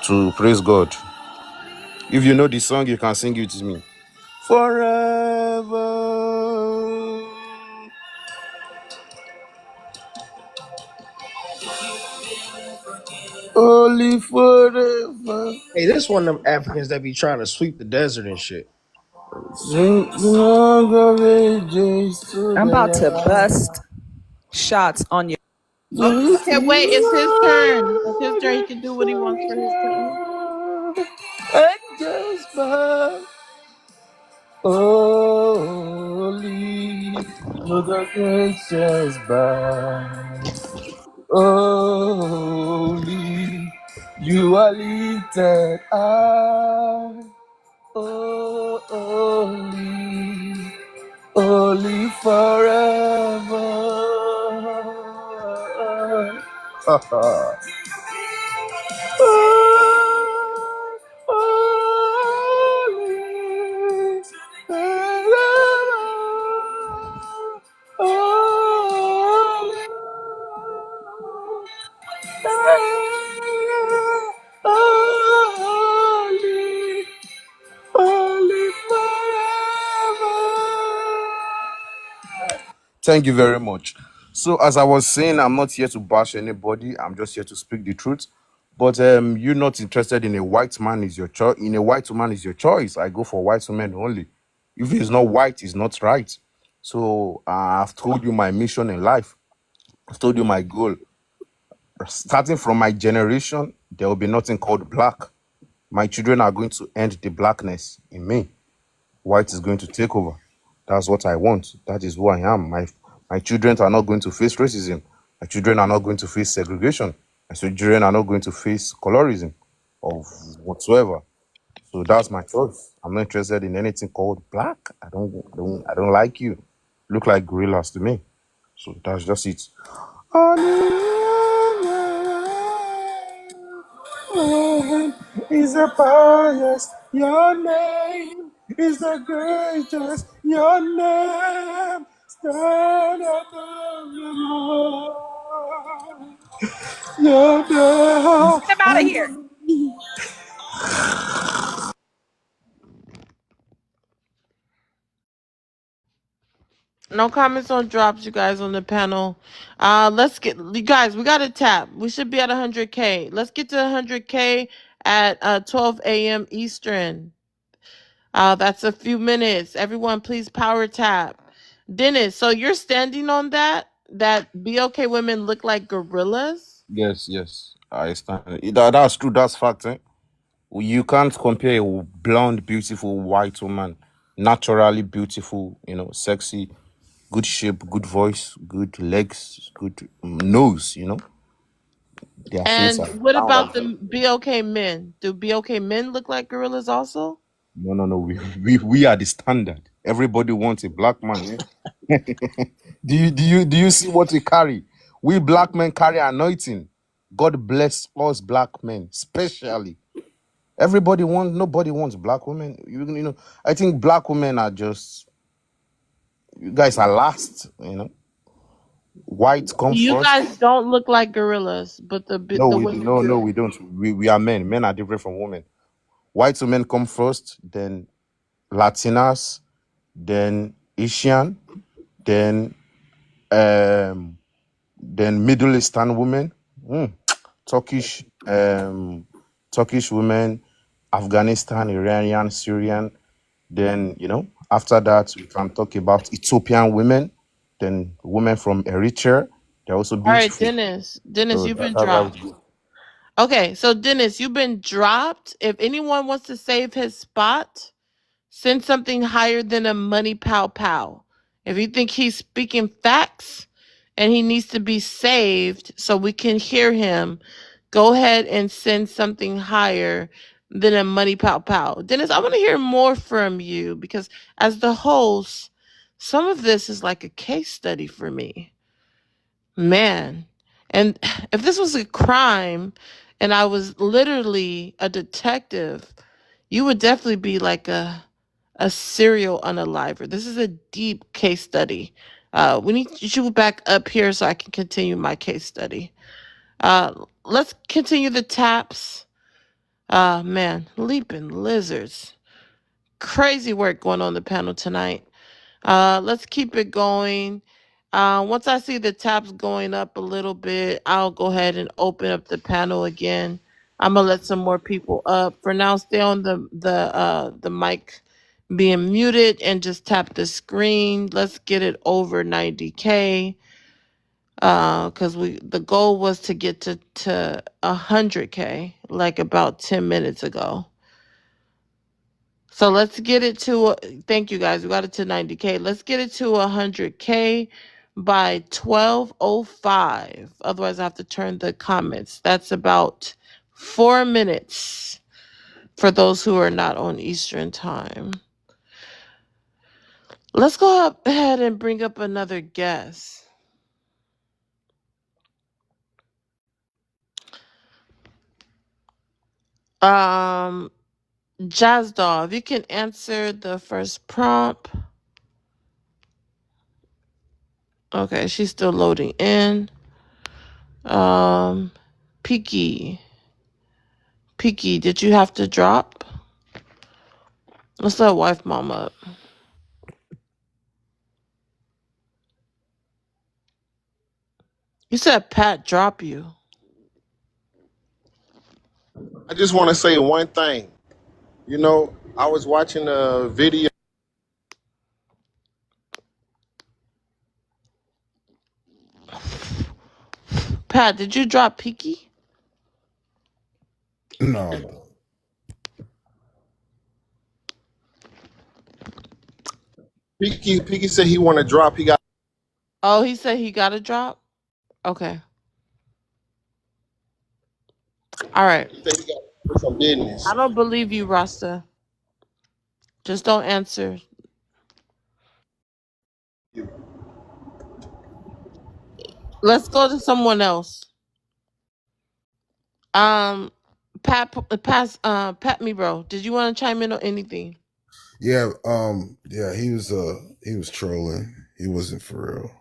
E: to praise God. If you know the song, you can sing it with me. Forever. Only forever.
O: Hey, this one of them Africans that be trying to sweep the desert and shit.
R: I'm about to bust shots on your.
A: Okay, wait, it's his turn. It's his turn. He can do what he wants for his turn.
E: Holy, no darkness shines by. Holy, you are lifted high. Oh, holy, holy forever. Thank you very much. So, as I was saying, I'm not here to bash anybody. I'm just here to speak the truth. But you're not interested in a white man is your choice. In a white woman is your choice. I go for white women only. If it's not white, it's not right. So I've told you my mission in life. I've told you my goal. Starting from my generation, there will be nothing called black. My children are going to end the blackness in me. White is going to take over. That's what I want. That is who I am. My children are not going to face racism. My children are not going to face segregation. My children are not going to face colorism or whatsoever. So that's my choice. I'm not interested in anything called black. I don't like you. Look like gorillas to me. So that's just it. Is the highest, your name is the greatest, your name stand above them all. Your name.
R: Get him out of here.
A: No comments on drops, you guys on the panel. Let's get you guys. We got to tap. We should be at 100K. Let's get to 100K at 12 a.m. Eastern. That's a few minutes. Everyone, please power tap. Dennis, so you're standing on that? That BLK women look like gorillas?
E: Yes. I stand. That's true. That's fact. Eh? You can't compare a blonde, beautiful white woman, naturally beautiful, sexy, good shape, good voice, good legs, good nose. Their face
A: And
E: are
A: what
E: round
A: about
E: and
A: the BLK men? Do BLK men look like gorillas also?
E: no. We are the standard. Everybody wants a black man. Eh? Do you see what we carry? We black men carry anointing. God bless us black men, especially. Nobody wants black women. I think black women are just, you guys are last. White come
A: You
E: first.
A: guys don't look like gorillas, but the women
E: No,
A: do.
E: we don't. We are men. Men are different from women. White women come first, then Latinas, then Asian, then um Middle Eastern women, Turkish Turkish women, Afghanistan, Iranian, Syrian. Then after that we can talk about Ethiopian women, then women from Eritrea. They're also
A: All right,
E: beautiful.
A: Dennis. Dennis,
E: So
A: you've been
E: that's how
A: dropped.
E: we go.
A: Okay, so Dennis, you've been dropped. If anyone wants to save his spot, send something higher than a money pow pow. If you think he's speaking facts and he needs to be saved so we can hear him, go ahead and send something higher than a money pow pow. Dennis, I want to hear more from you because as the host, some of this is like a case study for me. Man. And if this was a crime and I was literally a detective, You would definitely be like a serial unaliver. This is a deep case study. We need you back up here so I can continue my case study. Let's continue the taps. Man, leaping lizards. Crazy work going on the panel tonight. Let's keep it going. Once I see the taps going up a little bit, I'll go ahead and open up the panel again. I'm gonna let some more people up. For now, stay on the mic being muted and just tap the screen. Let's get it over 90K. Because the goal was to get to 100K like about 10 minutes ago. So let's get it to, thank you guys, we got it to 90K. Let's get it to 100K by 12:05. Otherwise, I have to turn the comments. That's about 4 minutes for those who are not on Eastern time. Let's go ahead and bring up another guest. Jazz Doll, if you can answer the first prompt. Okay, she's still loading in. Peaky, did you have to drop? Let's let wife mom up. You said Pat drop you.
Q: I just want to say one thing. You know, I was watching a video.
A: Pat, did you drop Peaky?
P: No.
Q: Piki said he want to drop. He got.
A: Oh, he said he got a drop? Okay. All right.
Q: He said he got some business.
A: I don't believe you, Rasta. Just don't answer. Let's go to someone else. Pat me, bro. Did you want to chime in on anything?
P: Yeah, he was trolling. He wasn't for real.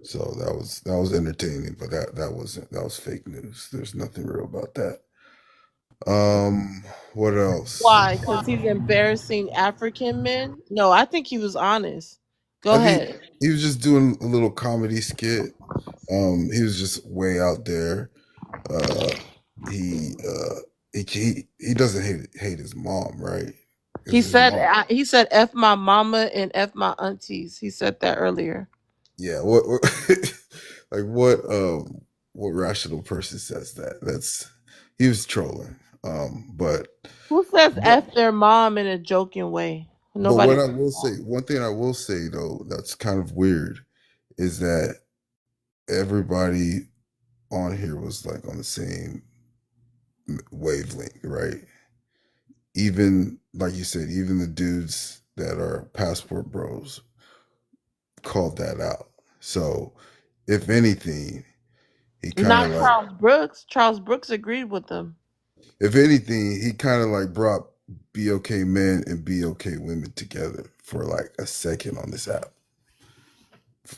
P: So that was entertaining, but that was fake news. There's nothing real about that. What else?
A: Why? Because he's embarrassing African men? No, I think he was honest. Go
P: I mean,
A: ahead.
P: he was just doing a little comedy skit. He was just way out there. He doesn't hate his mom, right?
A: He
P: His
A: said
P: mom.
A: he said F my mama and F my aunties. He said that earlier.
P: Yeah, like what rational person says that? He was trolling. But
A: Who says
P: but
A: F their mom in a joking way?
P: but
A: Nobody
P: what I
A: does
P: will
A: that.
P: say, one thing I will say though, that's kind of weird, is that everybody on here was like on the same wavelength, right? Even like you said, even the dudes that are passport bros called that out. So if anything, he kind of
A: Not
P: like,
A: Charles Brooks. Charles Brooks agreed with them.
P: if anything, he kind of like brought BOK men and BOK women together for like a second on this app.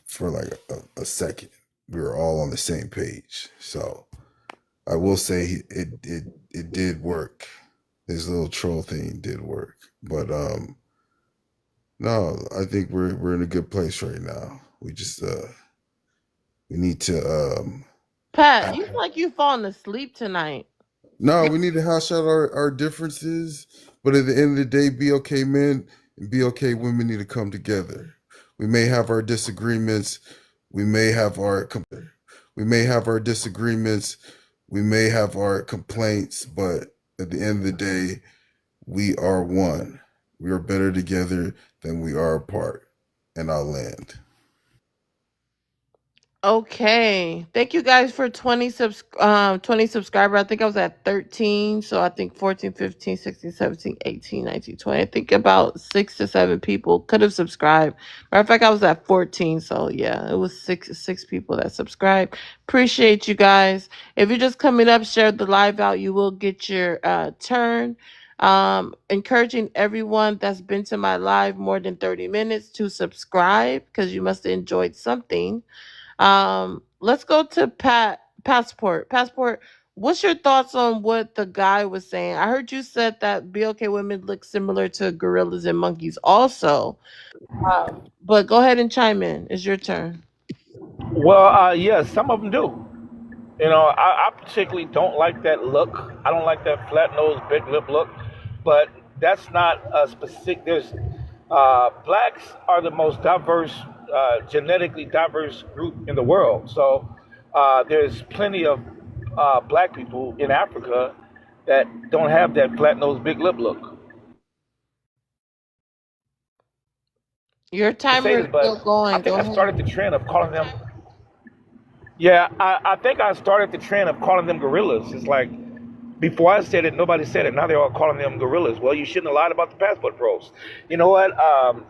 P: For like a second, we were all on the same page. So I will say it did work. His little troll thing did work, but no, I think we're in a good place right now. We just we need to
A: Pat, you feel like you falling asleep tonight.
P: no, we need to hash out our differences, but at the end of the day, BOK men and BOK women need to come together. We may have our disagreements, we may have our we may have our disagreements, we may have our complaints, but at the end of the day, we are one. We are better together than we are apart. And I'll land.
A: Okay. Thank you guys for 20 subscribers. I think I was at 13, so I think 14, 15, 16, 17, 18, 19, 20. I think about 6 to 7 people could have subscribed. Matter of fact, I was at 14, so yeah, it was six people that subscribed. Appreciate you guys. If you're just coming up, share the live out, you will get your turn. Encouraging everyone that's been to my live more than 30 minutes to subscribe because you must have enjoyed something. Let's go to Passport. Passport, what's your thoughts on what the guy was saying? I heard you said that BLK women look similar to gorillas and monkeys also. But go ahead and chime in. It's your turn.
K: Well, yeah, some of them do. You know, I particularly don't like that look. I don't like that flat nose, big lip look. But that's not a specific. There's blacks are the most diverse, genetically diverse group in the world. So there's plenty of black people in Africa that don't have that flat nose, big lip look.
A: Your
K: To say
A: timer is
K: this, but
A: still
K: I
A: going.
K: think
A: Go
K: I
A: ahead.
K: started the trend of calling them. Yeah, I think I started the trend of calling them gorillas. It's like before I said it, nobody said it. Now they're all calling them gorillas. Well, you shouldn't have lied about the passport pros. You know what?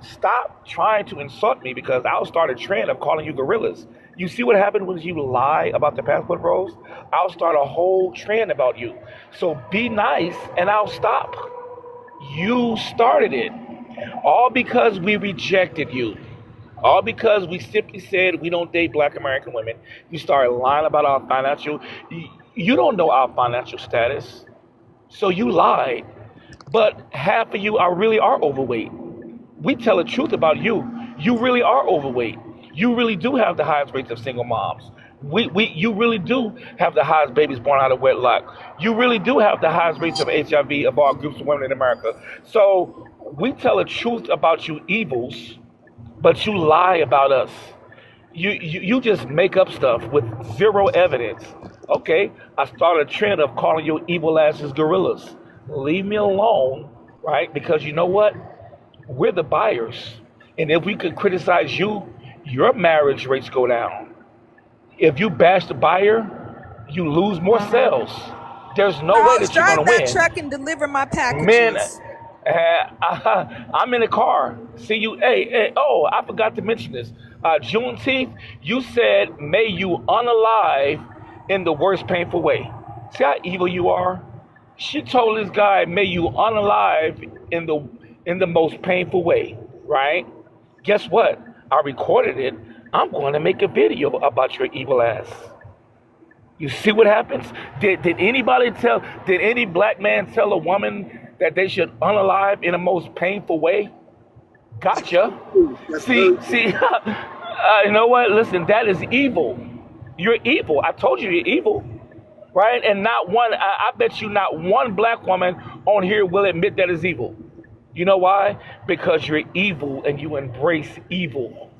K: Stop trying to insult me because I'll start a trend of calling you gorillas. You see what happened when you lie about the passport pros? I'll start a whole trend about you. So be nice and I'll stop. You started it. All because we rejected you. All because we simply said we don't date black American women. You started lying about our financial. You don't know our financial status. So you lied. But half of you really are overweight. We tell the truth about you. You really are overweight. You really do have the highest rates of single moms. You really do have the highest babies born out of wedlock. You really do have the highest rates of HIV of all groups of women in America. So we tell the truth about you evils, but you lie about us. You just make up stuff with zero evidence. Okay, I started a trend of calling your evil asses gorillas. Leave me alone, right? Because you know what? We're the buyers. And if we could criticize you, your marriage rates go down. If you bash the buyer, you lose more sales. There's no way
R: Charles,
K: that you're
R: drive
K: going to
R: that
K: win.
R: truck and deliver my
K: Men,
R: packages.
K: I'm in the car. See you. Hey. Oh, I forgot to mention this. Juneteenth, you said, "May you unalive in the worst painful way." See how evil you are. She told this guy, "May you unalive in the most painful way." Right? Guess what? I recorded it. I'm going to make a video about your evil ass. You see what happens? Did anybody tell? Did any black man tell a woman that they should unalive in the most painful way? Gotcha.
S: That's
K: See. You know what? Listen, that is evil. You're evil. I told you you're evil, right? And not one. I bet you not one black woman on here will admit that is evil. You know why? Because you're evil and you embrace evil,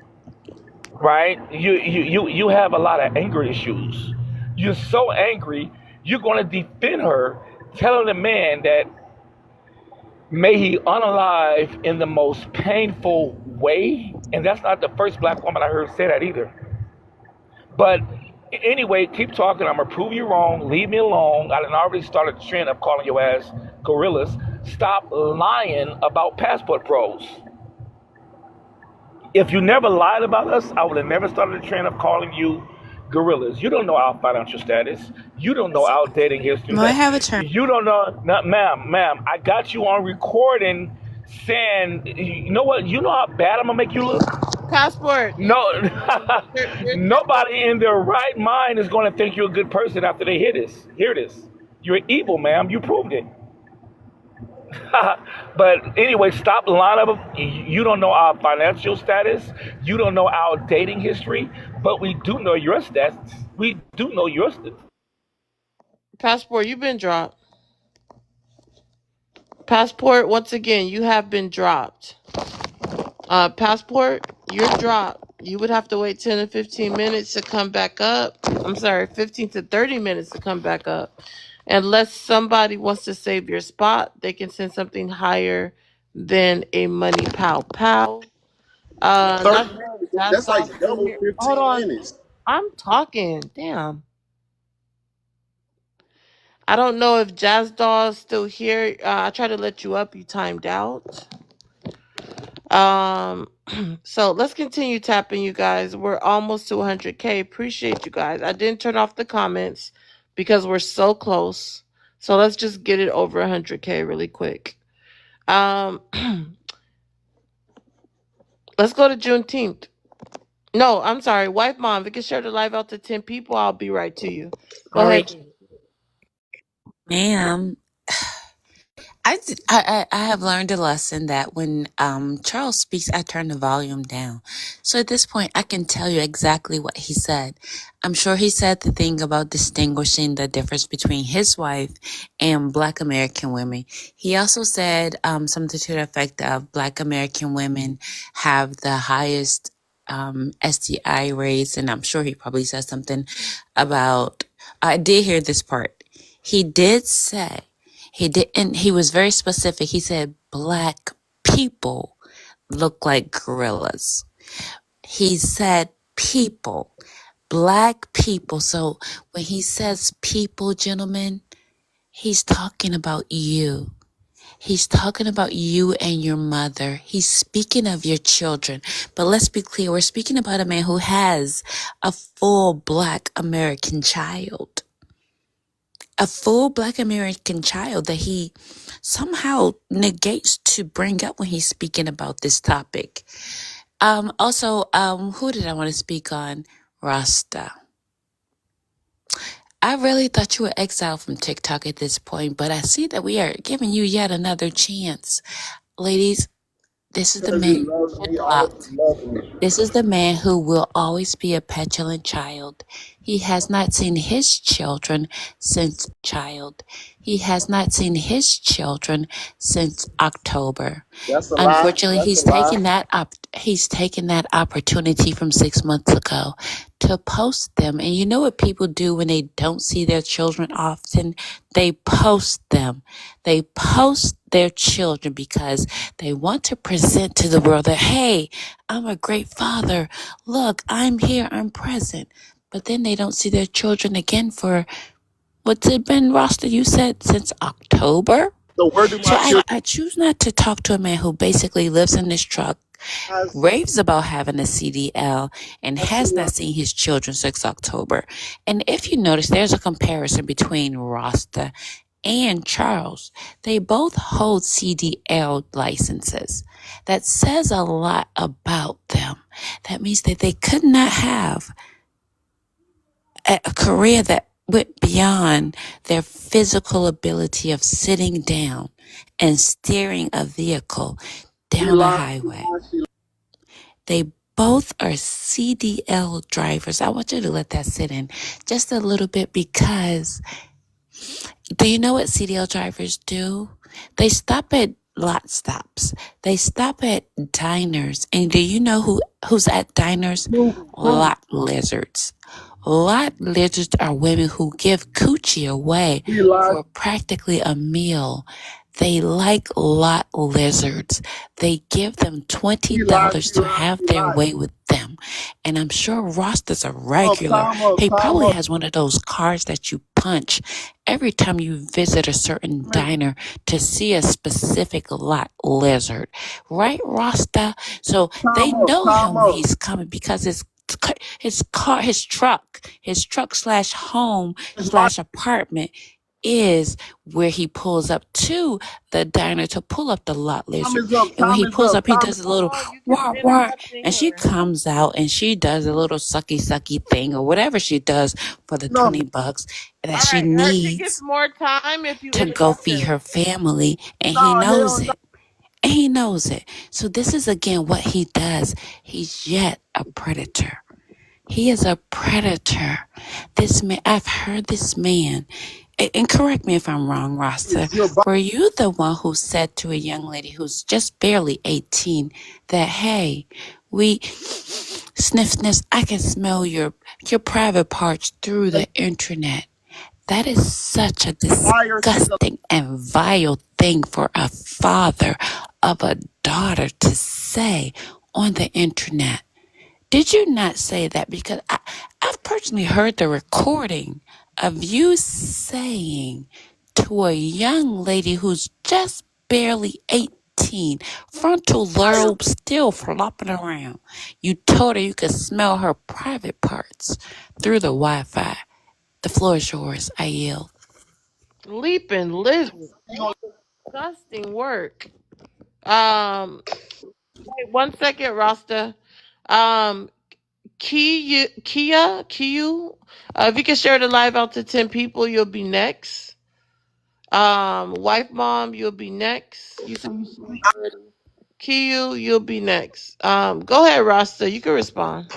K: right? You have a lot of anger issues. You're so angry, you're going to defend her, telling the man that may he unalive in the most painful way. And that's not the first black woman I heard say that either. But anyway, keep talking. I'm going to prove you wrong. Leave me alone. I done already started the trend of calling your ass gorillas. Stop lying about passport pros. If you never lied about us, I would have never started a trend of calling you gorillas. You don't know our financial status. You don't know our dating history.
F: May I have a turn?
K: You don't know, not, ma'am. I got you on recording saying, you know what? You know how bad I'm gonna make you look.
A: Passport.
K: No,
A: You're
K: nobody in their right mind is gonna think you're a good person after they hear this. Hear this. You're evil, ma'am. You proved it. But anyway, stop lying about. You don't know our financial status. You don't know our dating history. But we do know your stats. We do know your stats.
A: Passport, you've been dropped. Passport, once again, you have been dropped. Passport, you're dropped. You would have to wait 10 to 15 minutes to come back up. I'm sorry, 15 to 30 minutes to come back up. Unless somebody wants to save your spot, they can send something higher than a money pow pow. Not
S: 30
A: really.
S: minutes.
A: That's
S: That's like
A: all for
S: double
A: here. Hold
S: 15
A: on.
S: minutes.
A: I'm talking. Damn. I don't know if Jazz Doll's still here. I tried to let you up. You timed out. Um, so let's continue tapping, you guys. We're almost to 100K. Appreciate you guys. I didn't turn off the comments because we're so close. So let's just get it over 100K really quick. Um, let's go to Juneteenth. No, I'm sorry. Wife mom, if you can share the live out to 10 people, I'll be right to you. Go
F: All
A: ahead.
F: right, ma'am. I have learned a lesson that when Charles speaks, I turn the volume down. So at this point, I can tell you exactly what he said. I'm sure he said the thing about distinguishing the difference between his wife and Black American women. He also said something to the effect of Black American women have the highest STI rates, and I'm sure he probably said something about. I did hear this part. He did say. He did, and he was very specific. He said Black people look like gorillas. He said people, Black people. So when he says people, gentlemen, he's talking about you. He's talking about you and your mother. He's speaking of your children. But let's be clear, we're speaking about a man who has a full Black American child. A full Black American child that he somehow negates to bring up when he's speaking about this topic. Also, who did I want to speak on? Rasta. I really thought you were exiled from TikTok at this point, but I see that we are giving you yet another chance. Ladies, this is the
N: Because he
F: man
N: loves
F: who should
N: me,
F: block.
N: always loved me.
F: This is the man who will always be a petulant child. He has not seen his children since child. He has not seen his children since October.
N: That's a lie.
F: Unfortunately,
N: That's a
F: he's
N: lie.
F: taken that opportunity from 6 months ago to post them. And you know what people do when they don't see their children often? They post them. They post their children because they want to present to the world that, hey, I'm a great father. Look, I'm here. I'm present. But then they don't see their children again for, what's it been, Roster? You said since October?
N: So where do
F: So
N: my children
F: I choose not to talk to a man who basically lives in this truck,
N: has?
F: raves about having a CDL, and
N: I see
F: has not seen his children since October. And if you notice, there's a comparison between Rasta and Charles. They both hold CDL licenses. That says a lot about them. That means that they could not have a career that went beyond their physical ability of sitting down and steering a vehicle
N: She
F: down a
N: lied.
F: highway. They both are CDL drivers. I want you to let that sit in just a little bit, because do you know what CDL drivers do? They stop at lot stops. They stop at diners. And do you know who's at diners?
N: Who?
F: Lot lizards. Lot lizards are women who give coochie away
N: She lied.
F: for practically a meal. They like lot lizards. They give them
N: She lied.
F: $20
N: She
F: to
N: lied.
F: have
N: She
F: their
N: lied.
F: way with them. And I'm sure Ross is a
N: Up,
F: regular.
N: time up,
F: He
N: time
F: probably
N: up.
F: has one of those cards that you punch every time you visit a certain diner to see a specific lot lizard. Right, Rasta? So they know
N: Time
F: him when
N: up.
F: he's coming because his truck slash home
N: It's my
F: slash apartment is where he pulls up to the diner to pull up the lot
N: time
F: lizard.
N: is up.
F: And when
N: Time
F: he
N: is
F: pulls
N: up.
F: up, he
N: Time is
F: does a
A: Hold
F: little
A: on, you keep
F: wah wah,
A: interrupting
F: and she
A: her.
F: comes out and she does a little sucky sucky thing or whatever she does for the
N: no.
F: $20 that
A: All
F: she
A: right, her she gets
F: needs
A: more time if you
F: to go
A: interrupt
F: feed
A: her.
F: her family, and he
N: Nah,
F: knows
N: hell no.
F: it. And he knows it. So this is again what he does. He's yet a predator. He is a predator. This man, I've heard this man, and correct me if I'm wrong, Rasta,
N: You're
F: were you the one who said to a young lady who's just barely 18 that, hey, sniff, I can smell your private parts through
N: a
F: the internet? That is such a
N: liar. She's a
F: disgusting and vile thing for a father of a daughter to say on the internet. Did you not say that? Because I've personally heard the recording of you saying to a young lady who's just barely 18, frontal lobe still flopping around, you told her you could smell her private parts through the Wi-Fi. The floor is yours. I yield.
A: Leaping lizard. Disgusting work. Um, wait 1 second, Rasta. Um, Kia. If you can share the live out to 10 people, you'll be next. Wife mom, you'll be next. You said you sleep already. Kiyu, you'll be next. Go ahead, Rasta. You can respond.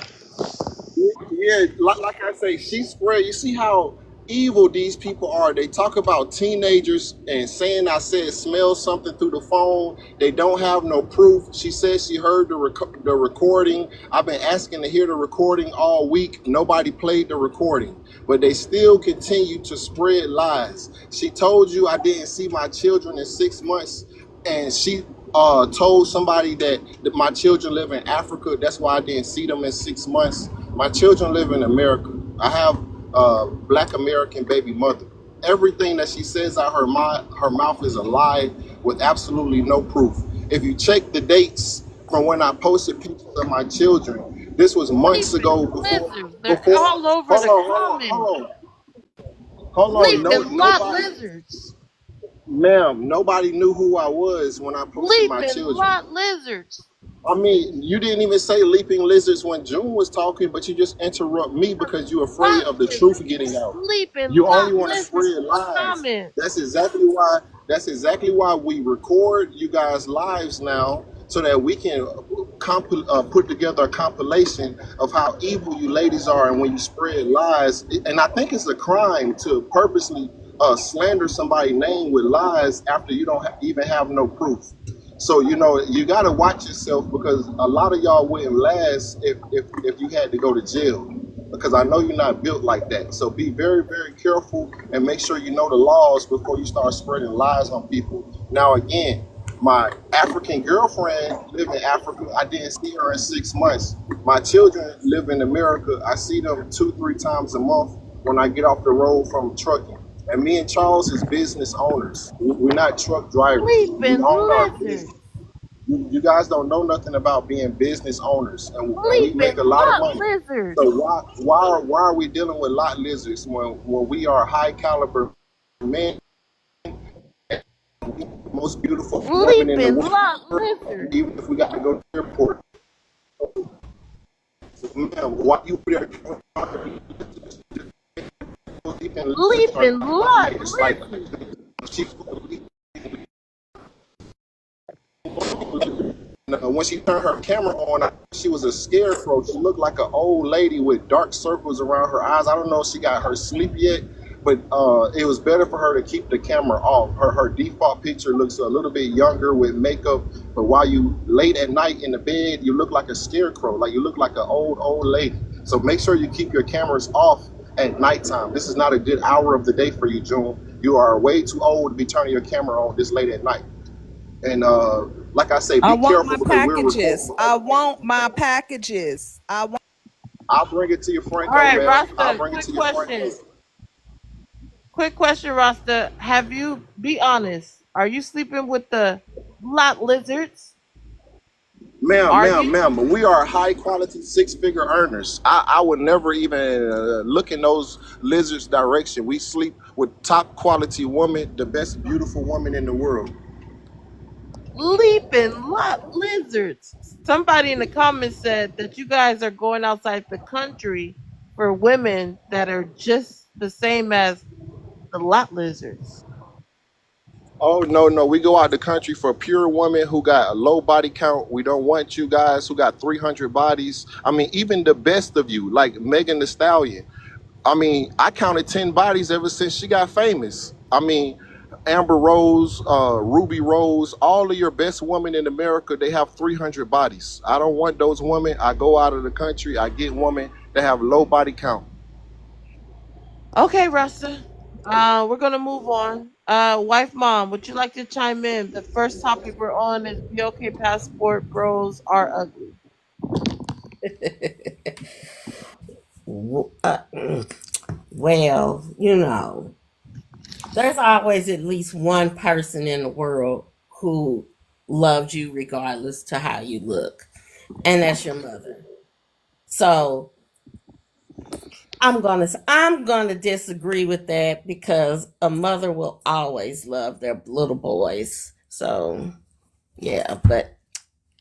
Q: Yeah, like I say, she spread. You see how evil these people are. They talk about teenagers and saying I said smell something through the phone. They don't have no proof. She said she heard the recording. I've been asking to hear the recording all week. Nobody played the recording, but they still continue to spread lies. She told you I didn't see my children in 6 months, and she told somebody that my children live in Africa. That's why I didn't see them in 6 months. My children live in America. I have a Black American baby mother. Everything that she says out her mouth is a lie with absolutely no proof. If you check the dates from when I posted pictures of my children, this was months
A: Leaping
Q: ago.
A: lizards. They're
Q: Before.
A: all over
Q: Hold
A: the
Q: on,
A: comments.
Q: hold on. No,
A: Leaping lot
Q: nobody,
A: lizards.
Q: ma'am, nobody knew who I was when I posted my
A: Leaping
Q: children.
A: lot lizards.
Q: I mean, you didn't even say leaping lizards when June was talking, but you just interrupt me because you're afraid
A: Lot
Q: of the truth
A: lizards.
Q: getting out.
A: Leaping
Q: You only
A: lot
Q: want to
A: lizards
Q: spread
A: in the
Q: lies.
A: comments.
Q: That's exactly why. That's exactly why we record you guys' lives now, so that we can put together a compilation of how evil you ladies are, and when you spread lies. And I think it's a crime to purposely slander somebody's name with lies after you don't even have no proof. So you got to watch yourself, because a lot of y'all wouldn't last if you had to go to jail, because I know you're not built like that. So be very, very careful and make sure you know the laws before you start spreading lies on people. Now, again, my African girlfriend lived in Africa. I didn't see her in 6 months. My children live in America. I see them 2, 3 times a month when I get off the road from trucking. And me and Charles is business owners. We're not truck drivers. We
A: Leaping
Q: own our
A: lizards.
Q: business. You guys don't know nothing about being business owners, and we make
A: Leaping
Q: a lot of
A: lot
Q: money.
A: lizards.
Q: So why are we dealing with lot lizards when we are high caliber men, most beautiful women in the
A: Leaping
Q: world,
A: lot lizards.
Q: even if we got to go to the airport? So, man, why you there? Even lizards are
A: Leaping lot
Q: it's like
A: lizards.
Q: she when she turned her camera on, she was a scarecrow. She looked like an old lady with dark circles around her eyes. I don't know if she got her sleep yet, but it was better for her to keep the camera off. Her default picture looks a little bit younger with makeup, but while you late at night in the bed, you look like a scarecrow, like you look like an old lady. So make sure you keep your cameras off at nighttime. This is not a good hour of the day for you, June. You are way too old to be turning your camera on this late at night. And like I say,
R: I
Q: be
R: want
Q: careful
R: my
Q: because we're
R: packages.
Q: recording.
R: I want my packages. I want.
Q: I'll bring it to your front
A: All
Q: door,
A: right,
Q: ma'am. I'll
A: Rasta.
Q: bring it to your front door.
A: Quick question, Rasta. Have you, be honest, are you sleeping with the lot lizards?
Q: Ma'am,
A: Are
Q: ma'am,
A: you?
Q: ma'am, but we are high quality 6-figure earners. I would never even look in those lizards' direction. We sleep with top quality women, the best beautiful woman in the world.
A: Leaping lot lizards. Somebody in the comments said that you guys are going outside the country for women that are just the same as the lot lizards.
Q: Oh, no, no. We go out the country for pure women who got a low body count. We don't want you guys who got 300 bodies. I mean, even the best of you, like Megan Thee Stallion. I mean, I counted 10 bodies ever since she got famous. I mean, Amber Rose, Ruby Rose, all of your best women in America, they have 300 bodies. I don't want those women. I go out of the country, I get women that have low body count.
A: Okay, Rasta. We're gonna move on. Wife mom, would you like to chime in? The first topic we're on is BOK passport bros are ugly.
S: Well, there's always at least one person in the world who loves you regardless to how you look, and that's your mother. So I'm gonna disagree with that because a mother will always love their little boys. So yeah, but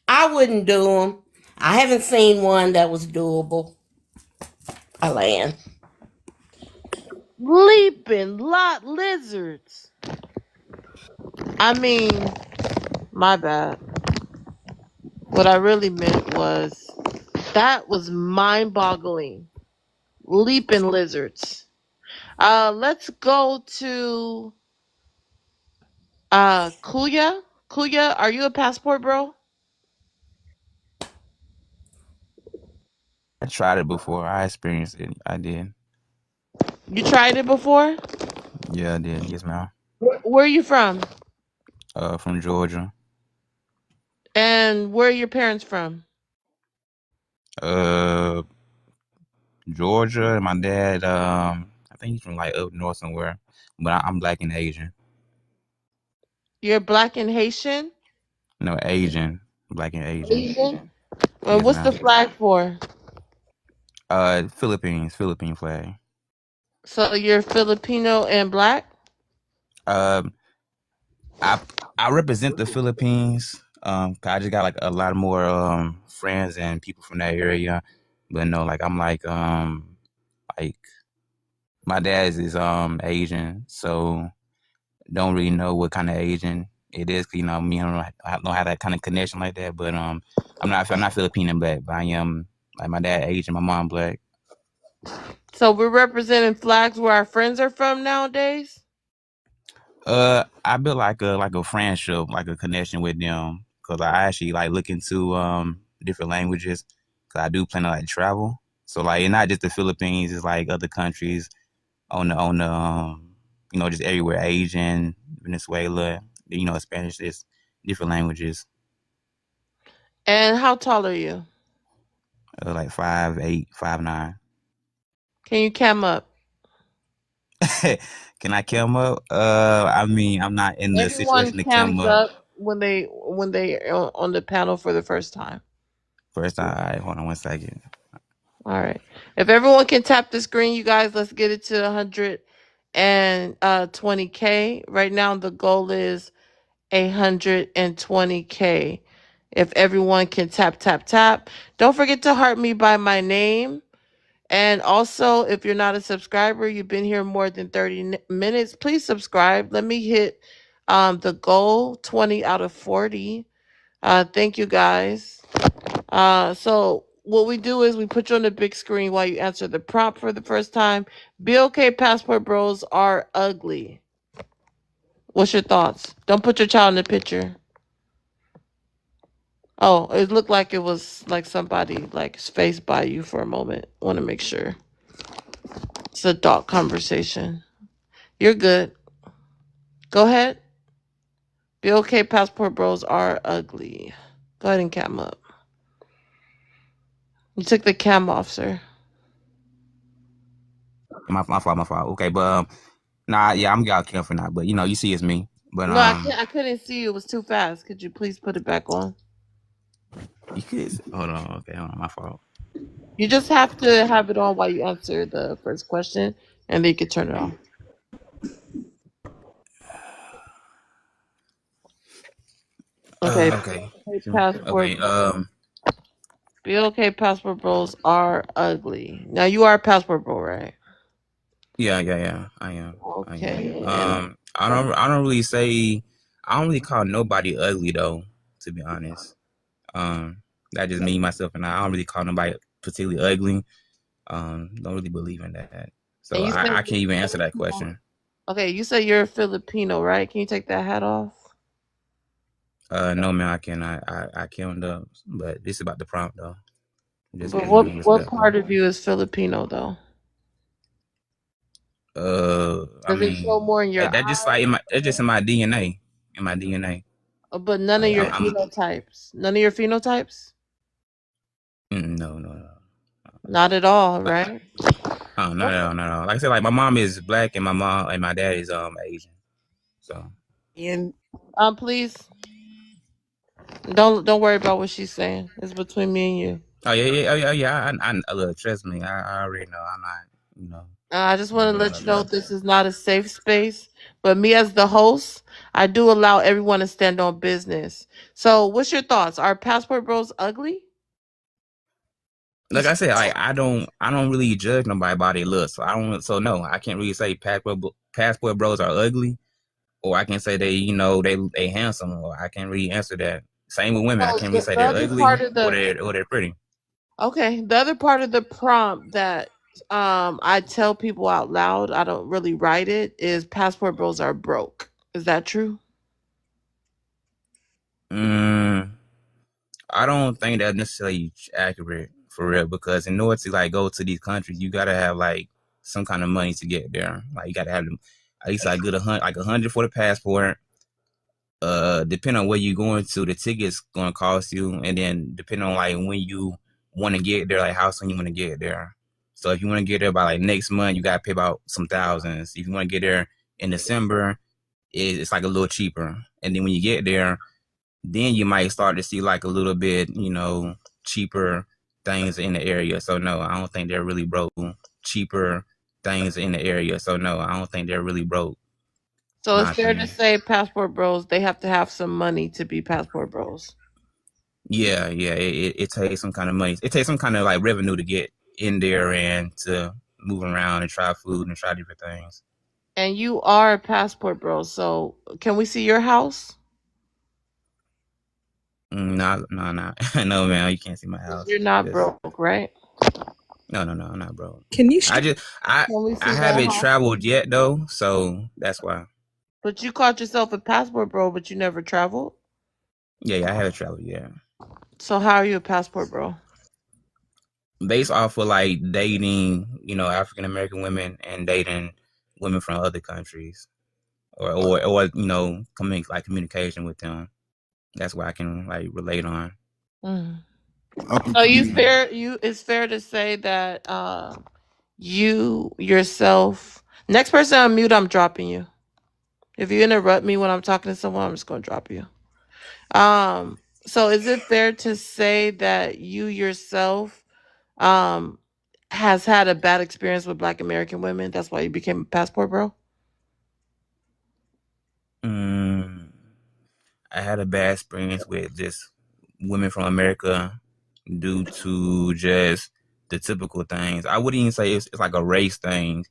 S: I wouldn't do them. I haven't seen one that was doable. I land.
A: Leaping lot lizards. I mean, my bad. What I really meant was that was mind boggling. Leaping lizards. Let's go to Kuya. Kuya, are you a passport bro?
T: I tried it before. I experienced it. I did.
A: You tried it before?
T: Yeah, I did. Yes, ma'am.
A: Where are you from?
T: From Georgia.
A: And where are your parents from?
T: Uh, Georgia. My dad. I think he's from like up north somewhere, but I'm black and Asian.
A: You're black and Haitian?
T: No, Asian. Black and Asian.
A: Asian? Well,
T: Yes,
A: what's the
T: ma'am.
A: flag for?
T: Philippines. Philippine flag.
A: So you're Filipino and black?
T: Um, I I represent the Philippines. 'Cause I just got like a lot more friends and people from that area, but no, like I'm like my dad is Asian, so don't really know what kind of Asian it is. Me, I don't have that kind of connection like that. But I'm not Filipino black, but I am like my dad Asian, my mom black.
A: So we're representing flags where our friends are from nowadays?
T: I built like a friendship, like a connection with them, because I actually like look into different languages, because I do plan to like travel. So like, it's not just the Philippines, it's like other countries on the just everywhere, Asian, Venezuela, Spanish, is different languages.
A: And how tall are you?
T: Like 5'8", 5'9".
A: Can you cam up?
T: Can I cam up? I mean, I'm not in the
A: Everyone
T: situation to cam
A: cams
T: up.
A: up when they are on the panel for the first time.
T: First time, all right, hold on 1 second.
A: All right. If everyone can tap the screen, you guys, let's get it to 120K. Right now, the goal is 120K. If everyone can tap, tap, tap. Don't forget to heart me by my name. And also, if you're not a subscriber, you've been here more than 30 minutes, please subscribe. Let me hit the goal, 20 out of 40. Thank you, guys. So what we do is we put you on the big screen while you answer the prompt for the first time. BOK passport bros are ugly. What's your thoughts? Don't put your child in the picture. Oh, it looked like it was like somebody like spaced by you for a moment. Want to make sure. It's a adult conversation. You're good. Go ahead. BOK passport bros are ugly. Go ahead and cam up. You took the cam off, sir.
T: My fault. Okay, but nah, yeah, I'm got cam for now. But you see, it's me. But
A: No, I couldn't see you. It was too fast. Could you please put it back on?
T: you could hold on. Okay, hold on, my fault.
A: You just have to have it on while you answer the first question, and then you can turn it off. Okay.
T: Okay.
A: Passport.
T: Okay.
A: BOK passport bros are ugly. Now you are a passport bro, right?
T: Yeah. I am.
A: Okay.
T: I don't really say. I don't really call nobody ugly though. To be honest. That just me myself, and I don't really call nobody particularly ugly. Don't really believe in that. So
A: And you said
T: I can't even answer that question.
A: okay. You said you're a Filipino, right? Can you take that hat off?
T: No, man, I cannot. I can't. But this is about the prompt though. Just
A: But
T: being
A: what
T: respectful.
A: part of you is Filipino though?
T: I
A: Does it show
T: mean,
A: more in your
T: that just
A: eyes?
T: like that's just in my DNA. In my DNA.
A: But none of
T: Like
A: your
T: I'm
A: phenotypes. None of your phenotypes.
T: no.
A: Not at all, right?
T: Oh, not at all, not at all. Like I said, like my mom is black and my dad is Asian. So
A: And please don't worry about what she's saying. It's between me and you.
T: oh yeah, yeah. Look, trust me, I already know. I'm not, you know,
A: I just
T: not
A: want to
T: doing
A: let
T: nothing
A: you know
T: like
A: this
T: that.
A: is not a safe space. But me as the host, I do allow everyone to stand on business. So, what's your thoughts? Are passport bros ugly?
T: Like I said, I don't really judge nobody by their looks. So I don't. So no, I can't really say passport bros are ugly, or I can say they, they handsome, or I can't really answer that. Same with women, I
A: So
T: can't really
A: the
T: say they're
A: other part
T: ugly
A: of the
T: or they're pretty.
A: okay, the other part of the prompt that I tell people out loud, I don't really write it, is passport bros are broke. Is that true?
T: Mm, I don't think that's necessarily accurate for real because in order to like go to these countries, you gotta have like some kind of money to get there. Like you gotta have at least like $100 for the passport. Depending on where you're going to, the ticket's gonna cost you, and then depending on like when you want to get there, like how soon you want to get there. So if you want to get there by like next month, you gotta pay about some thousands. If you want to get there in December, it's like a little cheaper. And then when you get there, then you might start to see like a little bit, cheaper things in the area. So no, I don't think they're really broke. Cheaper things in the area. So no, I don't think they're really broke.
A: So
T: My
A: it's fair to
T: opinion.
A: say passport bros, they have to have some money to be passport bros.
T: Yeah, yeah. It takes some kind of money. It takes some kind of like revenue to get in there and to move around and try food and try different things.
A: And you are a passport bro, so can we see your house?
T: No, no, no, no, man. You can't see my
A: 'Cause
T: house.
A: you're not
T: Just
A: broke, right?
T: no, I'm not broke.
R: Can you
T: I
R: show?
T: just
A: Can we
T: I
A: see that
T: haven't
A: house?
T: traveled yet though, so that's why.
A: But you called yourself a passport bro, but you never traveled.
T: Yeah, I haven't traveled yet.
A: So how are you a passport bro?
T: Based off of like dating, African American women and dating women from other countries, or communication with them. That's what I can like relate on.
A: Mm.
P: Up
A: So
P: until you,
A: it's fair to say that you yourself, next person on mute, I'm dropping you. If you interrupt me when I'm talking to someone, I'm just gonna drop you. So is it fair to say that you yourself um has had a bad experience with Black American women? That's why you became a passport bro?
T: Mm, I had a bad experience with just women from America due to just the typical things. I wouldn't even say it's like a race thing.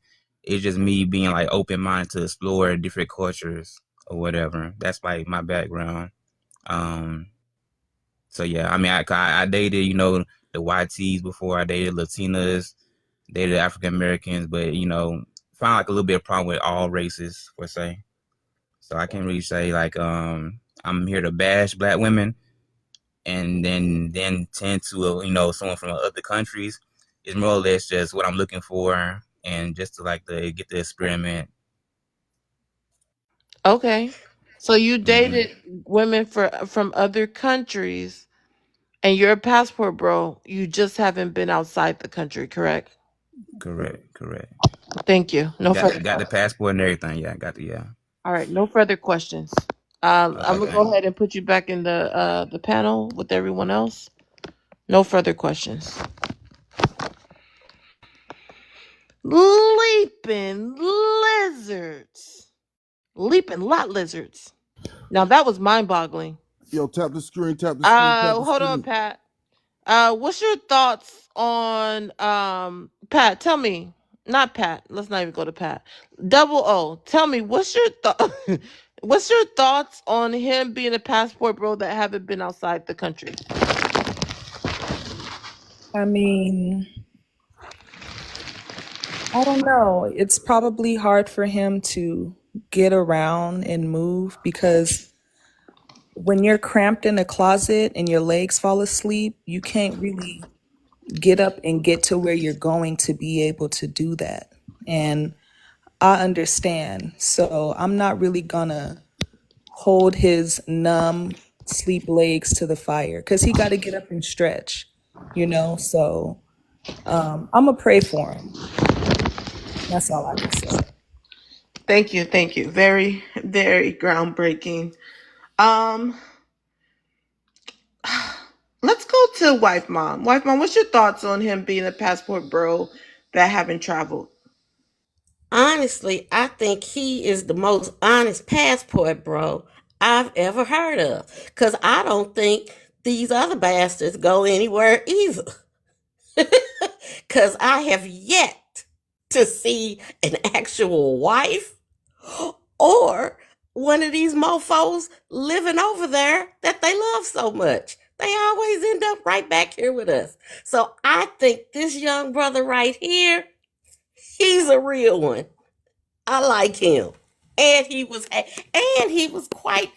T: It's just me being like open minded to explore different cultures or whatever. That's like my background. Um, so yeah, I mean, I dated the YTs before. I dated Latinas, dated African Americans, but found like a little bit of problem with all races per se. So I can't really say like I'm here to bash black women and then tend to someone from other countries. It's more or less just what I'm looking for and just to like to get the experiment.
A: Okay. So you
T: Hmm.
A: dated women from other countries and you're a passport bro. You just haven't been outside the country, correct?
T: Correct.
A: Thank you. No further
T: Got the
A: questions.
T: passport and everything. Yeah, got the yeah.
A: All right, no further questions. I'm
T: Okay,
A: gonna
T: thank
A: go
T: you.
A: ahead and put you back in the panel with everyone else. No further questions. Leaping lizards. Leaping lot lizards. Now that was mind-boggling.
P: yo, tap the screen, tap the screen, tap the
A: Hold on,
P: screen.
A: Pat. What's your thoughts on Pat? Tell me, not Pat. Let's not even go to Pat. Double O. Tell me, what's your thought? What's your thoughts on him being a passport bro that haven't been outside the country?
R: I mean, I don't know. It's probably hard for him to get around and move because when you're cramped in a closet and your legs fall asleep, you can't really get up and get to where you're going to be able to do that. And I understand. So I'm not really gonna hold his numb sleep legs to the fire because he got to get up and stretch, you know? So I'm gonna pray for him. That's all I can say.
A: Thank you, thank you. Very, very groundbreaking. Um, let's go to Wife Mom. Wife Mom, what's your thoughts on him being a passport bro that haven't traveled?
S: Honestly, I think he is the most honest passport bro I've ever heard of. Because I don't think these other bastards go anywhere either. Because I have yet to see an actual wife or one of these mofos living over there that they love so much. They always end up right back here with us. So I think this young brother right here, he's a real one. I like him. And he was quite,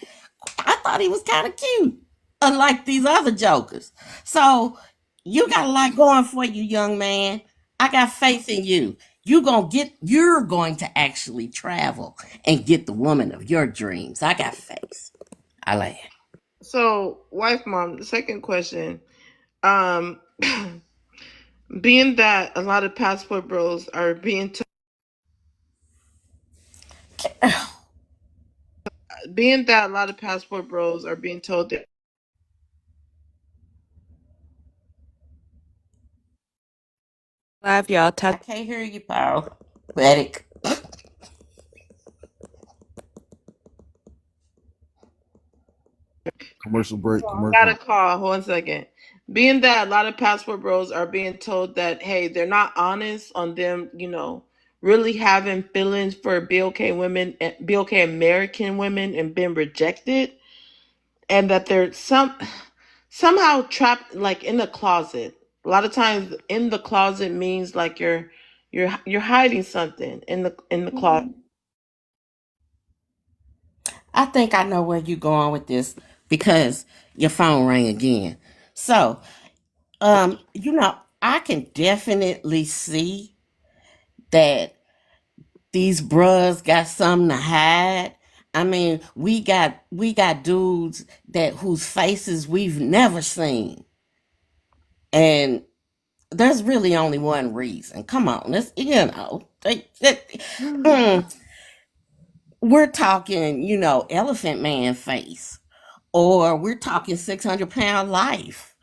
S: I thought he was kind of cute, unlike these other jokers. So you got a lot going for you, young man. I got faith in you. You're going to actually travel and get the woman of your dreams. I got faith. I land.
A: So, Wife Mom, the second question. Um, being that a lot of passport bros are being that a lot of passport bros are being told that
F: Live, y'all.
S: I can't hear you, Paul. Poetic.
P: Commercial break.
A: got
P: Commercial.
A: a call. Hold on a second. Being that a lot of passport bros are being told that, hey, they're not honest on them, really having feelings for BOK women, BOK American women, and been rejected, and that they're somehow trapped like in the closet. A lot of times, in the closet means like you're hiding something in the closet.
S: I think I know where you're going with this because your phone rang again. So, I can definitely see that these bros got something to hide. I mean, we got dudes that whose faces we've never seen. And there's really only one reason. Come on, we're talking, Elephant Man face, or we're talking 600-pound life,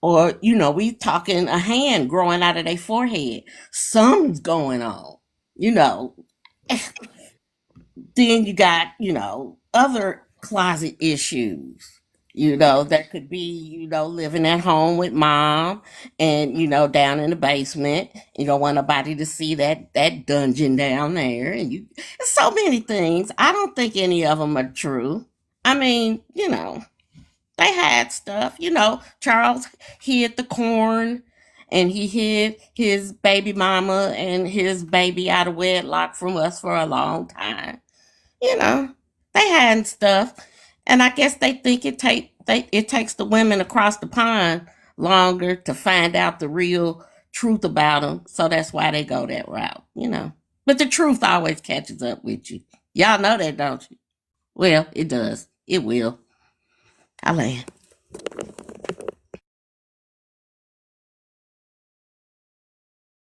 S: or we talking a hand growing out of their forehead. Something's going on, you know. Then you got, other closet issues. That could be, living at home with mom and, down in the basement. You don't want nobody to see that dungeon down there. And so many things. I don't think any of them are true. I mean, they had stuff. Charles hid the corn and he hid his baby mama and his baby out of wedlock from us for a long time. you know, they had stuff, and I guess they think it takes the women across the pond longer to find out the real truth about them, so that's why they go that route. But the truth always catches up with you. Y'all know that, don't you? Well, it does. It will. I land.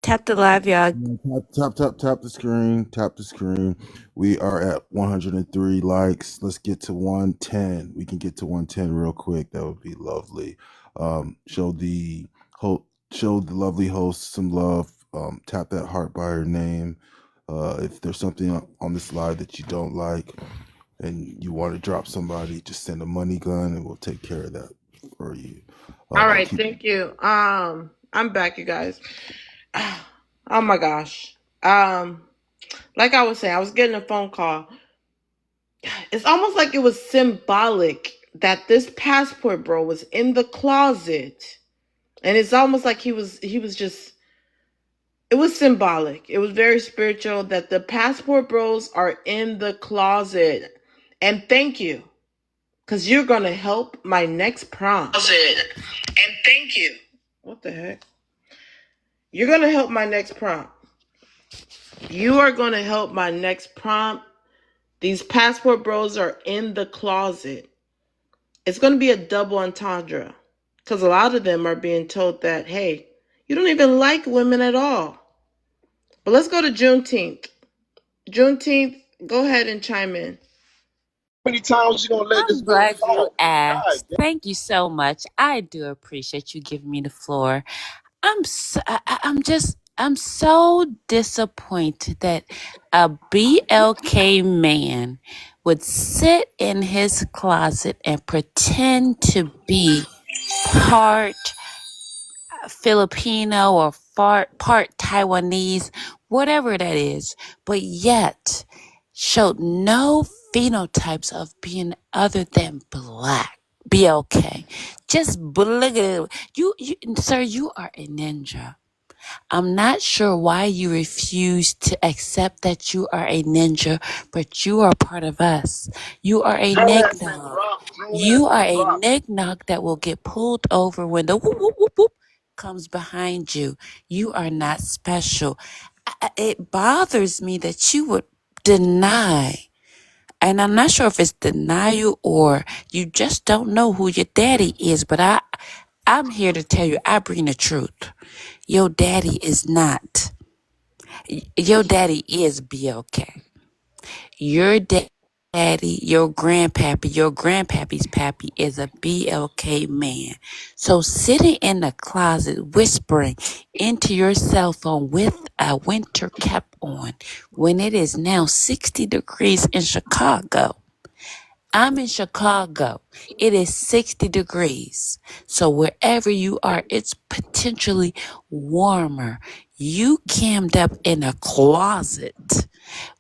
F: Tap the live, y'all.
P: Tap the screen. Tap the screen. We are at 103 likes. Let's get to 110. We can get to 110 real quick. That would be lovely. Show the lovely host some love. Tap that heart by her name. If there's something on this live that you don't like and you want to drop somebody, just send a money gun and we'll take care of that for you.
A: All right, thank you. I'm back, you guys. Oh my gosh. Like I was saying, I was getting a phone call. It's almost like it was symbolic that this passport bro was in the closet. And it's almost like he was just, it was symbolic. It was very spiritual that the passport bros are in the closet. And thank you, because you're going to help my next prompt. And thank you. What the heck? You're going to help my next prompt. You are going to help my next prompt. These passport bros are in the closet. It's going to be a double entendre because a lot of them are being told that, hey, You don't even like women at all. But let's go to Juneteenth. Juneteenth, go ahead and chime in.
Q: How many times you gonna let this
F: I'm
Q: girl
F: glad you
Q: talk? God
F: asked.
Q: damn.
F: Thank you so much. I do appreciate you giving me the floor. I'm so disappointed that a BLK man would sit in his closet and pretend to be part Filipino or part Taiwanese, whatever that is, but yet showed no phenotypes of being other than black. BLK. Just look at it. You, sir, you are a ninja. I'm not sure why you refuse to accept that you are a ninja, but you are part of us. You are a
Q: June has been
F: nignog.
Q: dropped. June has
F: You are
Q: been
F: a
Q: dropped.
F: nignog that will get pulled over when the whoop, whoop, whoop, whoop comes behind you. You are not special. It bothers me that you would deny. And I'm not sure if it's denial or you just don't know who your daddy is, but I'm here to tell you, I bring the truth. Your daddy is not. Your daddy is BLK. Your daddy, your grandpappy's pappy is a BLK man. So sitting in the closet whispering into your cell phone with a winter cap on when it is now 60 degrees in Chicago. I'm in Chicago. It is 60 degrees. So wherever you are, it's potentially warmer. You cammed up in a closet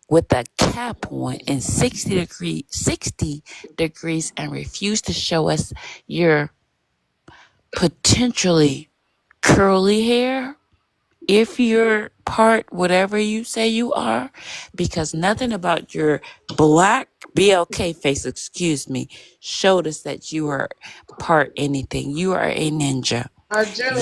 F: with a cap on in 60 degrees and refuse to show us your potentially curly hair if you're part whatever you say you are, because nothing about your black BLK face, excuse me, showed us that you are part anything. You are a ninja.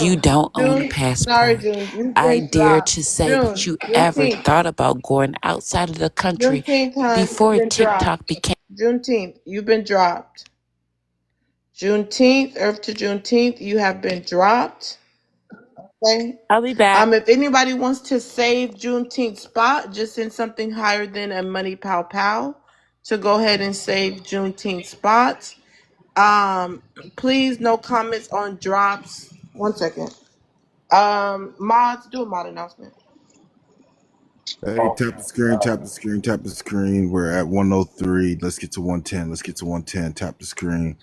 F: You don't own a
A: Sorry,
F: passport.
A: June. You've
F: I
A: been
F: dare
A: dropped.
F: to say that
A: June,
F: you ever
A: Juneteenth.
F: thought about going outside of the country
A: Juneteenth, hon, you've
F: before
A: been
F: TikTok
A: dropped.
F: became.
A: Juneteenth, you've been dropped. Juneteenth, Earth to Juneteenth, you have been dropped. Okay.
F: I'll be back.
A: If anybody wants to save Juneteenth spot, just send something higher than a money pow pow to go ahead and save Juneteenth spots. Please no comments on drops. 1 second. Mods, do a mod announcement.
P: Hey, tap the screen, tap the screen, tap the screen. We're at 103. Let's get to 110. Let's get to 110. Tap the screen.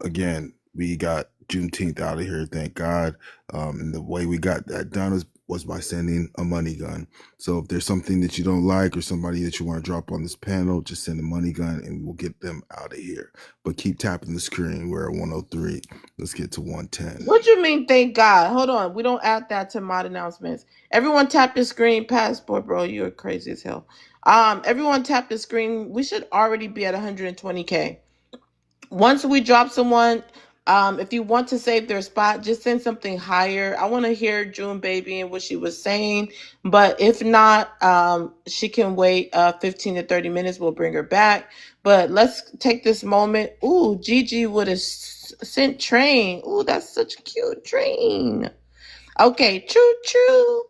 P: Again, we got Juneteenth out of here, thank God. And the way we got that done was by sending a money gun. So if there's something that you don't like or somebody that you want to drop on this panel, just send a money gun and we'll get them out of here. But keep tapping the screen. We're at 103. Let's get to 110.
A: What you mean, thank God? Hold on. We don't add that to mod announcements. Everyone tap the screen. Passport, bro. You're crazy as hell. Everyone tap the screen. We should already be at 120K. Once we drop someone, if you want to save their spot, just send something higher. I want to hear June Baby and what she was saying, but if not, she can wait 15 to 30 minutes. We'll bring her back. But let's take this moment. Ooh, Gigi would have sent Train. Ooh, that's such a cute Train. Okay, choo choo.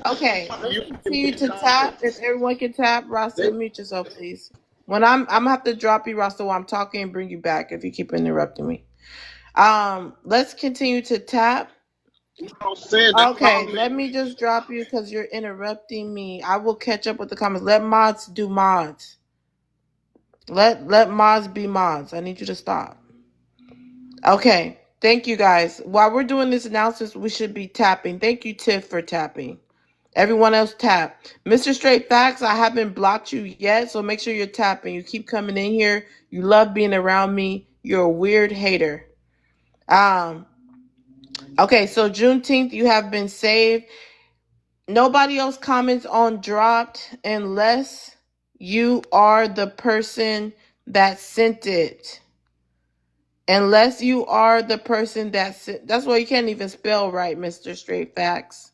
A: Okay, let's continue to tap. If everyone can tap, Rasta, mute yourself, please. When I'm gonna have to drop you, Rasta, while I'm talking and bring you back if you keep interrupting me. Let's continue to tap.
Q: I'm saying that's
A: Okay,
Q: all.
A: let me just drop you because you're interrupting me. I will catch up with the comments. Let mods do mods. Let mods be mods. I need you to stop. Okay, thank you guys. While we're doing this analysis, we should be tapping. Thank you, Tiff, for tapping. Everyone else tap. Mr. Straight Facts, I haven't blocked you yet, so make sure you're tapping. You keep coming in here. You love being around me. You're a weird hater. Okay, so Juneteenth, you have been saved. Nobody else comments on dropped unless you are the person that sent it. Unless you are the person that sent. That's why you can't even spell right, Mr. Straight Facts.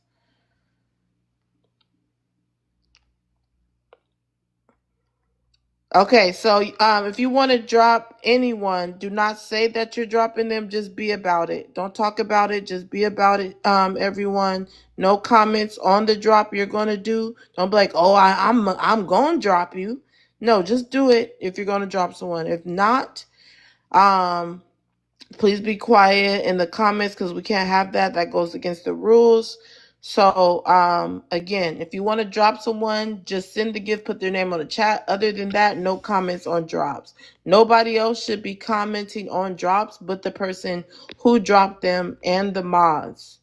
A: Okay, so if you want to drop anyone, do not say that you're dropping them. Just be about it. Don't talk about it. Just be about it. Everyone, no comments on the drop you're gonna do. Don't be like, oh, I'm gonna drop you. No, just do it if you're gonna drop someone. If not, um, please be quiet in the comments because we can't have that. That goes against the rules. So, again, if you want to drop someone, just send the gift, put their name on the chat. Other than that, no comments on drops. Nobody else should be commenting on drops but the person who dropped them and the mods.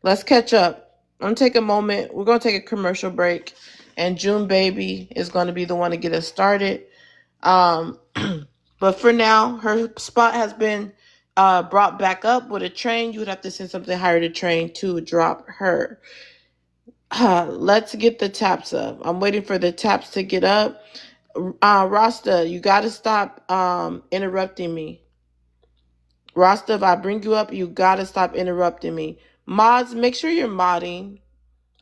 A: Let's catch up. I'm going to take a moment. We're going to take a commercial break, and June Baby is going to be the one to get us started. Um, but for now, her spot has been brought back up with a train. You would have to send something higher to train to drop her. Let's get the taps up. I'm waiting for the taps to get up. Rasta, you got to stop interrupting me. Rasta, if I bring you up, you got to stop interrupting me. Mods, make sure you're modding.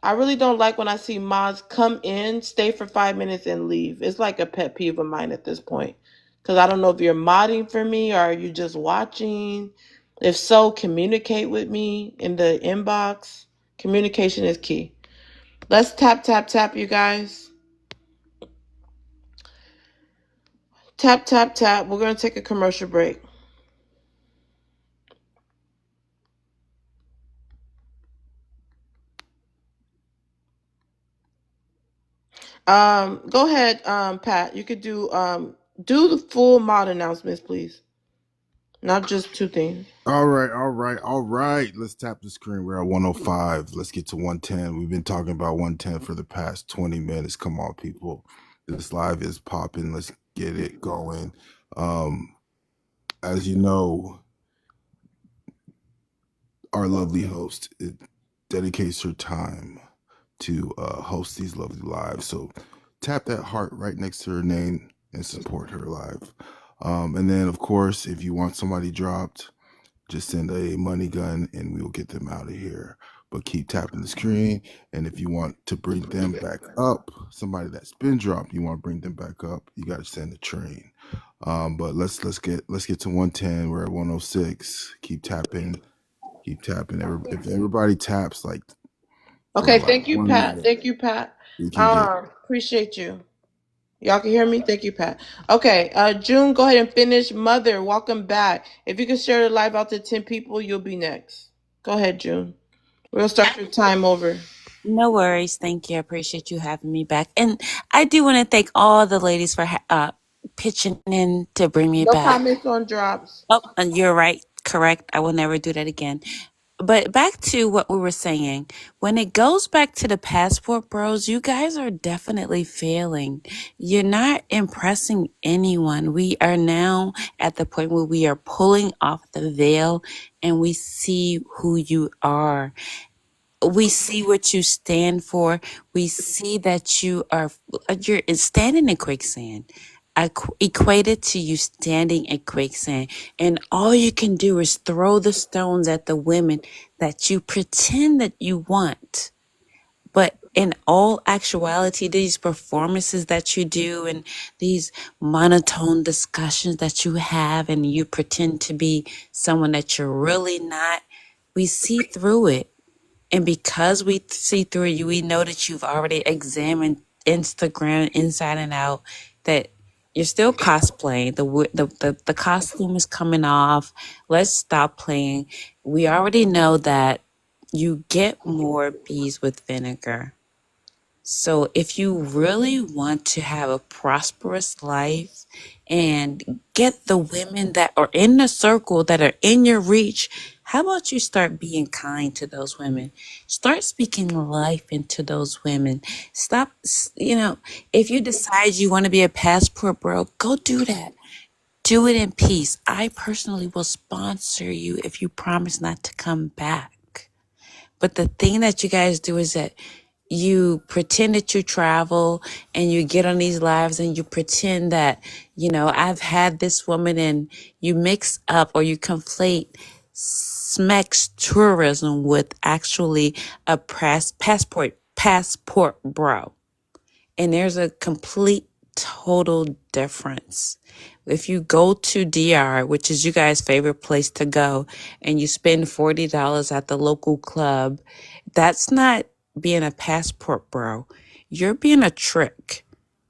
A: I really don't like when I see mods come in, stay for 5 minutes, and leave. It's like a pet peeve of mine at this point. Because I don't know if you're modding for me or are you just watching. If so, communicate with me in the inbox. Communication is key. Let's tap, tap, tap, you guys. Tap, tap, tap. We're going to take a commercial break. Go ahead, Pat. You could do the full mod announcements, please. Not just two things.
P: All right. Let's tap the screen. We're at 105. Let's get to 110. We've been talking about 110 for the past 20 minutes. Come on, people. This live is popping. Let's get it going. As you know, our lovely host dedicates her time to host these lovely lives. So tap that heart right next to her name and support her live. And then, of course, if you want somebody dropped, just send a money gun and we will get them out of here. But keep tapping the screen. And if you want to bring them back up, somebody that's been dropped, you want to bring them back up, you got to send a train. But let's get to 110. We're at 106. Keep tapping. If everybody taps like
A: Okay, thank you, Pat. Thank you, Pat.
P: we can get
A: Appreciate you. Y'all can hear me? Thank you, Pat. Okay, June, go ahead and finish. Mother, welcome back. If you can share the live out to 10 people, you'll be next. Go ahead, June. We'll start your time over.
F: No worries. Thank you. I appreciate you having me back. And I do want to thank all the ladies for pitching in to bring me
A: No
F: back.
A: comments on drops.
F: Oh, and you're right. Correct. I will never do that again. But back to what we were saying, when it goes back to the passport bros, you guys are definitely failing. You're not impressing anyone. We are now at the point where we are pulling off the veil and we see who you are. We see what you stand for. We see that you're standing in quicksand. I equate it to you standing in quicksand, and all you can do is throw the stones at the women that you pretend that you want. But in all actuality, these performances that you do and these monotone discussions that you have, and you pretend to be someone that you're really not, we see through it. And because we see through you, we know that you've already examined Instagram inside and out, that you're still cosplaying. The costume is coming off. Let's stop playing. We already know that you get more bees with vinegar. So if you really want to have a prosperous life and get the women that are in the circle that are in your reach, how about you start being kind to those women? Start speaking life into those women. Stop, if you decide you want to be a passport bro, go do that. Do it in peace. I personally will sponsor you if you promise not to come back. But the thing that you guys do is that you pretend that you travel and you get on these lives and you pretend that, I've had this woman, and you mix up or you conflate SMEX tourism with actually a passport bro. And there's a complete total difference. If you go to DR, which is you guys' favorite place to go, and you spend $40 at the local club, that's not being a passport bro. You're being a trick.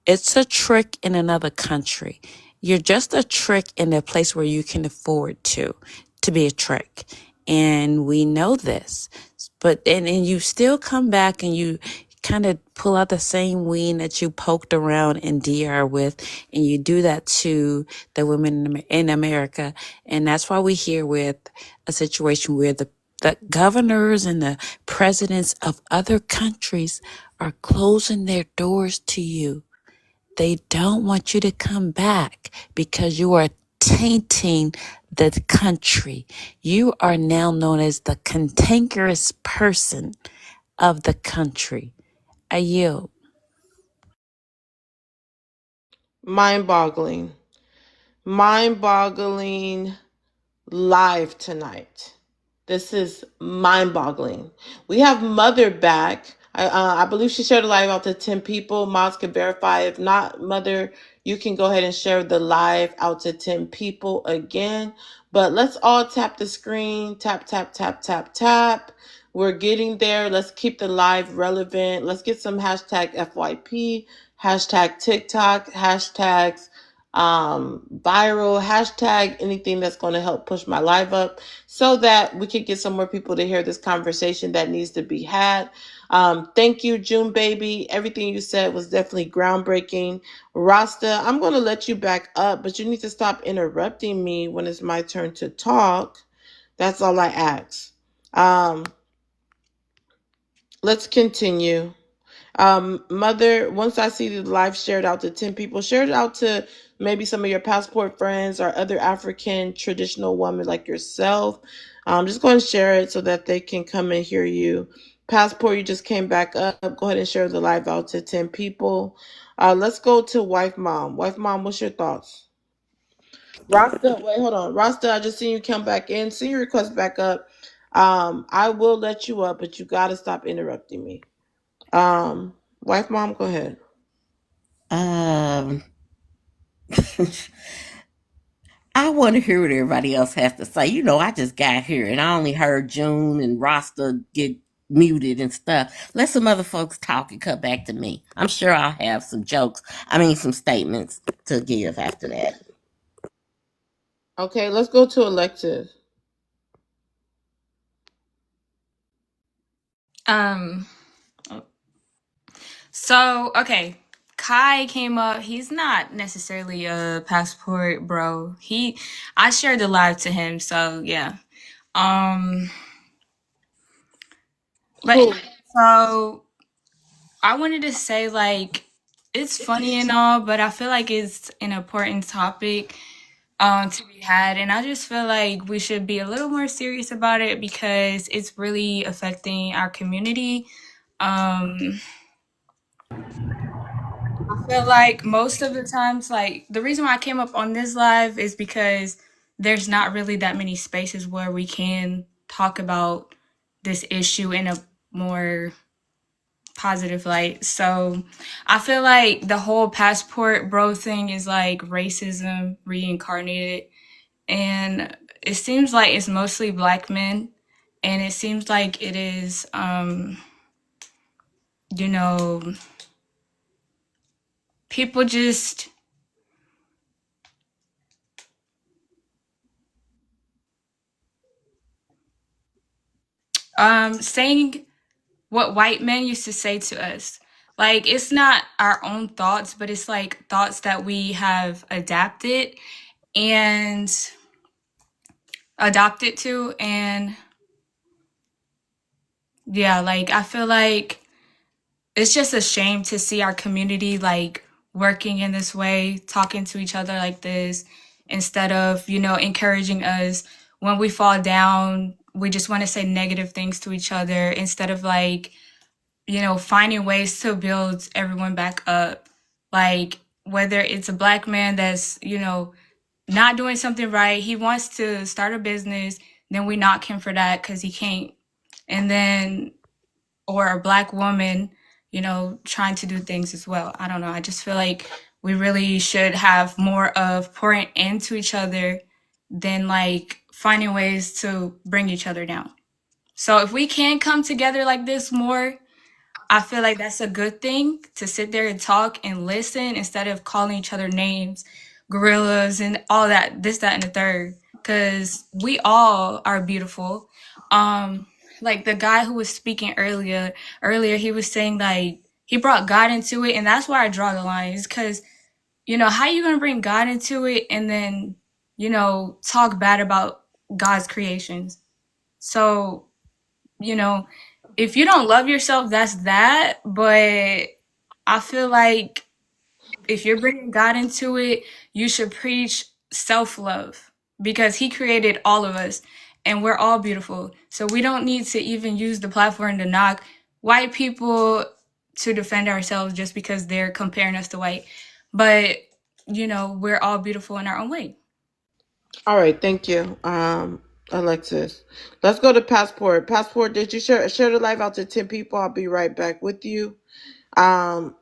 F: It's a trick in another country. You're just a trick in a place where you can afford to be a trick. And we know this. But and you still come back and you kind of pull out the same wean that you poked around in DR with, and you do that to the women in America. And that's why we're here with a situation where the governors and the presidents of other countries are closing their doors to you. They don't want you to come back because you are tainting the country. You are now known as the cantankerous person of the country. I yield.
A: Mind-boggling. Mind-boggling live tonight. This is mind-boggling. We have Mother back. I believe she shared a live out to 10 people. Mods can verify. If not, Mother, you can go ahead and share the live out to 10 people again. But let's all tap the screen. Tap, tap, tap, tap, tap. We're getting there. Let's keep the live relevant. Let's get some hashtag FYP, hashtag TikTok, hashtags viral, hashtag anything that's going to help push my live up so that we can get some more people to hear this conversation that needs to be had. Thank you, June baby. Everything you said was definitely groundbreaking. Rasta, I'm going to let you back up, but you need to stop interrupting me when it's my turn to talk. That's all I ask. Let's continue. Mother, once I see the live shared out to 10 people, share it out to maybe some of your passport friends or other African traditional women like yourself. Just go and share it so that they can come and hear you. Passport, you just came back up. Go ahead and share the live out to 10 people. Let's go to Wife Mom. Wife Mom, what's your thoughts? Rasta, wait, hold on. Rasta, I just seen you come back in. See your request back up. I will let you up, but you got to stop interrupting me. Wife Mom, go ahead.
S: Um, I want to hear what everybody else has to say. You know, I just got here and I only heard June and Rasta get muted and stuff. Let some other folks talk and come back to me. I'm sure I'll have some some statements to give after that.
A: Okay, let's go to Elective.
H: Um, so okay. Kai came up. He's not necessarily a passport bro. I shared the live to him, so yeah. But
A: Cool.
H: so I wanted to say, like, it's funny and all, but I feel like it's an important topic to be had, and I just feel like we should be a little more serious about it because it's really affecting our community. Um, I feel like most of the times, like, the reason why I came up on this live is because there's not really that many spaces where we can talk about this issue in a more positive light. So I feel like the whole passport bro thing is like racism reincarnated. And it seems like it's mostly black men. And it seems like it is, you know, people just saying what white men used to say to us. Like, it's not our own thoughts, but it's like thoughts that we have and adopted to. And yeah, like, I feel like it's just a shame to see our community like working in this way, talking to each other like this, instead of, encouraging us when we fall down. We just want to say negative things to each other instead of like, finding ways to build everyone back up. Like, whether it's a black man that's, not doing something right, he wants to start a business, then we knock him for that because he can't. And then, or a black woman, trying to do things as well. I don't know. I just feel like we really should have more of pouring into each other than like finding ways to bring each other down. So if we can come together like this more, I feel like that's a good thing to sit there and talk and listen instead of calling each other names, gorillas, and all that, this, that, and the third. Because we all are beautiful. Like the guy who was speaking earlier, he was saying like he brought God into it, and that's where I draw the line. Is because how you gonna bring God into it and then talk bad about God's creations? So you know, if you don't love yourself, that's that. But I feel like if you're bringing God into it, you should preach self love because He created all of us and we're all beautiful. So we don't need to even use the platform to knock white people to defend ourselves just because they're comparing us to white. But, we're all beautiful in our own way.
A: All right, thank you, Alexis. Let's go to Passport. Passport, did you share the live out to 10 people? I'll be right back with you. Um,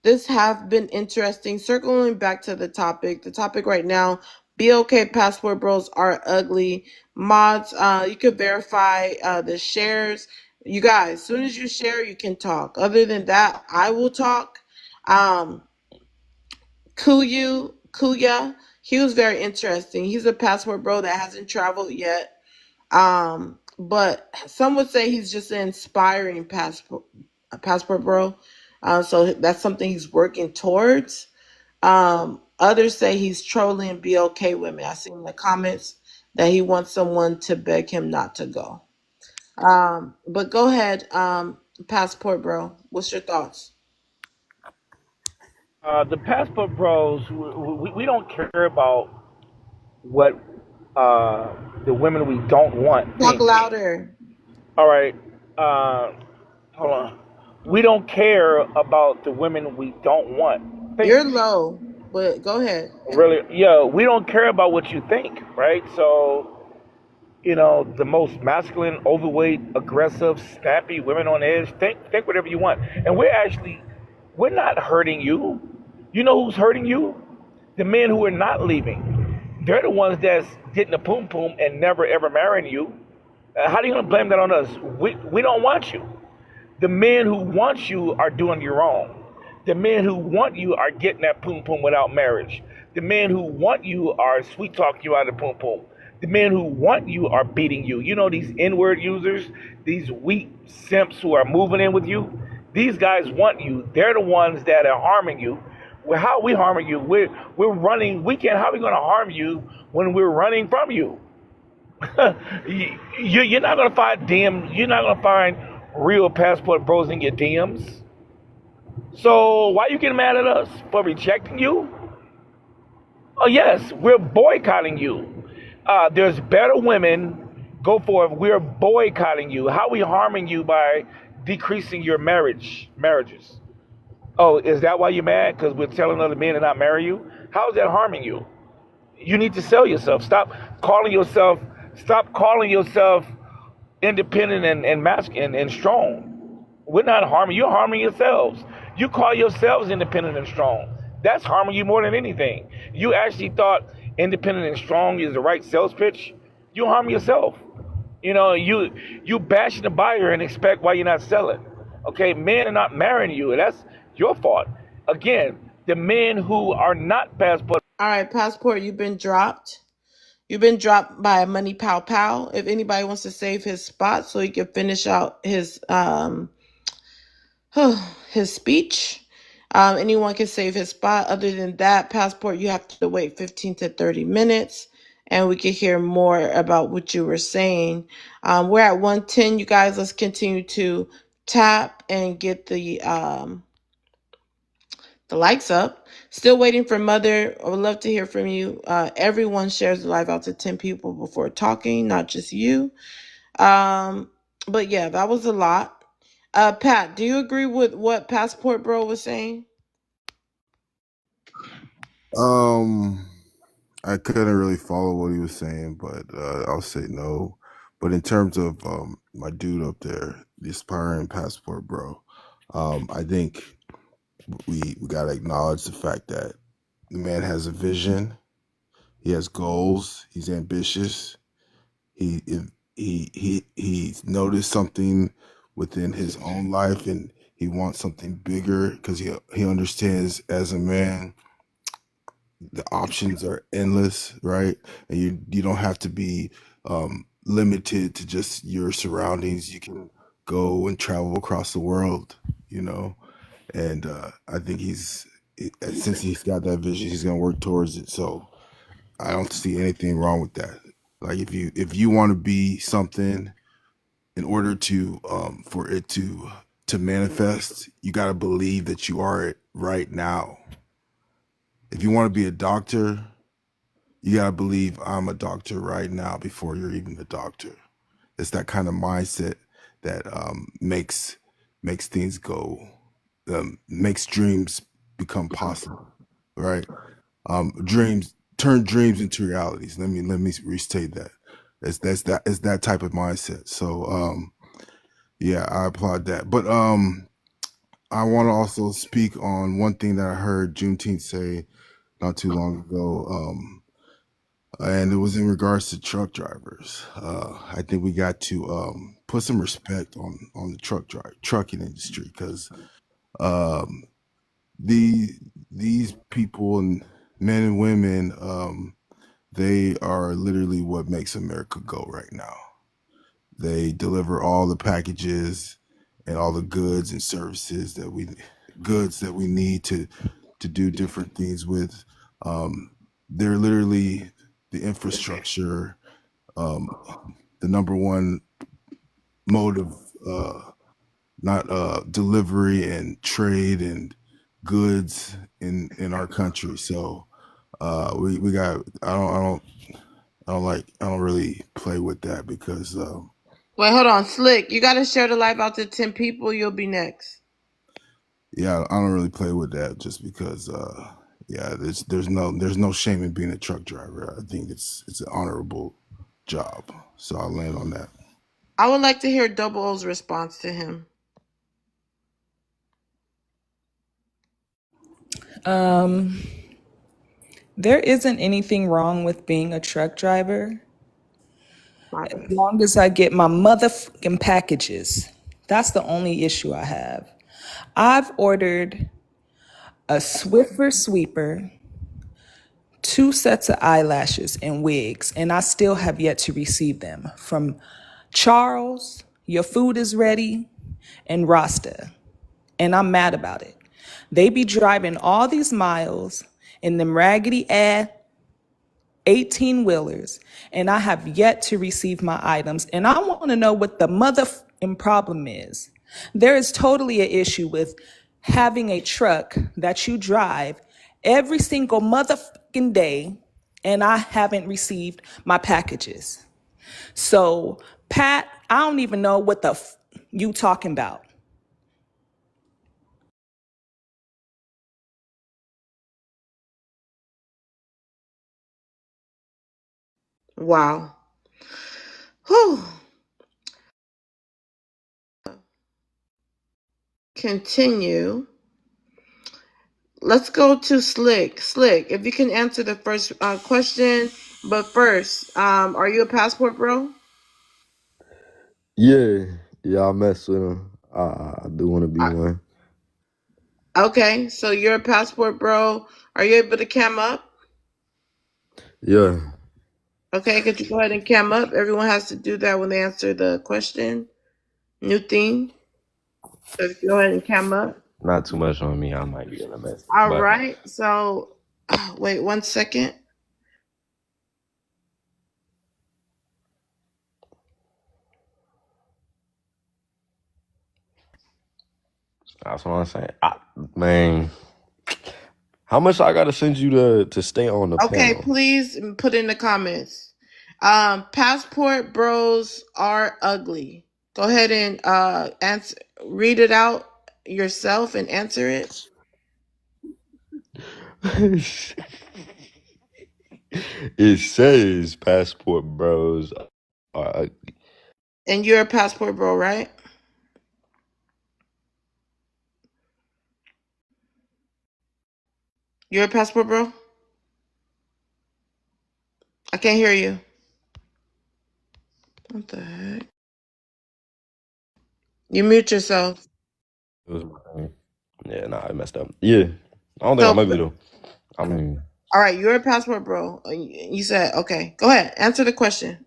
A: this have been interesting. Circling back to the topic. The topic right now: be okay. Passport bros are ugly. Mods, you could verify the shares. You guys, as soon as you share, you can talk. Other than that, I will talk. Um, Kuya, he was very interesting. He's a passport bro that hasn't traveled yet. But some would say he's just an inspiring passport bro. So that's something he's working towards. Others say he's trolling BLK women. I see in the comments that he wants someone to beg him not to go. But go ahead, passport bro. What's your thoughts?
K: The passport bros, we don't care about what the women we don't want
A: Talk
K: think.
A: louder.
K: All right, uh, hold on. We don't care about the women we don't want think.
A: You're low, but go ahead.
K: Really, yeah, we don't care about what you think, right? So, the most masculine, overweight, aggressive, snappy women on edge, think whatever you want. And we're not hurting you. You know who's hurting you? The men who are not leaving. They're the ones that's getting the poom poom and never ever marrying you. How are you gonna blame that on us? We don't want you. The men who want you are doing you wrong. The men who want you are getting that poom poom without marriage. The men who want you are sweet talking you out of poom poom. The men who want you are beating you. You know these N-word users, these weak simps who are moving in with you. These guys want you. They're the ones that are harming you. Well, how are we harming you? We're running. We can't. How are we going to harm you when we're running from you? You're not gonna find DM. You're not gonna find real passport bros in your DMs. So why you getting mad at us for rejecting you? Oh yes, we're boycotting you. There's better women. Go for it. We're boycotting you. How are we harming you by decreasing your marriages? Oh, is that why you're mad? Because we're telling other men to not marry you? How is that harming you? You need to sell yourself. Calling yourself. Stop calling yourself independent and masculine and strong. We're not harming you. You're harming yourselves. You call yourselves independent and strong. That's harming you more than anything. You actually thought independent and strong is the right sales pitch. You harm yourself. You bashing the buyer and expect why you're not selling. Okay, men are not marrying you. That's your fault. Again, the men who are not passport.
A: All right, passport, you've been dropped. You've been dropped by Money Pow Pow. If anybody wants to save his spot so he can finish out his speech, anyone can save his spot. Other than that, passport, you have to wait 15 to 30 minutes, and we can hear more about what you were saying. We're at 110, you guys. Let's continue to tap and get the likes up. Still waiting for Mother. I would love to hear from you. Everyone shares the live out to 10 people before talking, not just you. But yeah, that was a lot. Pat, do you agree with what Passport Bro was saying?
P: I couldn't really follow what he was saying, but I'll say no. But in terms of my dude up there, the aspiring passport bro, I think we gotta acknowledge the fact that the man has a vision. He has goals. He's ambitious. He he's noticed something within his own life, and he wants something bigger because he understands as a man the options are endless, right? And you don't have to be limited to just your surroundings. You can go and travel across the world, you know. And I think since he's got that vision, he's gonna work towards it. So I don't see anything wrong with that. Like if you want to be something, in order to for it to manifest, you got to believe that you are it right now. If you want to be a doctor, you got to believe I'm a doctor right now before you're even a doctor. It's that kind of mindset that makes things go, makes dreams become possible, right? Dreams turn dreams into realities. Let me restate that. It's that type of mindset. So yeah, I applaud that. But I want to also speak on one thing that I heard Juneteenth say not too long ago. And it was in regards to truck drivers. I think we got to put some respect on the trucking industry, because um, these people, and men and women, they are literally what makes America go right now. They deliver all the packages and all the goods and services that we need to do different things with. They're literally the infrastructure, um, the number one mode of not delivery and trade and goods in our country. So we got I don't really play with that, because
A: Wait, hold on, Slick. You gotta share the live out to 10 people. You'll be next.
P: yeah, I don't really play with that, just because yeah, there's no shame in being a truck driver. I think it's an honorable job. So I'll land on that.
A: I would like to hear Double O's response to him.
R: There isn't anything wrong with being a truck driver,
A: My
R: as
A: bad.
R: long as I get my motherfucking packages. That's the only issue I have. I've ordered a Swiffer sweeper, 2 sets of eyelashes and wigs, and I still have yet to receive them from Charles, Your Food Is Ready, and Rasta. And I'm mad about it. They be driving all these miles in them raggedy ass 18 wheelers, and I have yet to receive my items. And I want to know what the motherfucking problem is. There is totally an issue with having a truck that you drive every single motherfucking day, and I haven't received my packages. So, Pat, I don't even know what the you talking about.
A: Wow. Whew. Continue. Let's go to Slick. Slick, if you can answer the first question. But first, are you a passport bro?
U: Yeah, yeah, I mess with him. I do want to be
A: Uh,
U: one.
A: okay, so you're a passport bro. Are you able to cam up?
U: Yeah.
A: Okay, could you go ahead and cam up? Everyone has to do that when they answer the question. New thing. So if you go ahead and cam up.
U: Not too much on me. I might be in a mess.
A: All
U: But
A: right. So, wait 1 second.
U: that's what I'm saying. Man, how much I gotta send you to stay on the
A: Okay,
U: panel?
A: please put in the comments. Passport bros are ugly. Go ahead and answer. Read it out yourself and answer it.
U: It says passport bros are ugly.
A: And you're a passport bro, right? You're a passport bro? I can't hear you. What the heck? You mute yourself.
U: It was my thing. Yeah, nah, I messed up. Yeah, I don't think
A: So,
U: I'm ugly though. I mean,
A: all right, you're a passport bro. You said, okay. Go ahead. Answer the question.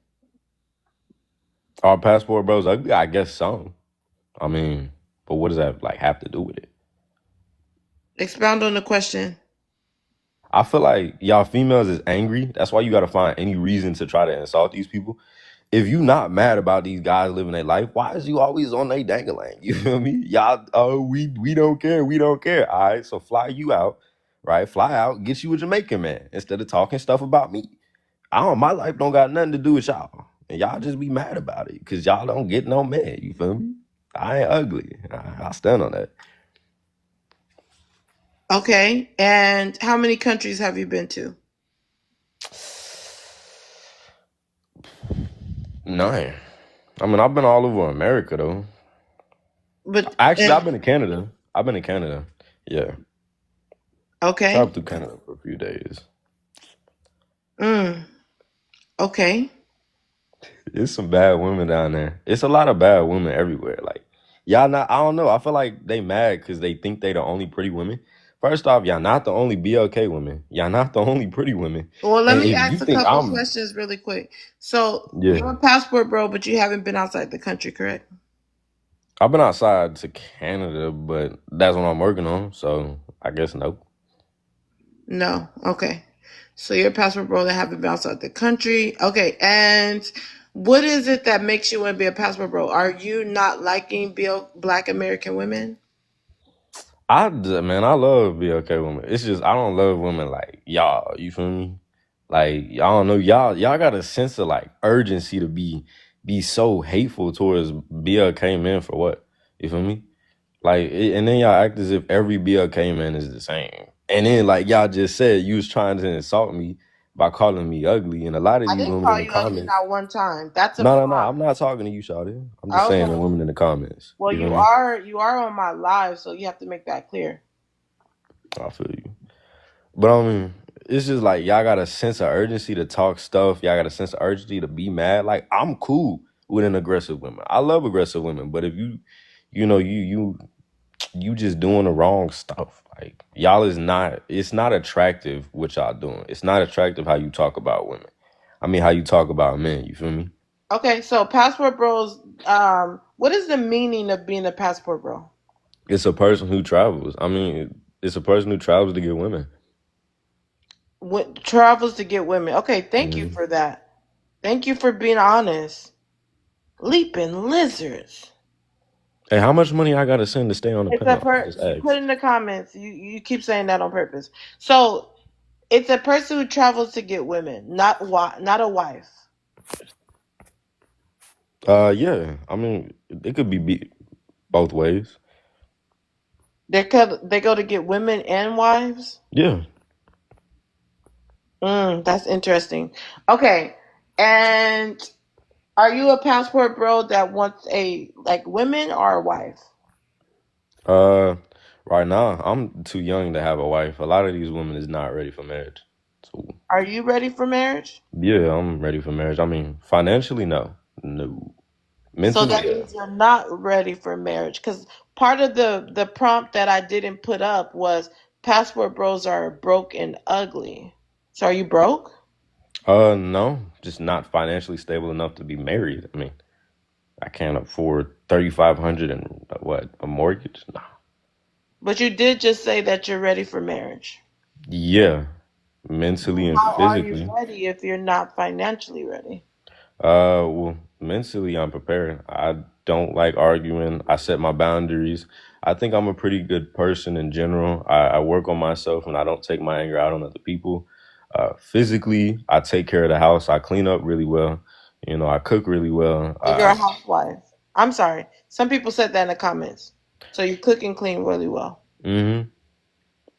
U: are passport bros ugly? I guess so. I mean, but what does that like have to do with it?
A: Expound on the question.
U: I feel like y'all females is angry. That's why you gotta find any reason to try to insult these people. If you not mad about these guys living their life, why is you always on their dangling? You feel me? Y'all, oh, we don't care. We don't care. All right, so fly you out, right? Fly out, get you a Jamaican man instead of talking stuff about me. My life don't got nothing to do with y'all. And y'all just be mad about it because y'all don't get no man. You feel me? I ain't ugly. I stand on that.
A: Okay. And how many countries have you been to?
U: None. I mean, I've been all over America though.
A: But
U: Actually, I've been to Canada. I've been to Canada. Yeah.
A: okay.
U: Traveled through Canada for a few days.
A: Okay.
U: It's some bad women down there. It's a lot of bad women everywhere. Like, y'all not, I don't know. I feel like they mad because they think they the only pretty women. First off, y'all not the only BLK women. Y'all not the only pretty women.
A: Well, let
U: And
A: me
U: if you
A: ask a
U: think
A: couple
U: I'm,
A: questions really quick. So,
U: yeah,
A: you're a passport bro, but you haven't been outside the country, correct?
U: I've been outside to Canada, but that's what I'm working on. So I guess no.
A: No. Okay. So you're a passport bro that haven't been outside the country. Okay. And what is it that makes you want to be a passport bro? Are you not liking Black American women?
U: Man, I love BLK women. It's just I don't love women like y'all. You feel me? Like I don't know, y'all got a sense of like urgency to be so hateful towards BLK men for what? You feel me? Like, and then y'all act as if every BLK man is the same. And then like y'all just said, you was trying to insult me by calling me ugly, and a lot of
A: I
U: these
A: didn't
U: women in
A: call
U: the
A: you ugly
U: comments.
A: not one time. That's a
U: No,
A: prompt.
U: I'm not talking to you, Shawty. I'm just saying the
A: Okay.
U: women in the comments.
A: Well,
U: You feel
A: you
U: me?
A: are on my live, so you have to make that clear.
U: I feel you. But I mean, it's just like y'all got a sense of urgency to talk stuff. Y'all got a sense of urgency to be mad. Like I'm cool with an aggressive woman. I love aggressive women. But if you just doing the wrong stuff. Like y'all is not. It's not attractive what y'all doing. It's not attractive how you talk about women. I mean, how you talk about men. You feel me?
A: Okay, so passport bros, what is the meaning of being a passport bro?
U: It's a person who travels. I mean, it's a person who travels to get women.
A: What travels to get women? Okay, thank you
U: Mhm.
A: for that. Thank you for being honest. Leaping lizards.
U: Hey, how much money I gotta send to stay on the
A: It's a
U: panel? I just
A: put
U: asked.
A: in the comments. You keep saying that on purpose. So it's a person who travels to get women, not a wife.
U: Yeah. I mean, it could be both ways.
A: They go to get women and wives.
U: Yeah.
A: That's interesting. Okay, and are you a passport bro that wants a like women or a wife?
U: Uh, right now, I'm too young to have a wife. A lot of these women is not ready for marriage. So,
A: Are you ready for marriage?
U: yeah, I'm ready for marriage. I mean, financially, no. No.
A: So
U: Mentally,
A: that
U: yeah.
A: means you're not ready for marriage. Because part of the prompt that I didn't put up was passport bros are broke and ugly. So are you broke?
U: No, just not financially stable enough to be married. I mean, I can't afford 3,500 and what, a mortgage? Nah.
A: But you did just say that you're ready for marriage.
U: Yeah, mentally and
A: How are you
U: physically.
A: ready if you're not financially ready?
U: Well, mentally, I'm prepared. I don't like arguing. I set my boundaries. I think I'm a pretty good person in general. I work on myself and I don't take my anger out on other people. Physically, I take care of the house. I clean up really well. I cook really well.
A: So you're a housewife. I'm sorry. Some people said that in the comments. So you cook and clean really well.
U: Mm-hmm.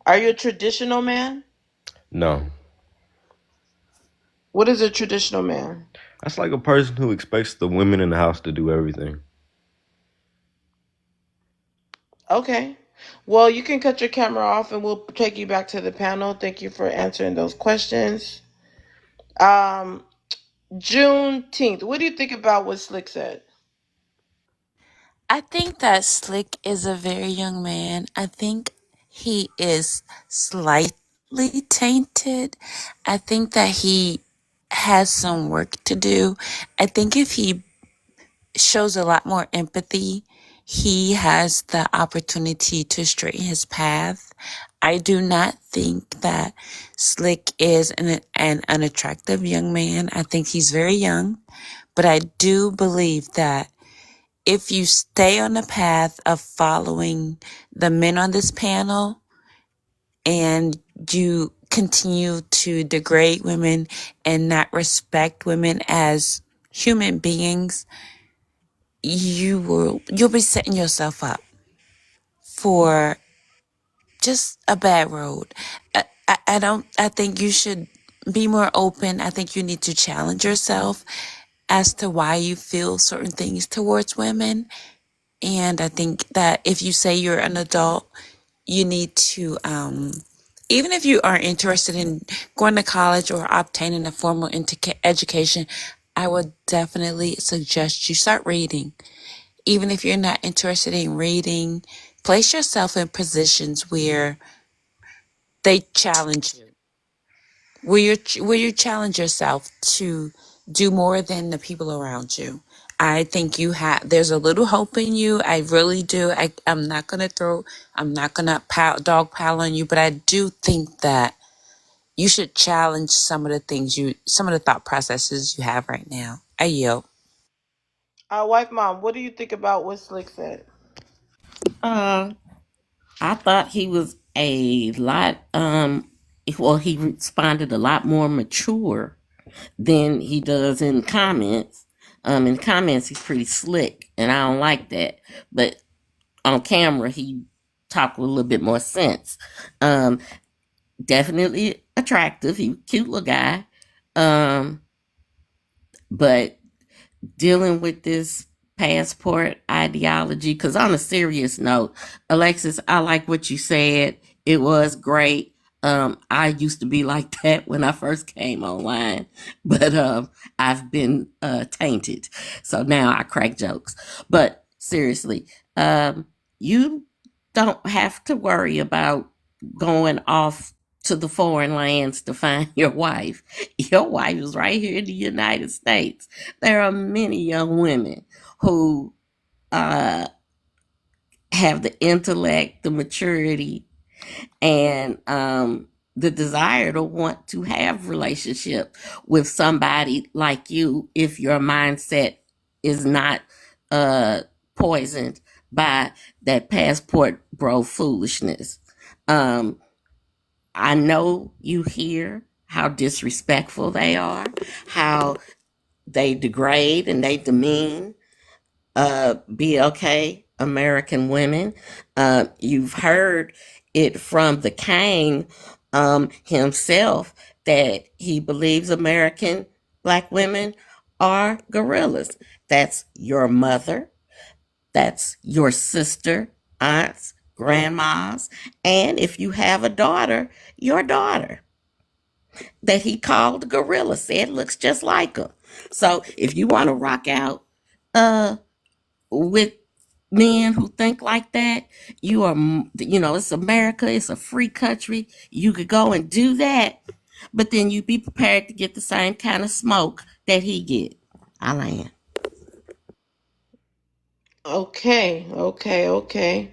A: Are you a traditional man?
U: No,
A: What is a traditional man?
U: that's like a person who expects the women in the house to do everything.
A: Okay. Well, you can cut your camera off and we'll take you back to the panel. Thank you for answering those questions. Um, Juneteenth. What do you think about what Slick said?
F: I think that Slick is a very young man. I think he is slightly tainted. I think that he has some work to do. I think if he shows a lot more empathy, he has the opportunity to straighten his path. I do not think that Slick is an unattractive young man. I think he's very young, but I do believe that if you stay on the path of following the men on this panel and you continue to degrade women and not respect women as human beings, you'll be setting yourself up for just a bad road. I think you should be more open. I think you need to challenge yourself as to why you feel certain things towards women. And I think that if you say you're an adult, you need to, even if you are interested in going to college or obtaining a formal education, I would definitely suggest you start reading. Even if you're not interested in reading, place yourself in positions where they challenge you, where you challenge yourself to do more than the people around you. I think there's a little hope in you. I really do. I'm not gonna dog pile on you, but I do think that you should challenge some of the thought processes you have right now. I yield.
A: Wife mom, what do you think about what Slick said?
S: Uh, I thought he was a lot. Well, he responded a lot more mature than he does in comments. In comments, he's pretty slick, and I don't like that. But on camera, he talked with a little bit more sense. Um, Definitely attractive. He cute little guy. Um, but dealing with this passport ideology, because on a serious note, Alexis, I like what you said. It was great. I used to be like that when I first came online, but I've been tainted. So now I crack jokes. But seriously, you don't have to worry about going off to the foreign lands to find your wife. Your wife is right here in the United States. There are many young women who uh, have the intellect, the maturity, and the desire to want to have relationship with somebody like you if your mindset is not uh, poisoned by that passport bro foolishness. Um, I know you hear how disrespectful they are, how they degrade and they demean BLK American women. You've heard it from the King himself that he believes American black women are gorillas. That's your mother, that's your sister, aunts, grandmas, and if you have a daughter, your daughter that he called a gorilla, said looks just like him. So if you want to rock out uh with men who think like that, you are, it's America, it's a free country. You could go and do that, but then you be prepared to get the same kind of smoke that he get. I land.
A: Okay, okay, okay.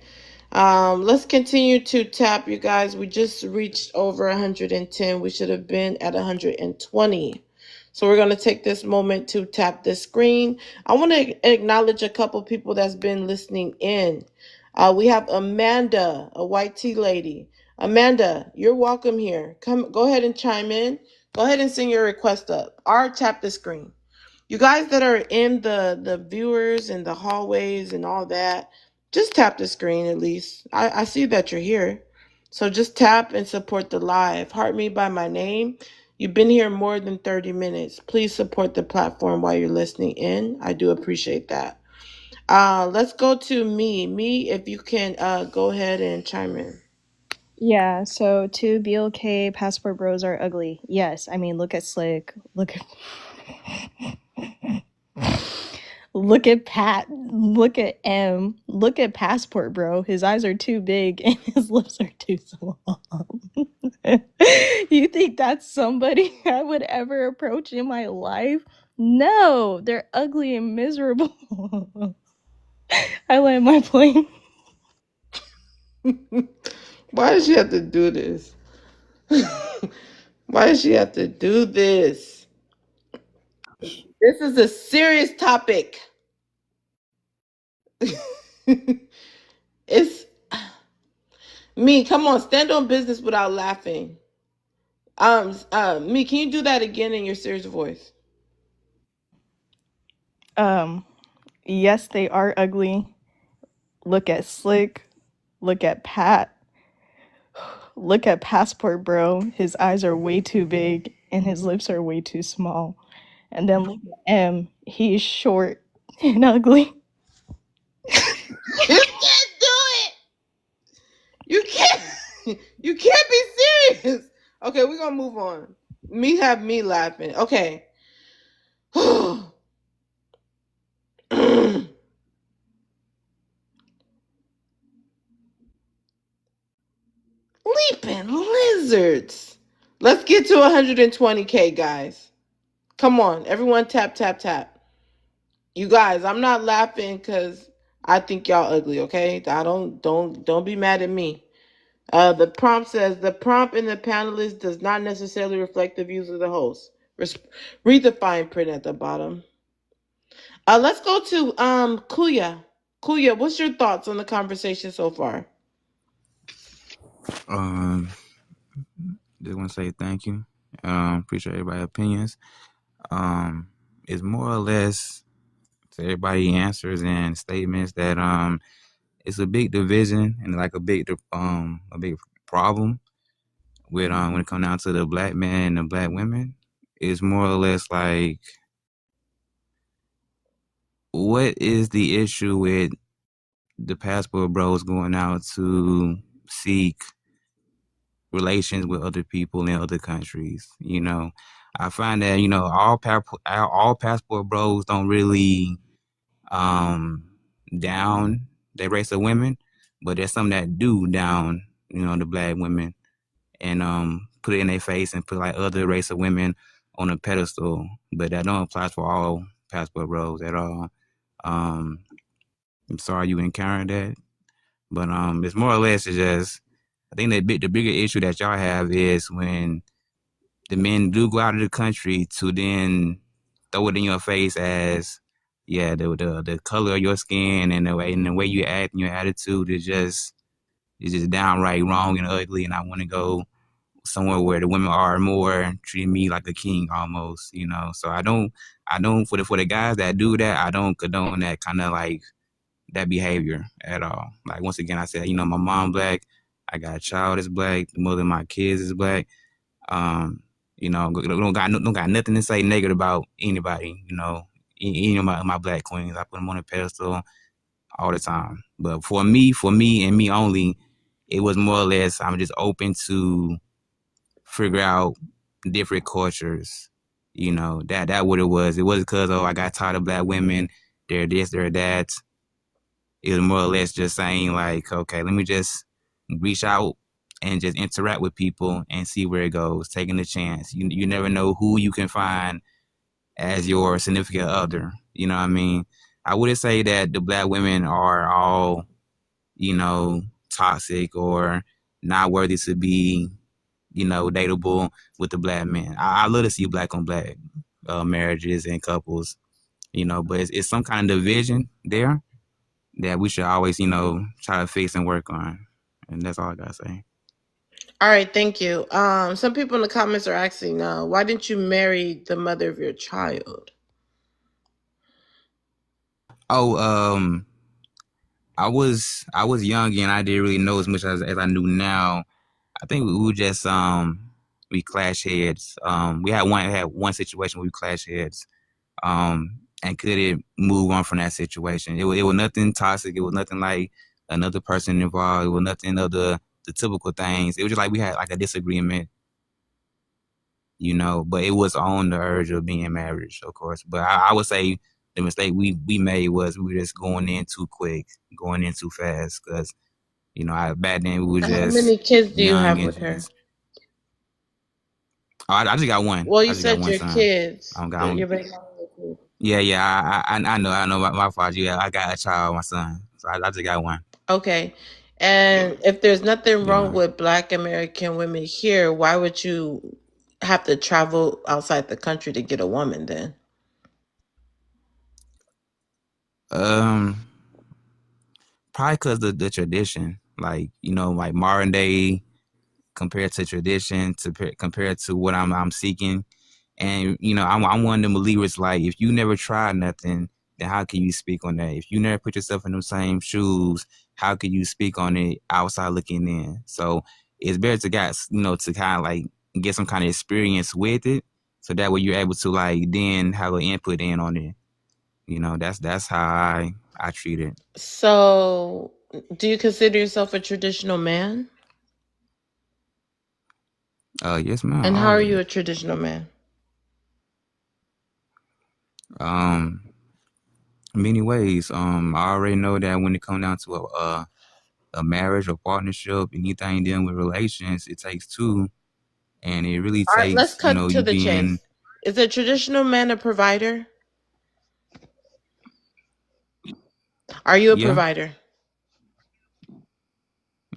A: Let's continue to tap, you guys. We just reached over 110. We should have been at 120. So we're going to take this moment to tap this screen. I want to acknowledge a couple people that's been listening in. We have Amanda, a white tea lady. Amanda, you're welcome here. Come, go ahead and chime in. Go ahead and send your request up or tap the screen. You guys that are in the viewers and the hallways and all that, just tap the screen at least. I see that you're here. So just tap and support the live. Heart me by my name. You've been here more than 30 minutes. Please support the platform while you're listening in. I do appreciate that. Let's go to me. Me, if you can go ahead and chime in.
C: Yeah, so to be okay, passport bros are ugly. Yes, I mean look at Slick, look at Pat, look at M, look at passport bro. His eyes are too big and his lips are too small. You think that's somebody I would ever approach in my life? No, they're ugly and miserable. I land my plane.
A: Why does she have to do this? Why does she have to do this? This is a serious topic. It's me. Come on, stand on business without laughing. Me, can you do that again in your serious voice?
C: Yes, they are ugly. Look at Slick. Look at Pat. Look at Passport Bro. His eyes are way too big and his lips are way too small. And then look at M. He's short and ugly.
A: You can't do it. You can't. You can't be serious. Okay, we're gonna move on. Me have me laughing. Okay. Leaping lizards. Let's get to 120K, guys. Come on, everyone, tap, tap, tap. You guys, I'm not laughing because I think y'all ugly. Okay, I don't be mad at me. The prompt says the prompt in the panelist does not necessarily reflect the views of the host. Read the fine print at the bottom. Let's go to Kuya. Kuya, what's your thoughts on the conversation so far?
T: Um, just want to say thank you. Appreciate everybody's opinions. It's more or less to everybody answers and statements that it's a big division and like a big problem with when it comes down to the black men and the black women. It's more or less like, what is the issue with the passport bros going out to seek relations with other people in other countries? You know, I find that all passport bros don't really um down the race of women, but there's some that do down the black women and put it in their face and put like other race of women on a pedestal. But that don't apply for all passport bros at all. Um, I'm sorry you encountered that, but it's more or less just, I think the bigger issue that y'all have is when the men do go out of the country to then throw it in your face as, yeah, the color of your skin and the way you act and your attitude is just downright wrong and ugly, and I want to go somewhere where the women are more treating me like a king almost. So I don't for the guys that do that, I don't condone that kind of like that behavior at all. Like, once again, I said, my mom black, I got a child that's black, the mother of my kids is black. Don't got nothing to say negative about anybody. Any of my black queens, I put them on a pedestal all the time. But for me and me only, it was more or less, I'm just open to figure out different cultures. That what it was. It wasn't because, I got tired of black women, they're this, they're that. It was more or less just saying like, okay, let me just reach out and just interact with people and see where it goes, taking a chance. You never know who you can find as your significant other. You know what I mean? I wouldn't say that the black women are all, toxic or not worthy to be, dateable with the black men. I love to see black on black marriages and couples, but it's some kind of division there that we should always, try to fix and work on. And that's all I gotta say.
A: All right, thank you. Some people in the comments are asking, why didn't you marry the mother of your child?
T: Oh, I was young and I didn't really know as much as I knew now. I think we were just we clash heads. We had one situation where we clash heads. and could it move on from that situation? It was nothing toxic. It was nothing like another person involved. It was nothing of the typical things. It was just like we had like a disagreement, but it was on the urge of being married, of course. But I would say the mistake we made was we were just going in too quick, going in too fast, because back then we were
A: How
T: just
A: many kids do you
T: young
A: have
T: and
A: with her?
T: just. I just got one.
A: Well,
T: I
A: you
T: just got
A: said
T: one
A: your
T: son.
A: kids.
T: I
A: Your
T: don't.
A: baby mama with you.
T: Yeah. I know. My fault. Yeah, I got a child, my son. So I just got one.
A: Okay. And if there's nothing
T: You
A: wrong
T: know.
A: with Black American women here, why would you have to travel outside the country to get a woman then?
T: Probably because the tradition, like like modern day compared to tradition compared to what I'm seeking. And I'm one of them believers, like, if you never tried nothing, then how can you speak on that? If you never put yourself in those same shoes, how can you speak on it outside looking in? So it's better to to kind of like get some kind of experience with it, so that way you're able to like then have an input in on it. That's how I treat it.
A: So, do you consider yourself a traditional man?
T: Yes, ma'am,
A: And how are you
T: already.
A: a traditional man?
T: Many ways. I already know that when it comes down to a marriage or partnership, anything dealing with relations, it takes two, and it really
A: All right, let's
T: takes
A: cut to
T: you
A: the
T: being.
A: chase. Is a traditional man a provider? Are you a
T: Yeah,
A: provider?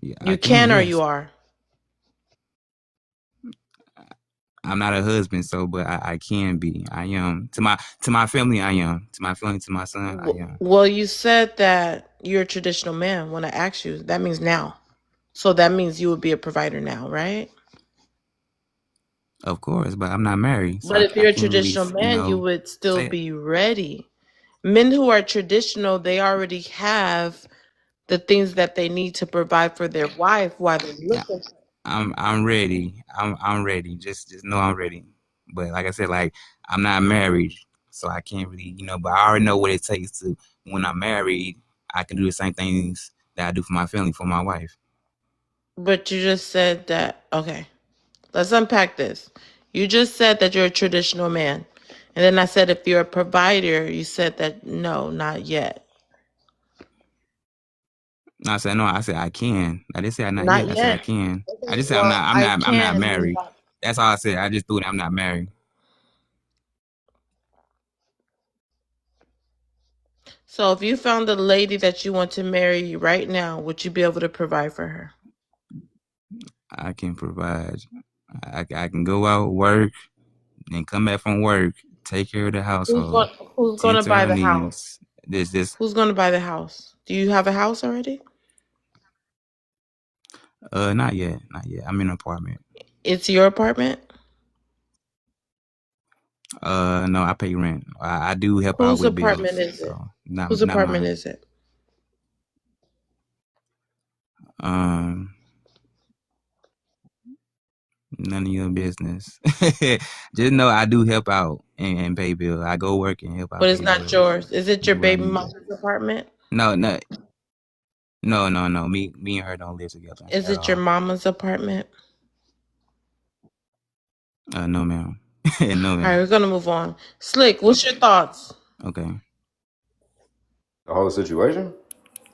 T: yeah, I
A: You
T: can.
A: can or you
T: Yes,
A: are?
T: I'm not a husband, so but I can be. I am to my family. I am to my family, to my son. I am.
A: Well, you said that you're a traditional man when I asked you. That means now. So that means you would be a provider now, right?
T: Of course, but I'm not married, so
A: But
T: I,
A: if
T: I
A: you're a
T: can't really,
A: traditional man, you would still
T: say it.
A: be ready. Men who are traditional, they already have the things that they need to provide for their wife while they're
T: Yeah,
A: looking.
T: I'm ready. I'm ready. Just know I'm ready. But like I said, like, I'm not married, so I can't really, but I already know what it takes to, when I'm married, I can do the same things that I do for my family, for my wife.
A: But you just said that, okay, let's unpack this. You just said that you're a traditional man. And then I said, if you're a provider, you said that no, not yet.
T: No, I said no. I said I can. I didn't say I'm not
A: Not
T: yet. I said I
A: yet.
T: can. I
A: Okay,
T: just said I'm
A: well,
T: not. I'm
A: I
T: not. I'm not
A: can means
T: married. That's all I said. I just threw it. I'm not married.
A: so if you found a lady that you want to marry right now, would you be able to provide for her?
T: I can provide. I can go out, work, and come back from work, take care of the
A: Who's
T: household,
A: going, who's going
T: tend
A: to
T: to
A: buy
T: her
A: the house?
T: needs. This.
A: Who's going to buy the house? Do you have a house already?
T: Not yet. Not yet. I'm in an apartment.
A: It's your apartment?
T: No, I pay rent. I do help out
A: Whose
T: with
A: apartment
T: bills,
A: is it?
T: so not
A: Whose
T: not
A: apartment
T: mine.
A: is it?
T: Um, None of your business. Just know I do help out and pay bills. I go work and help
A: But
T: out
A: it's
T: pay
A: not
T: bills.
A: yours. Is it your
T: Do what I
A: baby
T: need to.
A: mama's apartment?
T: No, no, no. Me and her don't live together
A: Is
T: at
A: it your
T: all.
A: mama's apartment?
T: No, ma'am. No,
A: All right,
T: ma'am.
A: we're going to move on. Slick, what's your thoughts
T: Okay.
U: The whole situation.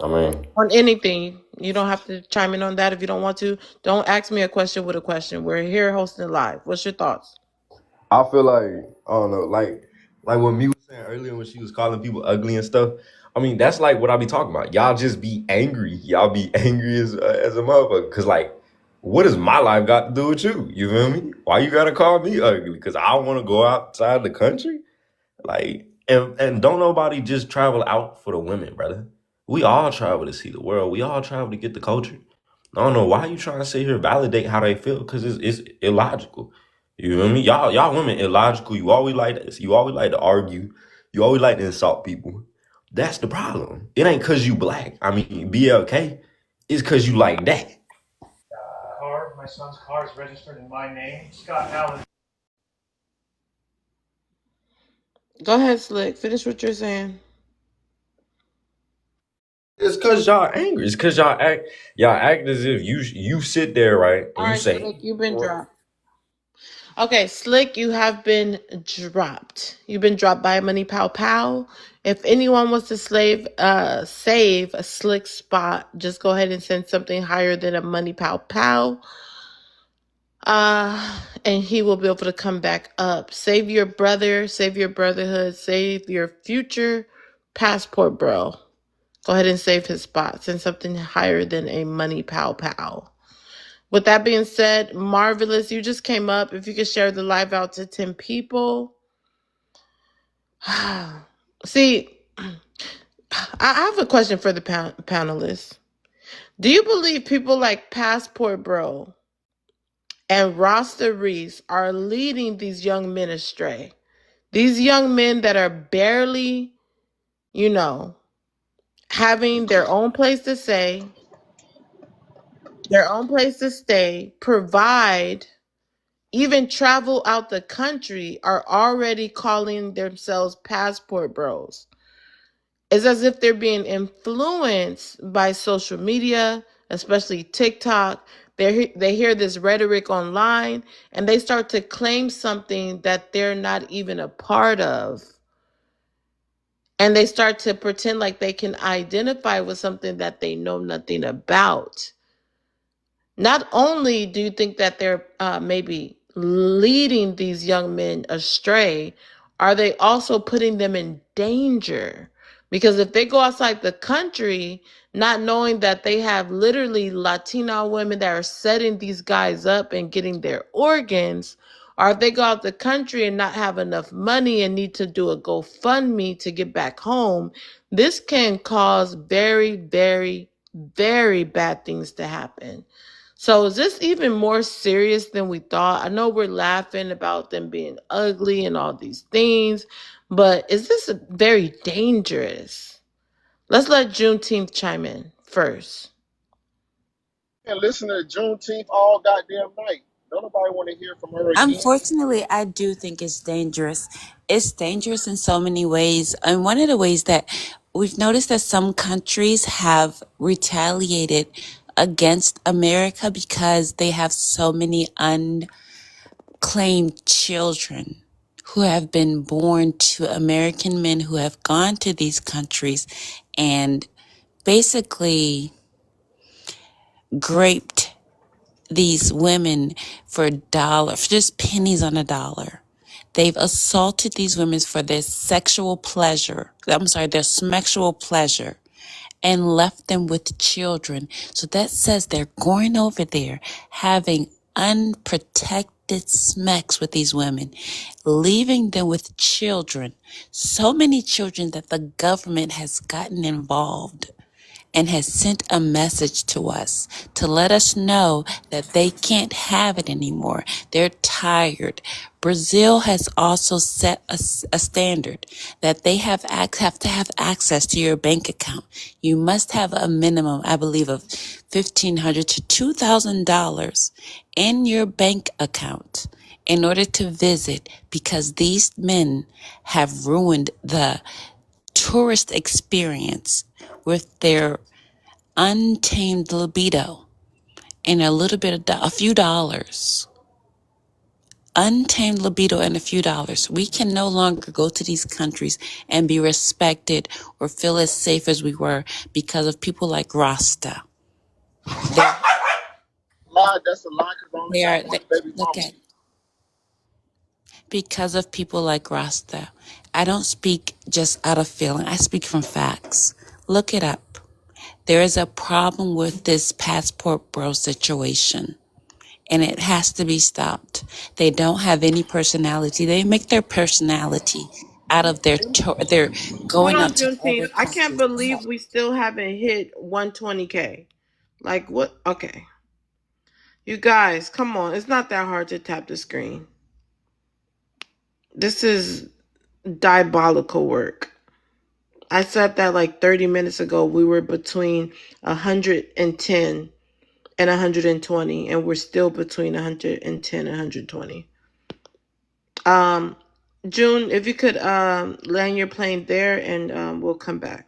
U: I mean,
A: on anything? You don't have to chime in on that if you don't want to. Don't ask me a question with a question. We're here hosting live. What's your thoughts?
U: I feel like, I don't know, like what me was saying earlier when she was calling people ugly and stuff. I mean, that's like what I be talking about. Y'all just be angry. Y'all be angry as a motherfucker. Cause like, what does my life got to do with you? You feel me? Why you gotta call me ugly? Cause I want to go outside the country. Like, and don't nobody just travel out for the women, brother. We all travel to see the world. We all travel to get the culture. I don't know why you trying to sit here and validate how they feel, because it's illogical. You know what I mean? Y'all women illogical. You always like this. You always like to argue. You always like to insult people. That's the problem. It ain't cause you black. I mean, BLK. It's cause you like that.
D: Car, my son's car is registered in my name. Scott Allen.
A: Go ahead, Slick. Finish what you're saying.
U: It's cause y'all angry. It's cause y'all act as if you sit there, right,
A: All
U: and you
A: right,
U: say,
A: Slick, you've been dropped. Okay, Slick, you have been dropped. You've been dropped by Money Pow Pow. If anyone wants to save a Slick spot, just go ahead and send something higher than a Money Pow Pow. And he will be able to come back up. Save your brother, save your brotherhood, save your future passport bro. Go ahead and save his spot. Send something higher than a Money Pow Pow. With that being said, Marvelous, you just came up. If you could share the live out to 10 people. See, I have a question for the panelists. Do you believe people like Passport Bro and Rasta Reese are leading these young men astray? These young men that are barely, having their own place to say, their own place to stay, provide, even travel out the country, are already calling themselves passport bros. It's as if they're being influenced by social media, especially TikTok. They hear this rhetoric online and they start to claim something that they're not even a part of. And they start to pretend like they can identify with something that they know nothing about. Not only do you think that they're maybe leading these young men astray, are they also putting them in danger? Because if they go outside the country, not knowing that they have literally Latino women that are setting these guys up and getting their organs, or if they go out the country and not have enough money and need to do a GoFundMe to get back home, this can cause very, very, very bad things to happen. So is this even more serious than we thought? I know we're laughing about them being ugly and all these things, but is this very dangerous? Let's let Juneteenth chime in first.
Q: And listen to Juneteenth all goddamn night. Don't nobody want to hear from her again.
F: Unfortunately, I do think it's dangerous. It's dangerous in so many ways. And one of the ways that we've noticed that some countries have retaliated against America because they have so many unclaimed children who have been born to American men who have gone to these countries and basically raped these women for dollars, just pennies on a dollar. They've assaulted these women for their sexual pleasure. Their sexual pleasure, and left them with children. So that says they're going over there having unprotected sex with these women, leaving them with children. So many children that the government has gotten involved and has sent a message to us to let us know that they can't have it anymore. They're tired. Brazil has also set a standard that they have to have access to your bank account. You must have a minimum, I believe, of $1,500 to $2,000 in your bank account in order to visit, because these men have ruined the tourist experience with their untamed libido and a few dollars. Untamed libido and a few dollars. We can no longer go to these countries and be respected or feel as safe as we were because of people like Rasta.
Q: Lie, that's a lie because I only
F: They
Q: got
F: are,
Q: one baby
F: look
Q: mama.
F: at, because of people like Rasta. I don't speak just out of feeling. I speak from facts. Look it up. There is a problem with this passport bro situation, and it has to be stopped. They don't have any personality. They make their personality out of their
A: Hold
F: going
A: on,
F: out to
A: Juneteenth.
F: other
A: I can't
F: countries.
A: believe we still haven't hit 120K. Like, what? Okay. You guys, come on. It's not that hard to tap the screen. This is diabolical work. I said that like 30 minutes ago. We were between 110 and 120, and we're still between 110 and 120. June, if you could land your plane there, and we'll come back.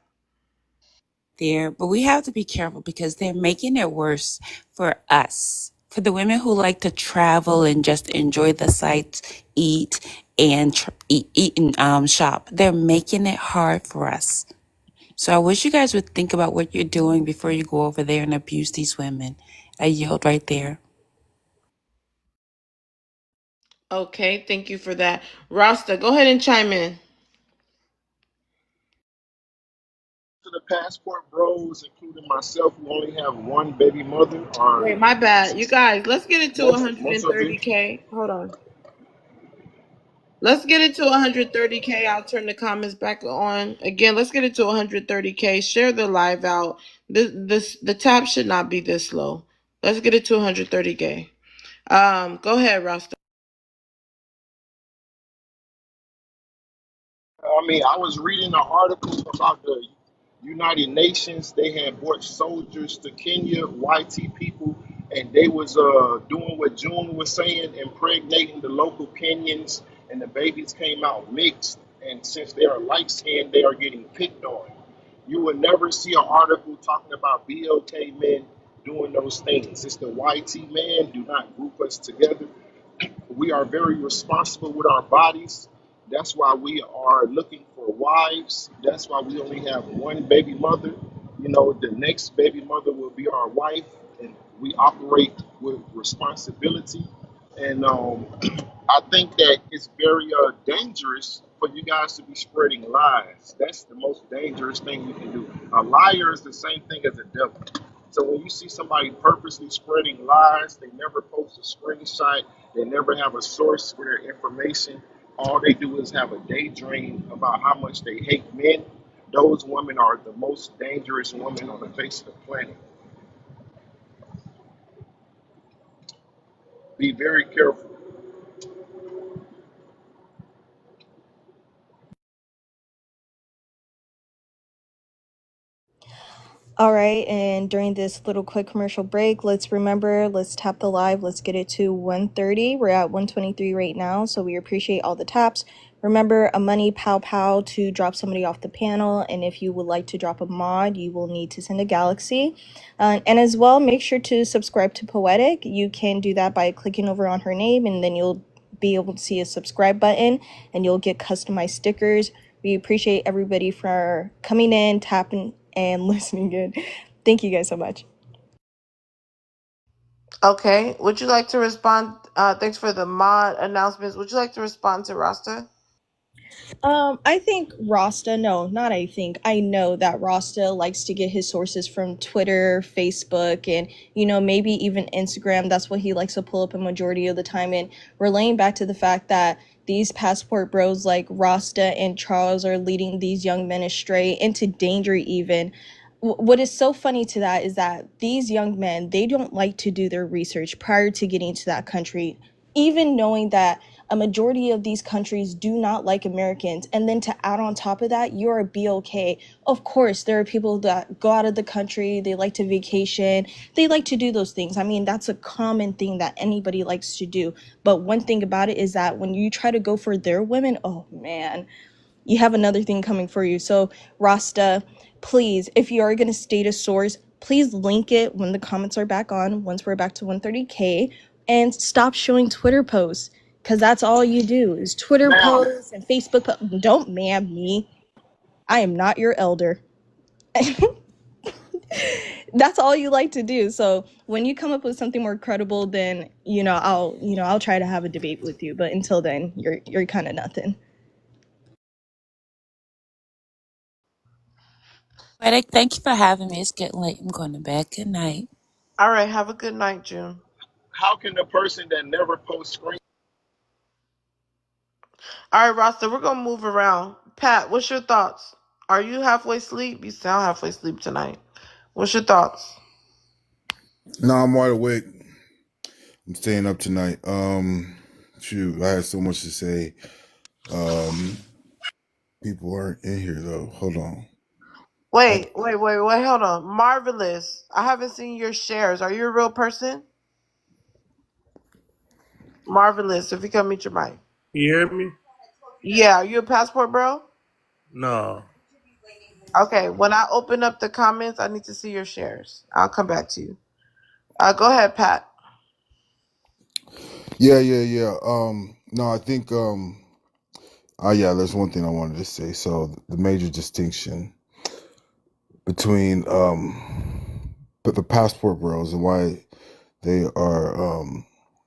F: There, but we have to be careful because they're making it worse for us. For the women who like to travel and just enjoy the sights, eat and eat and shop, they're making it hard for us. So I wish you guys would think about what you're doing before you go over there and abuse these women. I yield right there.
A: Okay, thank you for that. Rasta, go ahead and chime in.
Q: To the passport bros, including myself, who only have one baby mother, are
A: Wait, my bad. You guys, let's get it to
Q: most of you.
A: 130K. Hold on. Let's get it to 130K. I'll turn the comments back on. Again, let's get it to 130K. Share the live out. The tab should not be this low. Let's get it to 130K. Go ahead, Rasta.
Q: I mean, I was reading an article about the United Nations. They had brought soldiers to Kenya, YT people, and they was doing what June was saying, impregnating the local Kenyans, and the babies came out mixed. And since they are light skinned, they are getting picked on. You will never see an article talking about BLK men doing those things. It's the YT man. Do not group us together. We are very responsible with our bodies. That's why we are looking for wives. That's why we only have one baby mother. You know, the next baby mother will be our wife, and we operate with responsibility. And I think that it's very dangerous for you guys to be spreading lies. That's the most dangerous thing you can do. A liar is the same thing as a devil. So when you see somebody purposely spreading lies, they never post a screenshot, they never have a source for their information. All they do is have a daydream about how much they hate men. Those women are the most dangerous women on the face of the planet. Be very careful.
C: All right, and during this little quick commercial break, let's tap the live, let's get it to 130. We're at 123 right now, so we appreciate all the taps. Remember, a money pow pow to drop somebody off the panel, and if you would like to drop a mod, you will need to send a galaxy. And as well, make sure to subscribe to Poetic. You can do that by clicking over on her name, and then you'll be able to see a subscribe button, and you'll get customized stickers. We appreciate everybody for coming in, tapping, and listening in. Thank you guys so much.
A: Okay, would you like to respond? Thanks for the mod announcements. Would you like to respond to Rasta?
C: I think Rasta, no, not I think. I know that Rasta likes to get his sources from Twitter, Facebook, and, maybe even Instagram. That's what he likes to pull up a majority of the time. And relaying back to the fact that these passport bros like Rasta and Charles are leading these young men astray into danger even. What is so funny to that is that these young men, they don't like to do their research prior to getting to that country, even knowing that a majority of these countries do not like Americans. And then to add on top of that, you're a BOK. Of course, there are people that go out of the country, they like to vacation, they like to do those things. I mean, that's a common thing that anybody likes to do. But one thing about it is that when you try to go for their women, oh man, you have another thing coming for you. So Rasta, please, if you are going to state a source, please link it when the comments are back on, once we're back to 130K, and stop showing Twitter posts, because that's all you do is Twitter
Q: Now,
C: posts and Facebook posts. Don't ma'am me. I am not your elder. That's all you like to do. So when you come up with something more credible, then I'll try to have a debate with you. But until then, you're kind of nothing.
F: Poetic, thank you for having me. It's getting late. I'm going to bed. Good night.
A: All right, have a good night, June.
Q: how can the person that never posts screen
A: All right, Rasta, we're gonna move around. Pat, what's your thoughts? Are you halfway asleep? You sound halfway asleep tonight. What's your thoughts?
P: No, I'm wide awake. I'm staying up tonight. Shoot, I had so much to say. People aren't in here though. Hold on.
A: Wait. Hold on. Marvelous. I haven't seen your shares. Are you a real person? Marvelous. If you come meet your mic.
J: You hear me?
A: Yeah, are you a passport bro?
J: No.
A: Okay, when I open up the comments, I need to see your shares. I'll come back to you. Go ahead, Pat.
P: Yeah. No, I think yeah, there's one thing I wanted to say. So the major distinction between but the passport bros and they are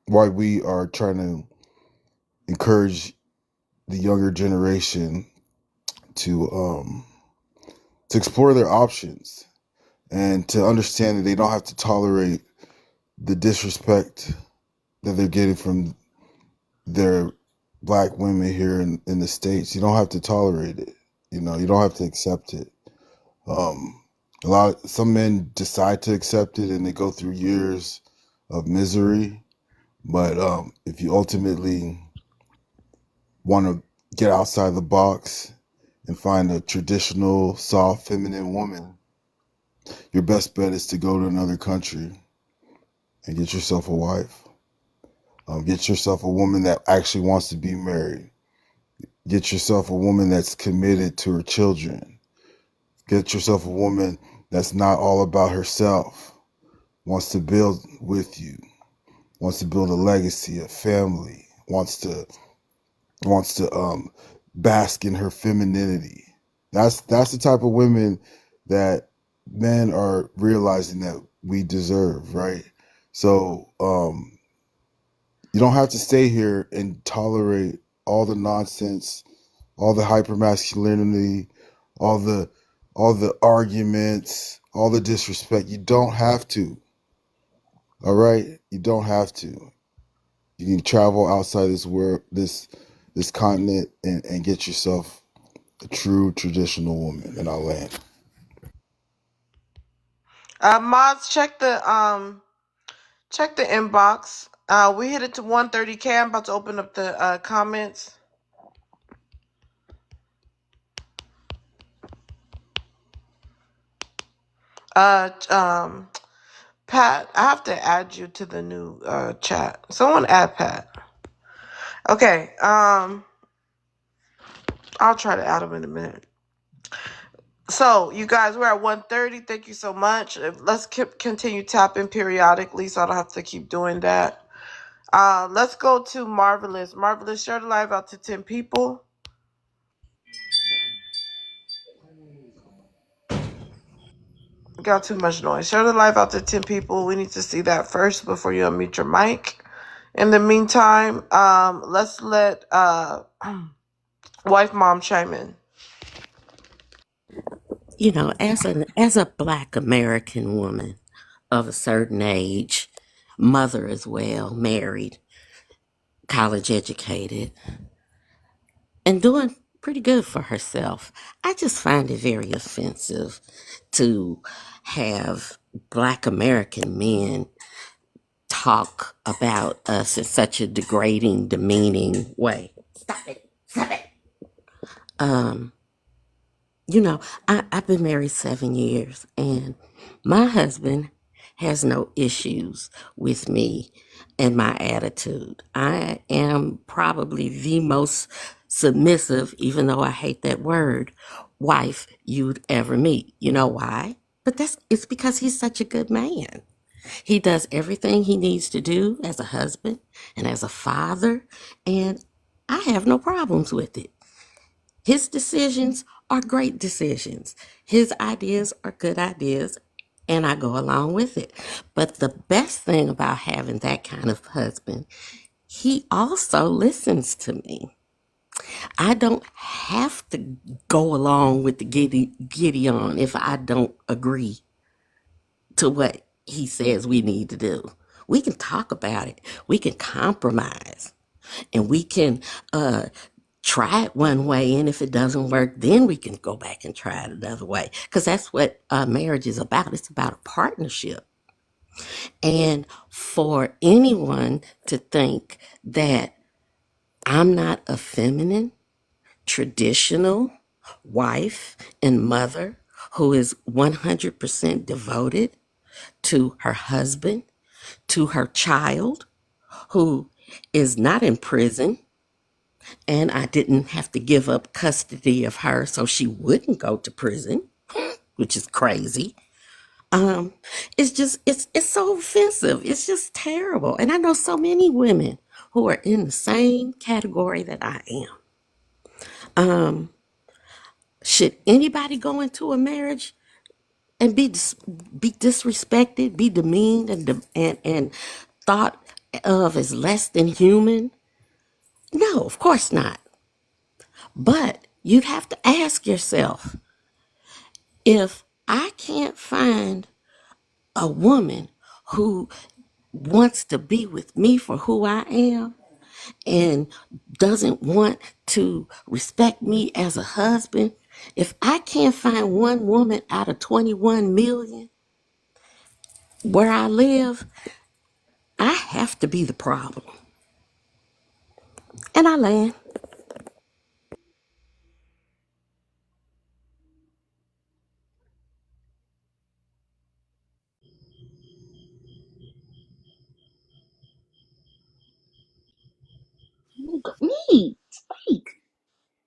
P: why we are trying to encourage the younger generation to to explore their options and to understand that they don't have to tolerate the disrespect that they're getting from their black women here in the States. You don't have to tolerate it. You know, you don't have to accept it. Um, some men decide to accept it and they go through years of misery. But if you ultimately want to get outside the box and find a traditional, soft, feminine woman, your best bet is to go to another country and get yourself a wife. Get yourself a woman that actually wants to be married. Get yourself a woman that's committed to her children. Get yourself a woman that's not all about herself, wants to build with you, wants to build a legacy, a family, wants to bask in her femininity. That's the type of women that men are realizing that we deserve, right? So you don't have to stay here and tolerate all the nonsense, all the hypermasculinity, all the all the arguments, all the disrespect. You don't have to. All right? You don't have to. You can travel outside this world, this continent, and get yourself a true traditional woman. And I'll land.
A: Mods, check the inbox. We hit it to 130K. I'm about to open up the comments. Uh, um, Pat, I have to add you to the new chat. Someone add Pat. Okay. I'll try to add him in a minute. So, you guys, we're at 130. Thank you so much. Let's continue tapping periodically, so I don't have to keep doing that. Let's go to Marvelous. Marvelous, share the live out to 10 people. Got too much noise. Share the live out to 10 people. We need to see that first before you unmute your mic. In the meantime, let's let wife mom chime in.
S: You know, as a black American woman of a certain age, mother as well, married, college educated, and doing pretty good for herself, I just find it very offensive to have black American men talk about us in such a degrading, demeaning way. Stop it. Stop it. Um, you know, I've been married 7 years, and my husband has no issues with me and my attitude. I am probably the most submissive, even though I hate that word, wife you'd ever meet. You know why? But it's because he's such a good man. He does everything he needs to do as a husband and as a father, and I have no problems with it. His decisions are great decisions. His ideas are good ideas, and I go along with it. But the best thing about having that kind of husband, he also listens to me. I don't have to go along with the giddy on if I don't agree to what he says we need to do. We can talk about it. We can compromise, and we can try it one way, and if it doesn't work, then we can go back and try it another way, because that's what marriage is about. It's about a partnership. And for anyone to think that I'm not a feminine, traditional wife and mother who is 100% devoted to her husband, to her child, who is not in prison, and I didn't have to give up custody of her so she wouldn't go to prison, which is crazy. Um, it's so offensive. It's just terrible. And I know so many women who are in the same category that I am. Should anybody go into a marriage and be disrespected, be demeaned, and thought of as less than human? No, of course not. But you'd have to ask yourself, if I can't find a woman who wants to be with me for who I am and doesn't want to respect me as a husband, if I can't find one woman out of 21 million where I live, I have to be the problem. And I land. Me.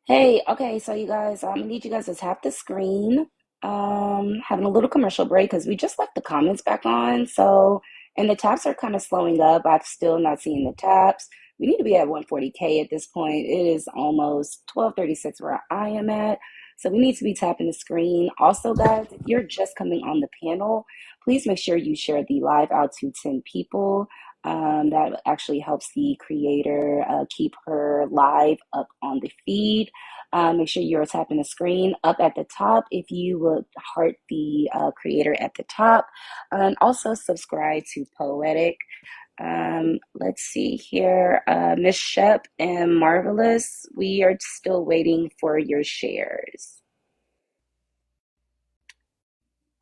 F: Hey, okay, so you guys, I need you guys to tap the screen. Having a little commercial break because we just left the comments back on. So, and the taps are kind of slowing up. I've still not seen the taps. We need to be at 140K at this point. It is almost 12:36 where I am at. So we need to be tapping the screen. Also, guys, if you're just coming on the panel, please make sure you share the live out to 10 people. That actually helps the creator keep her live up on the feed. Make sure you're tapping the screen up at the top if you would heart the creator at the top. And also subscribe to Poetic. Let's see here. Miss Shep and Marvelous, we are still waiting for your shares.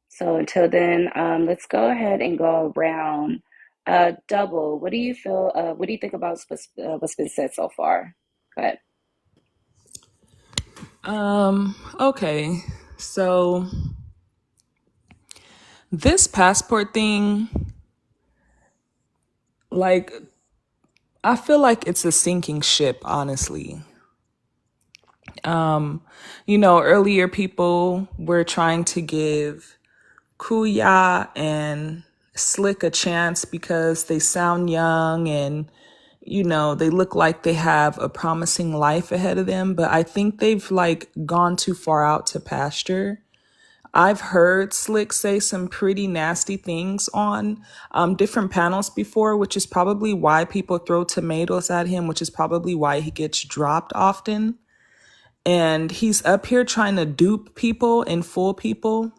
F: So until then, let's go ahead and go around. Double, what do you feel? What do you think about what's been said so far? Go ahead.
R: Okay. So this passport thing, like, I feel like it's a sinking ship, honestly. Earlier people were trying to give Kuya and Slick a chance because they sound young and they look like they have a promising life ahead of them, but I think they've like gone too far out to pasture. I've heard Slick say some pretty nasty things on different panels before, which is probably why people throw tomatoes at him, which is probably why he gets dropped often. And he's up here trying to dupe people and fool people.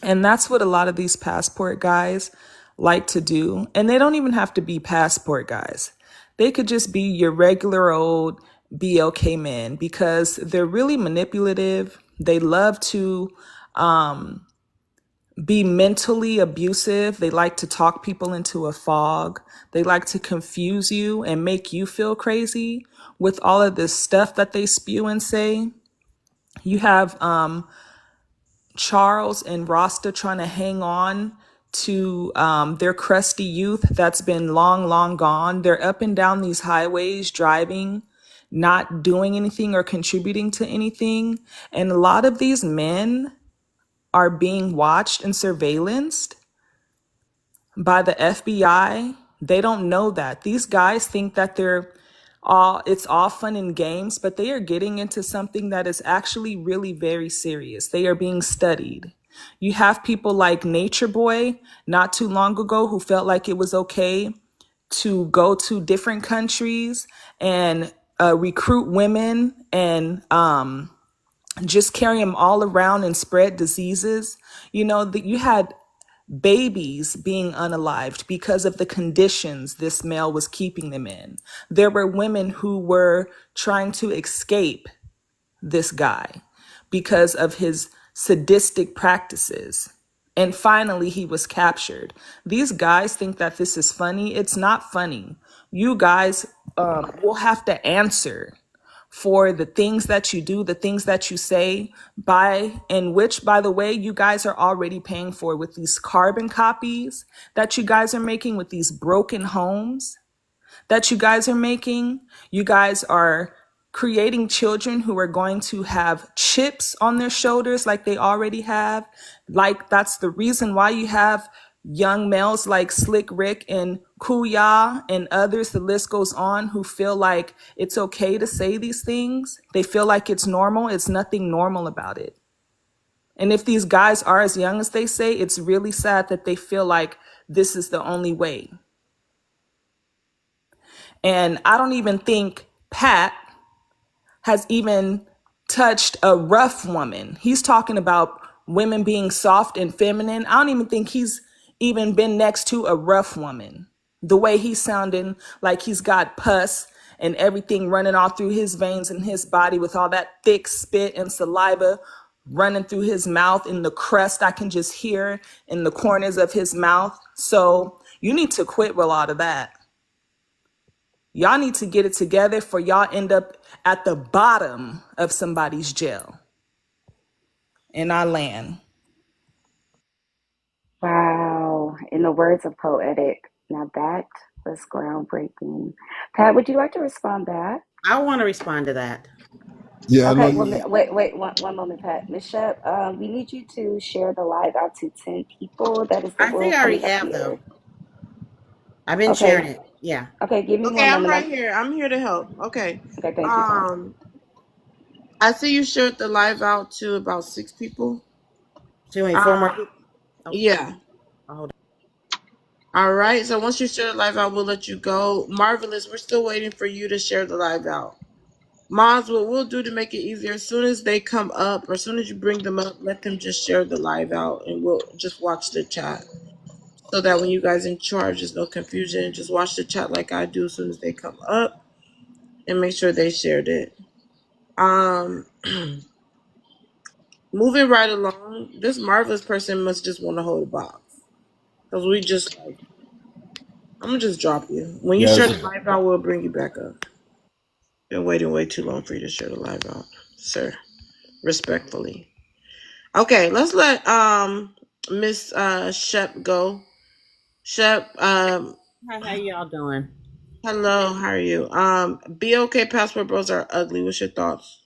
R: And that's what a lot of these passport guys like to do. And they don't even have to be passport guys. They could just be your regular old BLK men because they're really manipulative. They love to be mentally abusive. They like to talk people into a fog. They like to confuse you and make you feel crazy with all of this stuff that they spew and say. You have Charles and Rasta trying to hang on to their crusty youth that's been long, long gone. They're up and down these highways driving, not doing anything or contributing to anything. And a lot of these men are being watched and surveillanced by the FBI. They don't know that. These guys think that it's all fun and games, but they are getting into something that is actually really very serious. They are being studied. You have people like Nature Boy not too long ago who felt like it was okay to go to different countries and recruit women and just carry them all around and spread diseases. That you had babies being unalived because of the conditions this male was keeping them in. There were women who were trying to escape this guy because of his sadistic practices. And finally, he was captured. These guys think that this is funny. It's not funny. You guys will have to answer for the things that you do, the things that you say, which, by the way, you guys are already paying for with these carbon copies that you guys are making, with these broken homes that you guys are making. You guys are creating children who are going to have chips on their shoulders like they already have. Like, that's the reason why you have young males like Slick Rick and Kuya and others, the list goes on, who feel like it's okay to say these things. They feel like it's normal. It's nothing normal about it. And if these guys are as young as they say, it's really sad that they feel like this is the only way. And I don't even think Pat has even touched a rough woman. He's talking about women being soft and feminine. I don't even think he's even been next to a rough woman. The way he's sounding like he's got pus and everything running all through his veins and his body with all that thick spit and saliva running through his mouth, and the crust I can just hear in the corners of his mouth. So you need to quit with a lot of that. Y'all need to get it together for y'all end up at the bottom of somebody's jail. And I land.
J: Wow. In the words of Poetic, now that was groundbreaking. Pat, would you like to respond back?
S: I want to respond to that.
P: Yeah, I know
J: Okay, well,
P: you.
J: wait, one moment, Pat. Miss Shep, we need you to share the live out to 10 people. That is the
S: I
J: rule
S: think I already
J: coming up
S: have though.
J: here.
S: I've been sharing
J: Okay,
S: it. Yeah.
J: okay, give me
A: Okay,
J: one
A: I'm
J: moment.
A: right here. I'm here to help. Okay.
J: Okay, thank you, Pat.
A: Um, I see you shared the live out to about 6 people.
S: So wait, four more
A: Uh,
S: people. Okay.
A: yeah.
S: I'll hold
A: All right. So once you share the live out, we'll let you go. Marvelous. We're still waiting for you to share the live out. Moz, what we'll do to make it easier, as soon as they come up or as soon as you bring them up, let them just share the live out and we'll just watch the chat. So that when you guys in charge, there's no confusion. Just watch the chat like I do as soon as they come up and make sure they shared it. Um Moving right along, this marvelous person must just want to hold a box. Because we just like I'm gonna just drop you. When you share
U: Yes.
A: the live out, we'll bring you back up. Been waiting way too long for you to share the live out, sir. Respectfully. Okay, let's let Miss Shep go. Shep,
S: on. How y'all doing?
A: hello, how are you? BOK passport bros are ugly. What's your thoughts?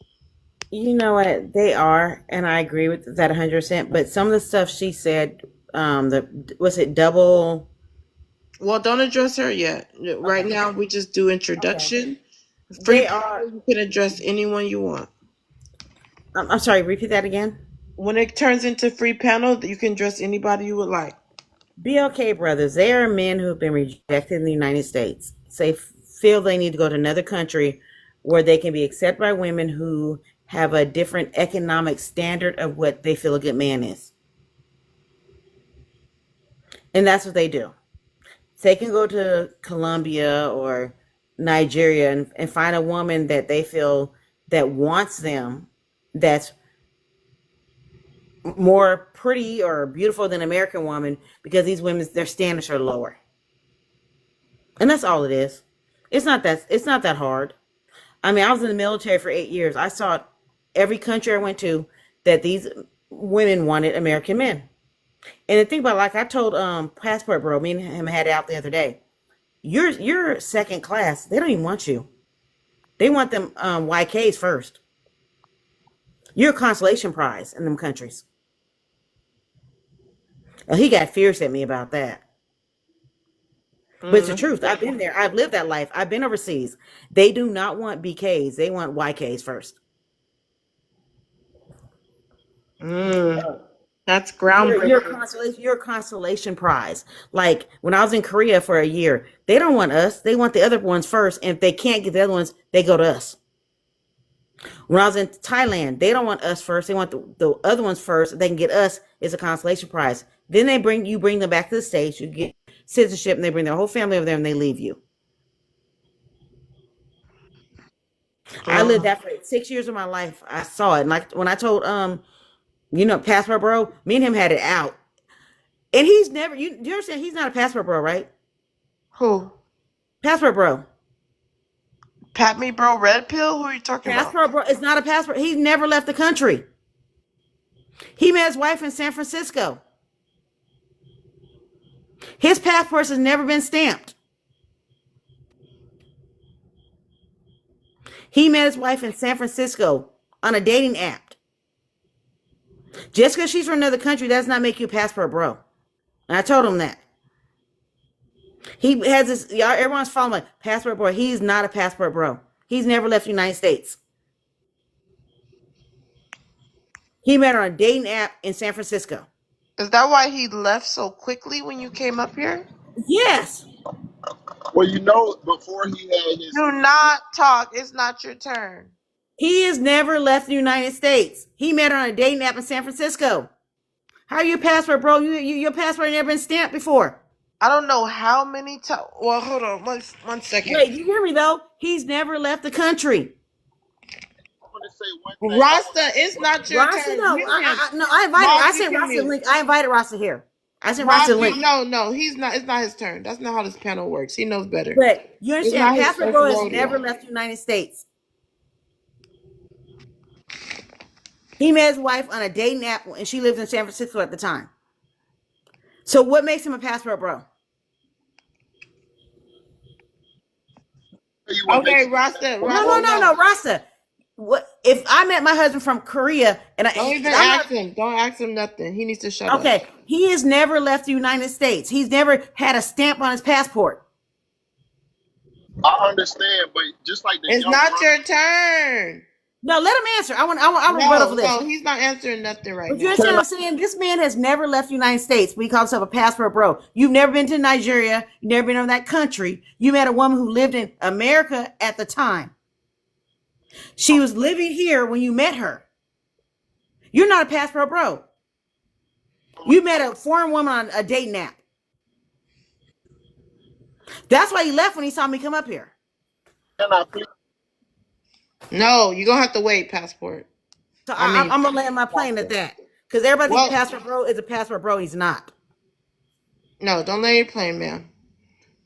S: You know what? They are, and I agree with that 100%. But some of the stuff she said, the was it double?
A: Well, don't address her yet. Right
S: Okay.
A: now, we just do
S: Okay.
A: introduction. Free
S: They are.
A: panel, you can address anyone you want.
S: I'm sorry. Repeat that again.
A: When it turns into free panel, you can address anybody you would like.
S: BLK brothers. They are men who have been rejected in the United States. Say feel they need to go to another country where they can be accepted by women who have a different economic standard of what they feel a good man is, and that's what they do. They can go to Colombia or Nigeria and find a woman that they feel that wants them, that's more pretty or beautiful than American woman, because these women, their standards are lower. And that's all it is. It's not that hard. I mean, I was in the military for 8 years. I saw every country I went to that these women wanted American men. And the thing about, like I told Passport Bro, me and him had it out the other day. You're second class. They don't even want you. They want them YKs first. You're a consolation prize in them countries. He got fierce at me about that. But it's the truth. I've been there. I've lived that life. I've been overseas. They do not want BKs. They want YKs first.
A: That's
S: You're a
A: groundbreaking.
S: consolation. You're a consolation prize. Like when I was in Korea for a year, they don't want us. They want the other ones first. And if they can't get the other ones, they go to us. When I was in Thailand, they don't want us first. They want the other ones first. If they can get us, it's a consolation prize. Then bring them back to the States. You get citizenship, and they bring their whole family over there, and they leave you. I lived that for 6 years of my life. I saw it. And like when I told Passport Bro, me and him had it out. And he's never you understand he's not a Passport Bro, right?
A: Who?
S: Passport Bro.
A: Pat me, bro. Red pill. Who are you talking about?
S: Passport Bro is not a passport. He's never left the country. He met his wife in San Francisco. His passport has never been stamped.
L: He met his wife in San Francisco on a dating app. Just because she's from another country does not make you a passport bro. And I told him that. He has this, y'all, everyone's following like passport bro. He's not a passport bro. He's never left the United States. He met her on a dating app in San Francisco.
A: Is that why he left so quickly when you came up here?
L: Yes.
Q: Well, you know, before he had his.
A: Do not talk. It's not your turn.
L: He has never left the United States. He met her on a dating app in San Francisco. How are you a passport bro? Your passport never been stamped before.
A: I don't know how many times. Well, hold on one second.
L: Wait, you hear me though? He's never left the country.
Q: I'm gonna say one thing.
A: Rasta, it's not your
L: Rasta,
A: turn.
L: no, I invited. I sent Rasta the link. I invited Rasta here. I sent Rasta the link.
A: No, he's not. It's not his turn. That's not how this panel works. He knows better.
L: But you understand, passport bro has never left the United States. He met his wife on a dating app, and she lived in San Francisco at the time. So what makes him a passport bro?
A: Okay, Rasta.
L: No, Rasta. What if I met my husband from Korea and
A: don't even ask him. Don't ask him nothing. He needs to shut up.
L: Okay, he has never left the United States. He's never had a stamp on his passport.
Q: I understand, but just like
A: it's not your turn.
L: No, let him answer. I want rebuttal for this.
A: No, he's not answering nothing right now.
L: You understand what I'm saying? This man has never left the United States, but he calls himself a passport bro. You've never been to Nigeria. You've never been in that country. You met a woman who lived in America at the time. She was living here when you met her. You're not a passport bro. You met a foreign woman on a dating app. That's why he left when he saw me come up here.
A: No, you're going to have to wait, passport.
L: So I'm going to land my plane at that. Because everybody thinks passport bro is a passport bro. He's not.
A: No, don't land your plane, ma'am.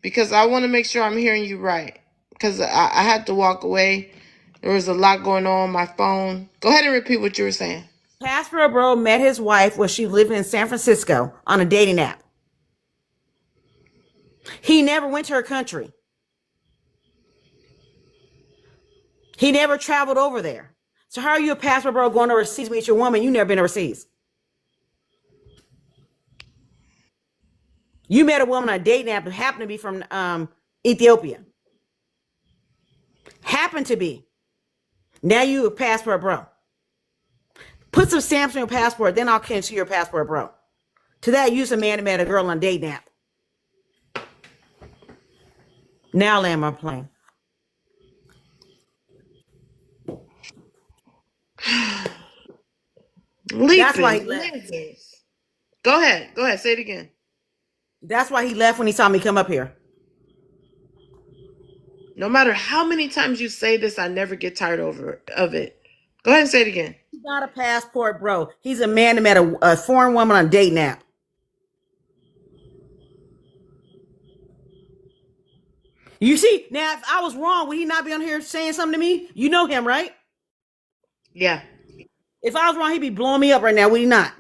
A: Because I want to make sure I'm hearing you right. Because I had to walk away. There was a lot going on my phone. Go ahead and repeat what you were saying.
L: Passport bro met his wife when she lived in San Francisco on a dating app. He never went to her country. He never traveled over there. So how are you a passport bro going overseas to meet your woman? You never been overseas. You met a woman on a dating app who happened to be from Ethiopia. Happened to be. Now you a passport bro. Put some stamps on your passport, then I'll consider you a passport bro. To that, use a man who met a girl on a dating app. Now land my plane. That's why he left.
A: Go ahead. Say it again.
L: That's why he left when he saw me come up here.
A: No matter how many times you say this, I never get tired of it. Go ahead and say it again.
L: He's not a passport bro. He's a man that met a foreign woman on a dating app. You see, now if I was wrong, would he not be on here saying something to me? You know him, right?
A: Yeah.
L: If I was wrong, he'd be blowing me up right now, would he not?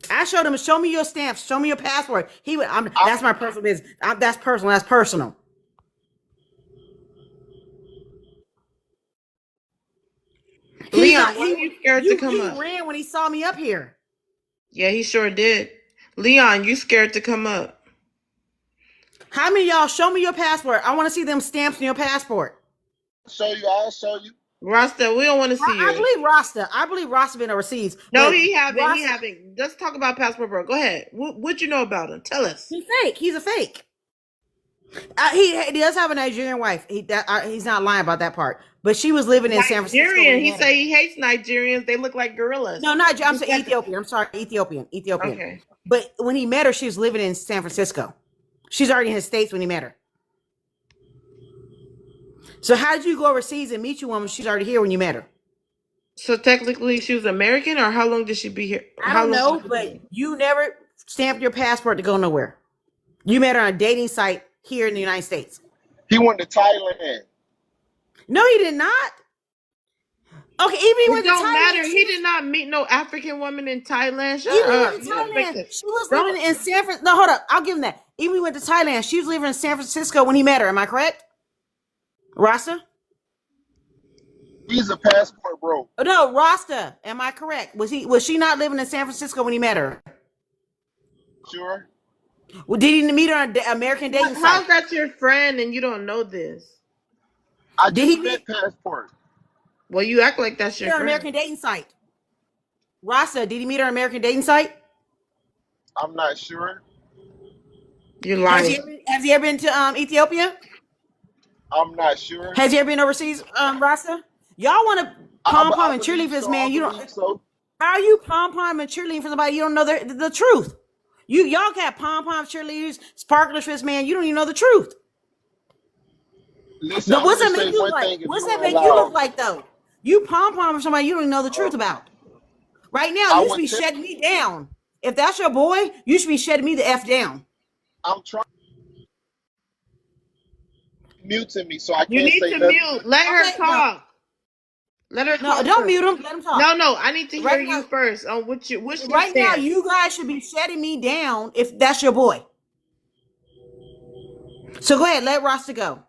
L: I showed him, show me your stamps, show me your passport. He would. That's my personal business. That's personal. That's personal.
A: Leon, why are you scared to come up?
L: He ran when he saw me up here.
A: Yeah, he sure did. Leon, you scared to come up.
L: How many of y'all show me your passport? I want to see them stamps in your passport.
Q: I'll show you.
A: Rasta, we don't want to see you.
L: I believe Rasta been overseas.
A: No, he haven't. Let's talk about passport bro. Go ahead. What you know about him? Tell us.
L: He's fake. He's a fake. He does have a Nigerian wife. He's not lying about that part. But she was living in San Francisco.
A: He say he hates Nigerians. They look like gorillas.
L: No, not. I'm saying Ethiopian. I'm sorry, Ethiopian.
A: Okay.
L: But when he met her, she was living in San Francisco. She's already in the States when he met her. So how did you go overseas and meet your woman? She's already here when you met her.
A: So technically, she was American, or how long did she be here?
L: I don't know, but you never stamped your passport to go nowhere. You met her on a dating site here in the United States.
Q: He went to Thailand.
L: No, he did not. Okay, even he went to Thailand.
A: It don't matter. He did not meet no African woman in Thailand.
L: She was living in San Francisco. No, hold up. I'll give him that. Even he went to Thailand. She was living in San Francisco when he met her. Am I correct? Rasta?
Q: He's a passport bro.
L: Oh, no, Rasta. Am I correct? Was she not living in San Francisco when he met her?
Q: Sure.
L: Well, did he meet her on the American dating
A: How's
L: site?
A: that your friend and you don't know this?
Q: I
L: Did
Q: just
L: he
Q: met
L: meet
Q: passport.
A: Well, you act like that's your
L: her on
A: friend.
L: American dating site? Rasta, did he meet her on American dating site?
Q: I'm not sure.
A: You're
L: Has
A: lying.
L: he ever been to Ethiopia?
Q: I'm not sure.
L: Has he ever been overseas, Rasta? Y'all want to pom pom
Q: I
L: and cheerlead
Q: believe
L: for this
Q: so. I
L: man? You don't.
Q: believe so.
L: How are you pom pom and cheerleading for somebody you don't know the truth? Y'all got pom pom cheerleaders, sparklers for this man. You don't even know the truth.
Q: Listen,
L: No,
Q: I'm
L: what's
Q: gonna
L: that
Q: say
L: make you look
Q: one
L: like?
Q: thing if
L: What's
Q: you
L: that
Q: don't
L: make you
Q: allow
L: look
Q: me.
L: like though? You pom pom for somebody you don't even know the truth
Q: Um,
L: about. Right now,
Q: I
L: you should
Q: would
L: be
Q: tell
L: shutting me down. If that's your boy, you should be shutting me the f down.
Q: I'm trying muting me so I
A: You
Q: can't
A: need
Q: say
A: to
Q: nothing.
A: mute. Let her
L: Okay, no,
A: talk. Let her
L: no,
A: talk
L: don't
A: first.
L: mute him. Let him talk.
A: No. I need to hear
L: Right
A: you
L: now,
A: first on what's your
L: right now,
A: stance.
L: you guys should be shutting me down if that's your boy. So go ahead, let Rasta go.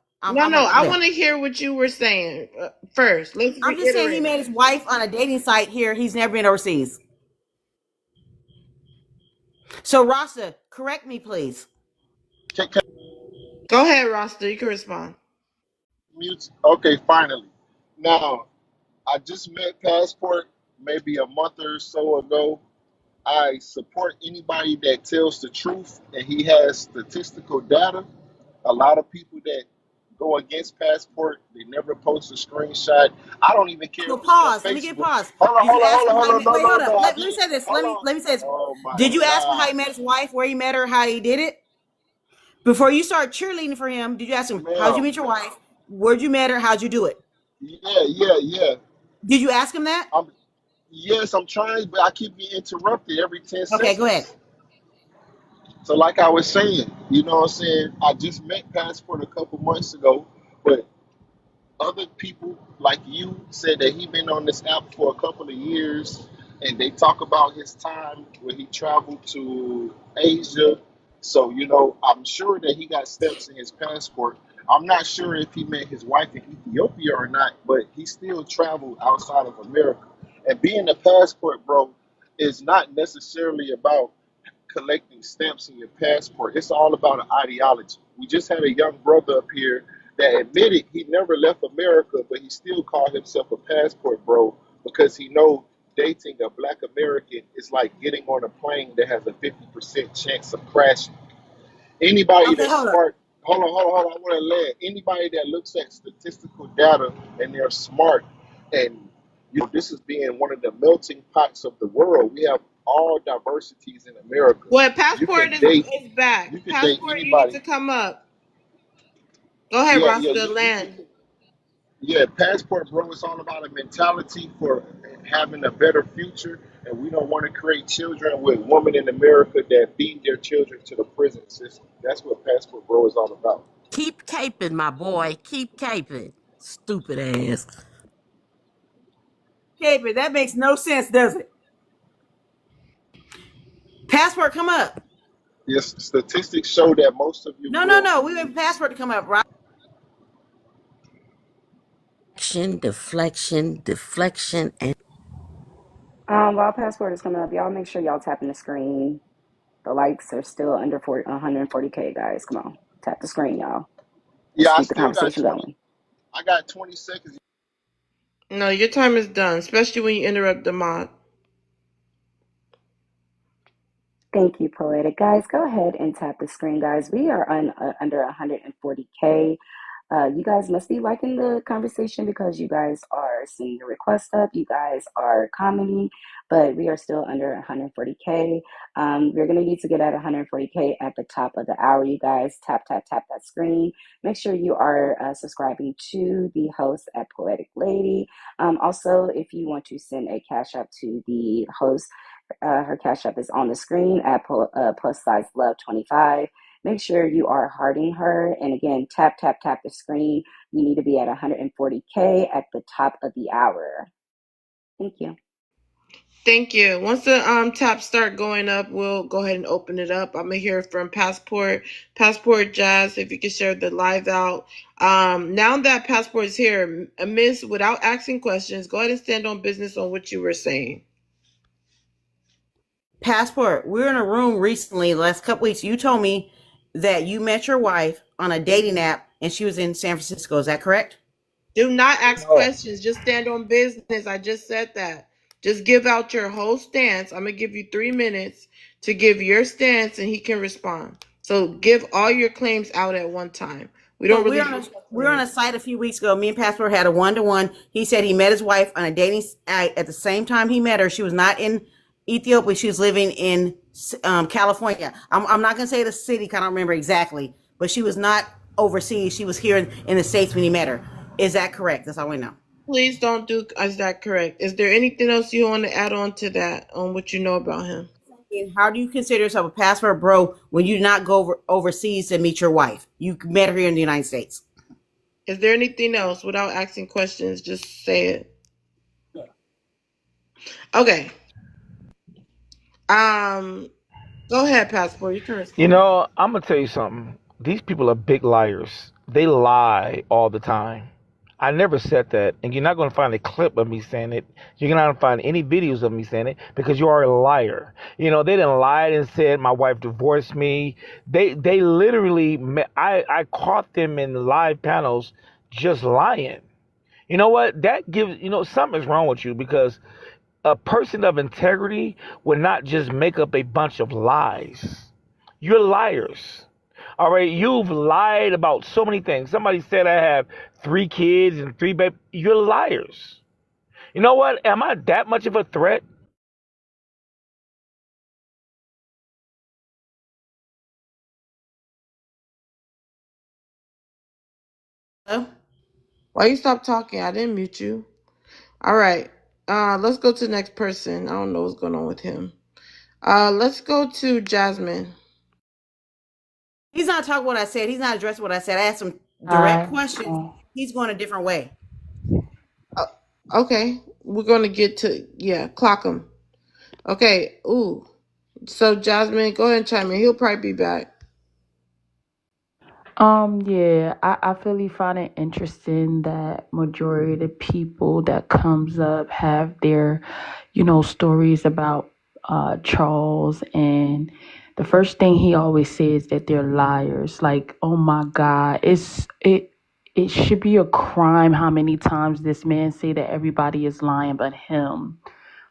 A: No.
L: Go
A: I
L: ahead.
A: want to hear what you were saying first. Let's
L: I'm just saying he
A: reiterate
L: met
A: it.
L: his wife on a dating site here. He's never been overseas. So Rasta, correct me, please.
Q: Can
A: Go ahead, Rasta. You can respond.
Q: mute? Okay, finally. Now, I just met passport maybe a month or so ago. I support anybody that tells the truth and he has statistical data. A lot of people that go against passport, they never post a screenshot. I don't even care
L: So
Q: if it's on
L: pause. Let me get
Q: Facebook.
L: pause.
Q: Hold on,
L: Did you
Q: hold on,
L: ask
Q: hold on,
L: him how
Q: hold
L: he
Q: on.
L: met?
Q: No,
L: Wait,
Q: no,
L: hold up.
Q: no. I
L: Let me
Q: did.
L: say this.
Q: Hold on.
L: Let me say this.
Q: Oh my
L: Did you ask him how he
Q: God,
L: met his wife, where he met her, how he did it? Before you start cheerleading for him, did you ask him how'd you
Q: ma'am.
L: meet your wife? Where'd you met her? How'd you do it?
Q: Yeah.
L: Did you ask him that?
Q: I'm yes, I'm trying, but I keep getting interrupted every 10
L: Okay, go ahead.
Q: seconds. So like I was saying, you know what I'm saying? I just met Passport a couple months ago, but other people like you said that he been on this app for a couple of years and they talk about his time when he traveled to Asia. So, you know, I'm sure that he got steps in his passport. I'm not sure if he met his wife in Ethiopia or not, but he still traveled outside of America. And being a passport, bro, is not necessarily about collecting stamps in your passport. It's all about an ideology. We just had a young brother up here that admitted he never left America, but he still called himself a passport bro because he know dating a black American is like getting on a plane that has a 50% chance of crashing. Anybody
L: Okay,
Q: that's
L: hold up.
Q: smart, hold on, I want to land. Anybody that looks at statistical data and they're smart, and you know, this is being one of the melting pots of the world. We have all diversities in America.
A: Well,
Q: You
A: passport
Q: can date,
A: is back.
Q: you can date
A: Passport, you need
Q: anybody.
A: to come up. Go ahead,
Q: Yeah,
A: Rasta.
Q: you
A: Land.
Q: can. Yeah, passport, bro. It's all about a mentality for having a better future, and we don't want to create children with women in America that feed their children to the prison system. That's what passport, bro, is all about.
S: Keep caping, my boy. Keep caping. Stupid ass.
L: Okay, but that makes no sense, does it? Passport, come up.
Q: Yes, statistics show that most of you will
L: No. We wait for
Q: lose.
L: passport to come up, right?
S: Deflection, and
J: While passport is coming up, y'all make sure y'all tapping the screen. The likes are still under 140K, guys. Come on, tap the screen, y'all.
Q: Yeah,
J: Let's
Q: I
J: keep the
Q: still got
J: conversation
Q: 20.
J: going.
Q: I got 20 seconds.
A: No, your time is done, especially when you interrupt the mod.
J: Thank you, Poetic. Guys, go ahead and tap the screen, guys. We are under 140K. You guys must be liking the conversation because you guys are seeing the request up. You guys are commenting, but we are still under 140K. We're going to need to get at 140K at the top of the hour. You guys tap that screen. Make sure you are subscribing to the host at Poetic Lady. Also, if you want to send a cash up to the host, her cash app is on the screen at plus size love 25. Make sure you are hearting her. And again, tap the screen. You need to be at 140K at the top of the hour. Thank you.
A: Thank you. Once the taps start going up, we'll go ahead and open it up. I'm gonna hear from Passport Jazz. If you can share the live out. Now that Passport is here, Miss, without asking questions, go ahead and stand on business on what you were saying.
L: Passport, we were in a room recently, the last couple weeks. You told me that you met your wife on a dating app and she was in San Francisco. Is that correct?
A: Do not ask questions. Just stand on business. I just said that. Just give out your whole stance. I'm gonna give you 3 minutes to give your stance, and he can respond. So give all your claims out at one time. We
L: So
A: don't really.
L: we're on a site a few weeks ago. Me and Passport had a 1-to-1. He said he met his wife on a dating at the same time he met her. She was not in Ethiopia. She was living in California. I'm not gonna say the city. 'Cause I don't remember exactly, but she was not overseas. She was here in the States when he met her. Is that correct? That's all we know.
A: Please don't do. Is that correct? Is there anything else you want to add on to that, on what you know about him?
L: And how do you consider yourself a passport bro when you do not go overseas to meet your wife? You met her here in the United States.
A: Is there anything else without asking questions? Just say it. Okay. Go ahead, Passport. You can
K: You
A: respond.
K: know, I'm gonna tell you something. These people are big liars. They lie all the time. I never said that, and you're not going to find a clip of me saying it. You're not going to find any videos of me saying it because you are a liar. You know, they didn't lie and said my wife divorced me. They literally, I caught them in live panels just lying. You know what? That gives, something's wrong with you because a person of integrity would not just make up a bunch of lies. You're liars. All right, you've lied about so many things. Somebody said I have 3 kids and 3 babies. You're liars. You know what? Am I that much of a threat?
L: Hello?
A: Why you stop talking? I didn't mute you. All right. Let's go to the next person. I don't know what's going on with him. Let's go to Jasmine.
L: He's not talking what I said. He's not addressing what I said. I asked him direct
G: Hi.
L: questions. He's going a different way.
A: Uh, okay, we're gonna get to clock him. Okay. Ooh. So Jasmine, go ahead and chime in. He'll probably be back.
G: Yeah, I really find it interesting that majority of the people that comes up have their, stories about Charles, and the first thing he always says that they're liars. Like, oh my God, it should be a crime how many times this man say that everybody is lying but him.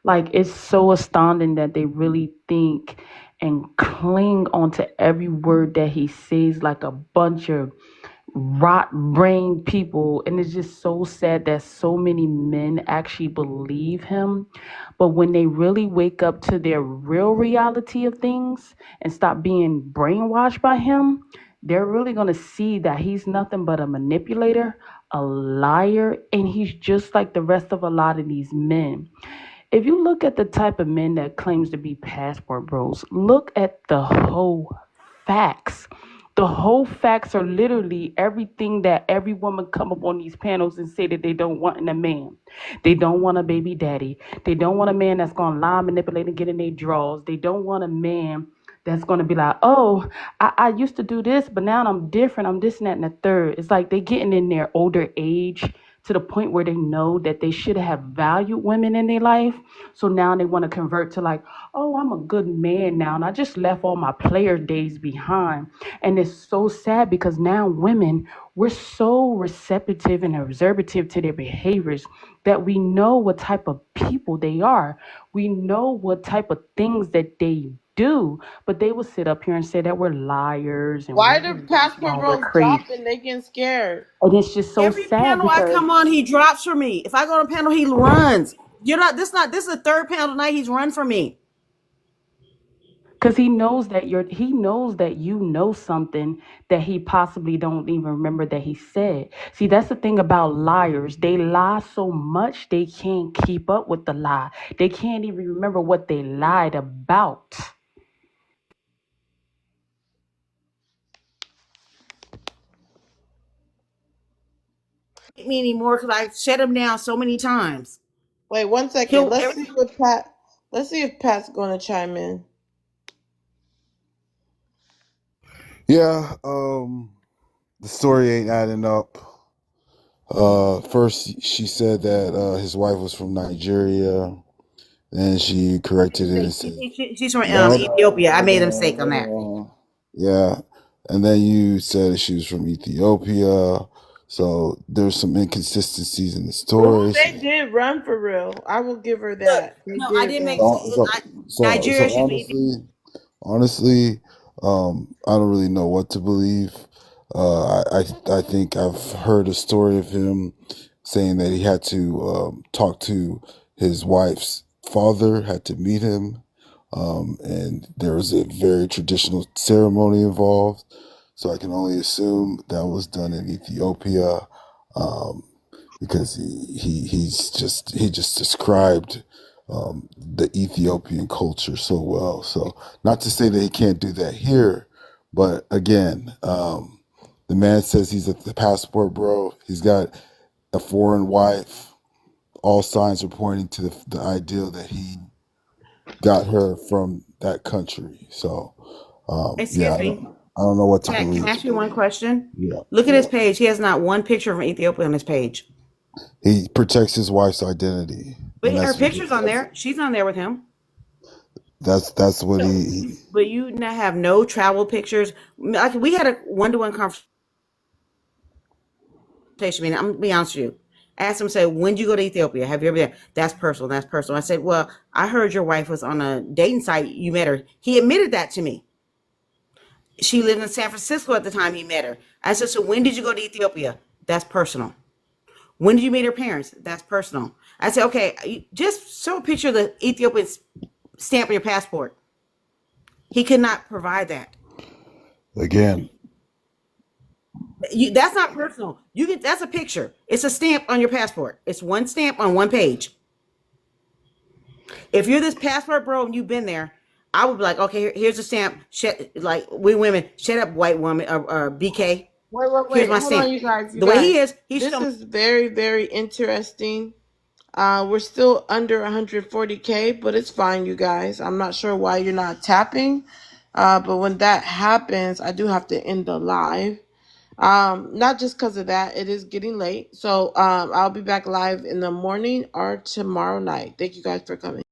G: Like, it's so astounding that they really think and cling onto every word that he says like a bunch of rot brain people. And it's just so sad that so many men actually believe him. But when they really wake up to their real reality of things and stop being brainwashed by him, they're really going to see that he's nothing but a manipulator, a liar, and he's just like the rest of a lot of these men. If you look at the type of men that claims to be passport bros, look at the whole facts. The whole facts are literally everything that every woman come up on these panels and say that they don't want in a man. They don't want a baby daddy. They don't want a man that's gonna lie, manipulate, and get in their drawers. They don't want a man that's gonna be like, oh, I used to do this, but now I'm different. I'm this and that and the third. It's like they getting in their older age to the point where they know that they should have valued women in their life. So now they want to convert to like, oh, I'm a good man now. And I just left all my player days behind. And it's so sad because now women, we're so receptive and observative to their behaviors that we know what type of people they are. We know what type of things that they do, but they will sit up here and say that we're liars and
A: Why
G: we're
A: the passport
G: we're
A: bros
G: crazy.
A: dropping? They getting scared.
G: And it's just so
L: Every
G: sad
L: panel I
G: because
L: come on, he drops for me. If I go on a panel, he runs. You're not. This is the third panel tonight. He's run for me.
G: because he knows that you know something that he possibly don't even remember that he said. See, that's the thing about liars. They lie so much they can't keep up with the lie. They can't even remember what they lied about.
L: Me anymore because I shut him down so many times.
A: Wait 1 second.
L: He'll
A: Let's
L: every
A: see what Pat. Let's see if Pat's going to chime in.
P: Yeah, the story ain't adding up. First she said that his wife was from Nigeria. Then she corrected it and said,
L: She's from
P: "No,
L: Ethiopia. I made a mistake on
P: hold
L: that.
P: on." Yeah, and then you said she was from Ethiopia. So there's some inconsistencies in the
A: Ooh,
P: story.
A: they did run for real. I will give her
L: Look,
A: that. They
L: no, I
A: did
L: didn't make.
A: run.
L: Nigeria. She's from Ethiopia.
P: Honestly, I don't really know what to believe. I think I've heard a story of him saying that he had to talk to his wife's father, had to meet him, and there was a very traditional ceremony involved. So I can only assume that was done in Ethiopia, um, because he just described the Ethiopian culture so well. So not to say that he can't do that here, but again, the man says he's the passport bro. He's got a foreign wife. All signs are pointing to the ideal that he got her from that country. So yeah,
L: Excuse me,
P: I don't know what to
L: Pat. Can
P: believe.
L: I ask you one question?
P: Yeah,
L: Look at
P: yeah.
L: his page. He has not one picture from Ethiopia on his page,
P: He protects his wife's identity,
L: but
P: and
L: her picture's on there. She's on there with him.
P: that's what
L: So,
P: he
L: but you not have no travel pictures. Like we had a one-to-one conversation. Man, I'm gonna be honest with you. I asked him, say, when did you go to Ethiopia? Have you ever been? That's personal. That's personal. I said, well, I heard your wife was on a dating site. You met her. He admitted that to me. She lived in San Francisco at the time he met her. I said, so when did you go to Ethiopia? That's personal. When did you meet her parents? That's personal. I said, okay, just show a picture of the Ethiopian stamp on your passport. He could not provide that.
P: again.
L: That's not personal. You get that's a picture. It's a stamp on your passport. It's one stamp on one page. If you're this passport bro and you've been there, I would be like, okay, here's a stamp. Like we women, shut up, white woman, or BK.
A: Wait, wait,
L: Here's
A: wait.
L: my
A: Hold on,
L: stamp.
A: you guys. You
L: The way he
A: guys.
L: is, he's
A: This
L: still.
A: is very, very interesting. We're still under 140K, but it's fine, you guys. I'm not sure why you're not tapping. But when that happens, I do have to end the live. Not just because of that, it is getting late. So I'll be back live in the morning or tomorrow night. Thank you guys for coming.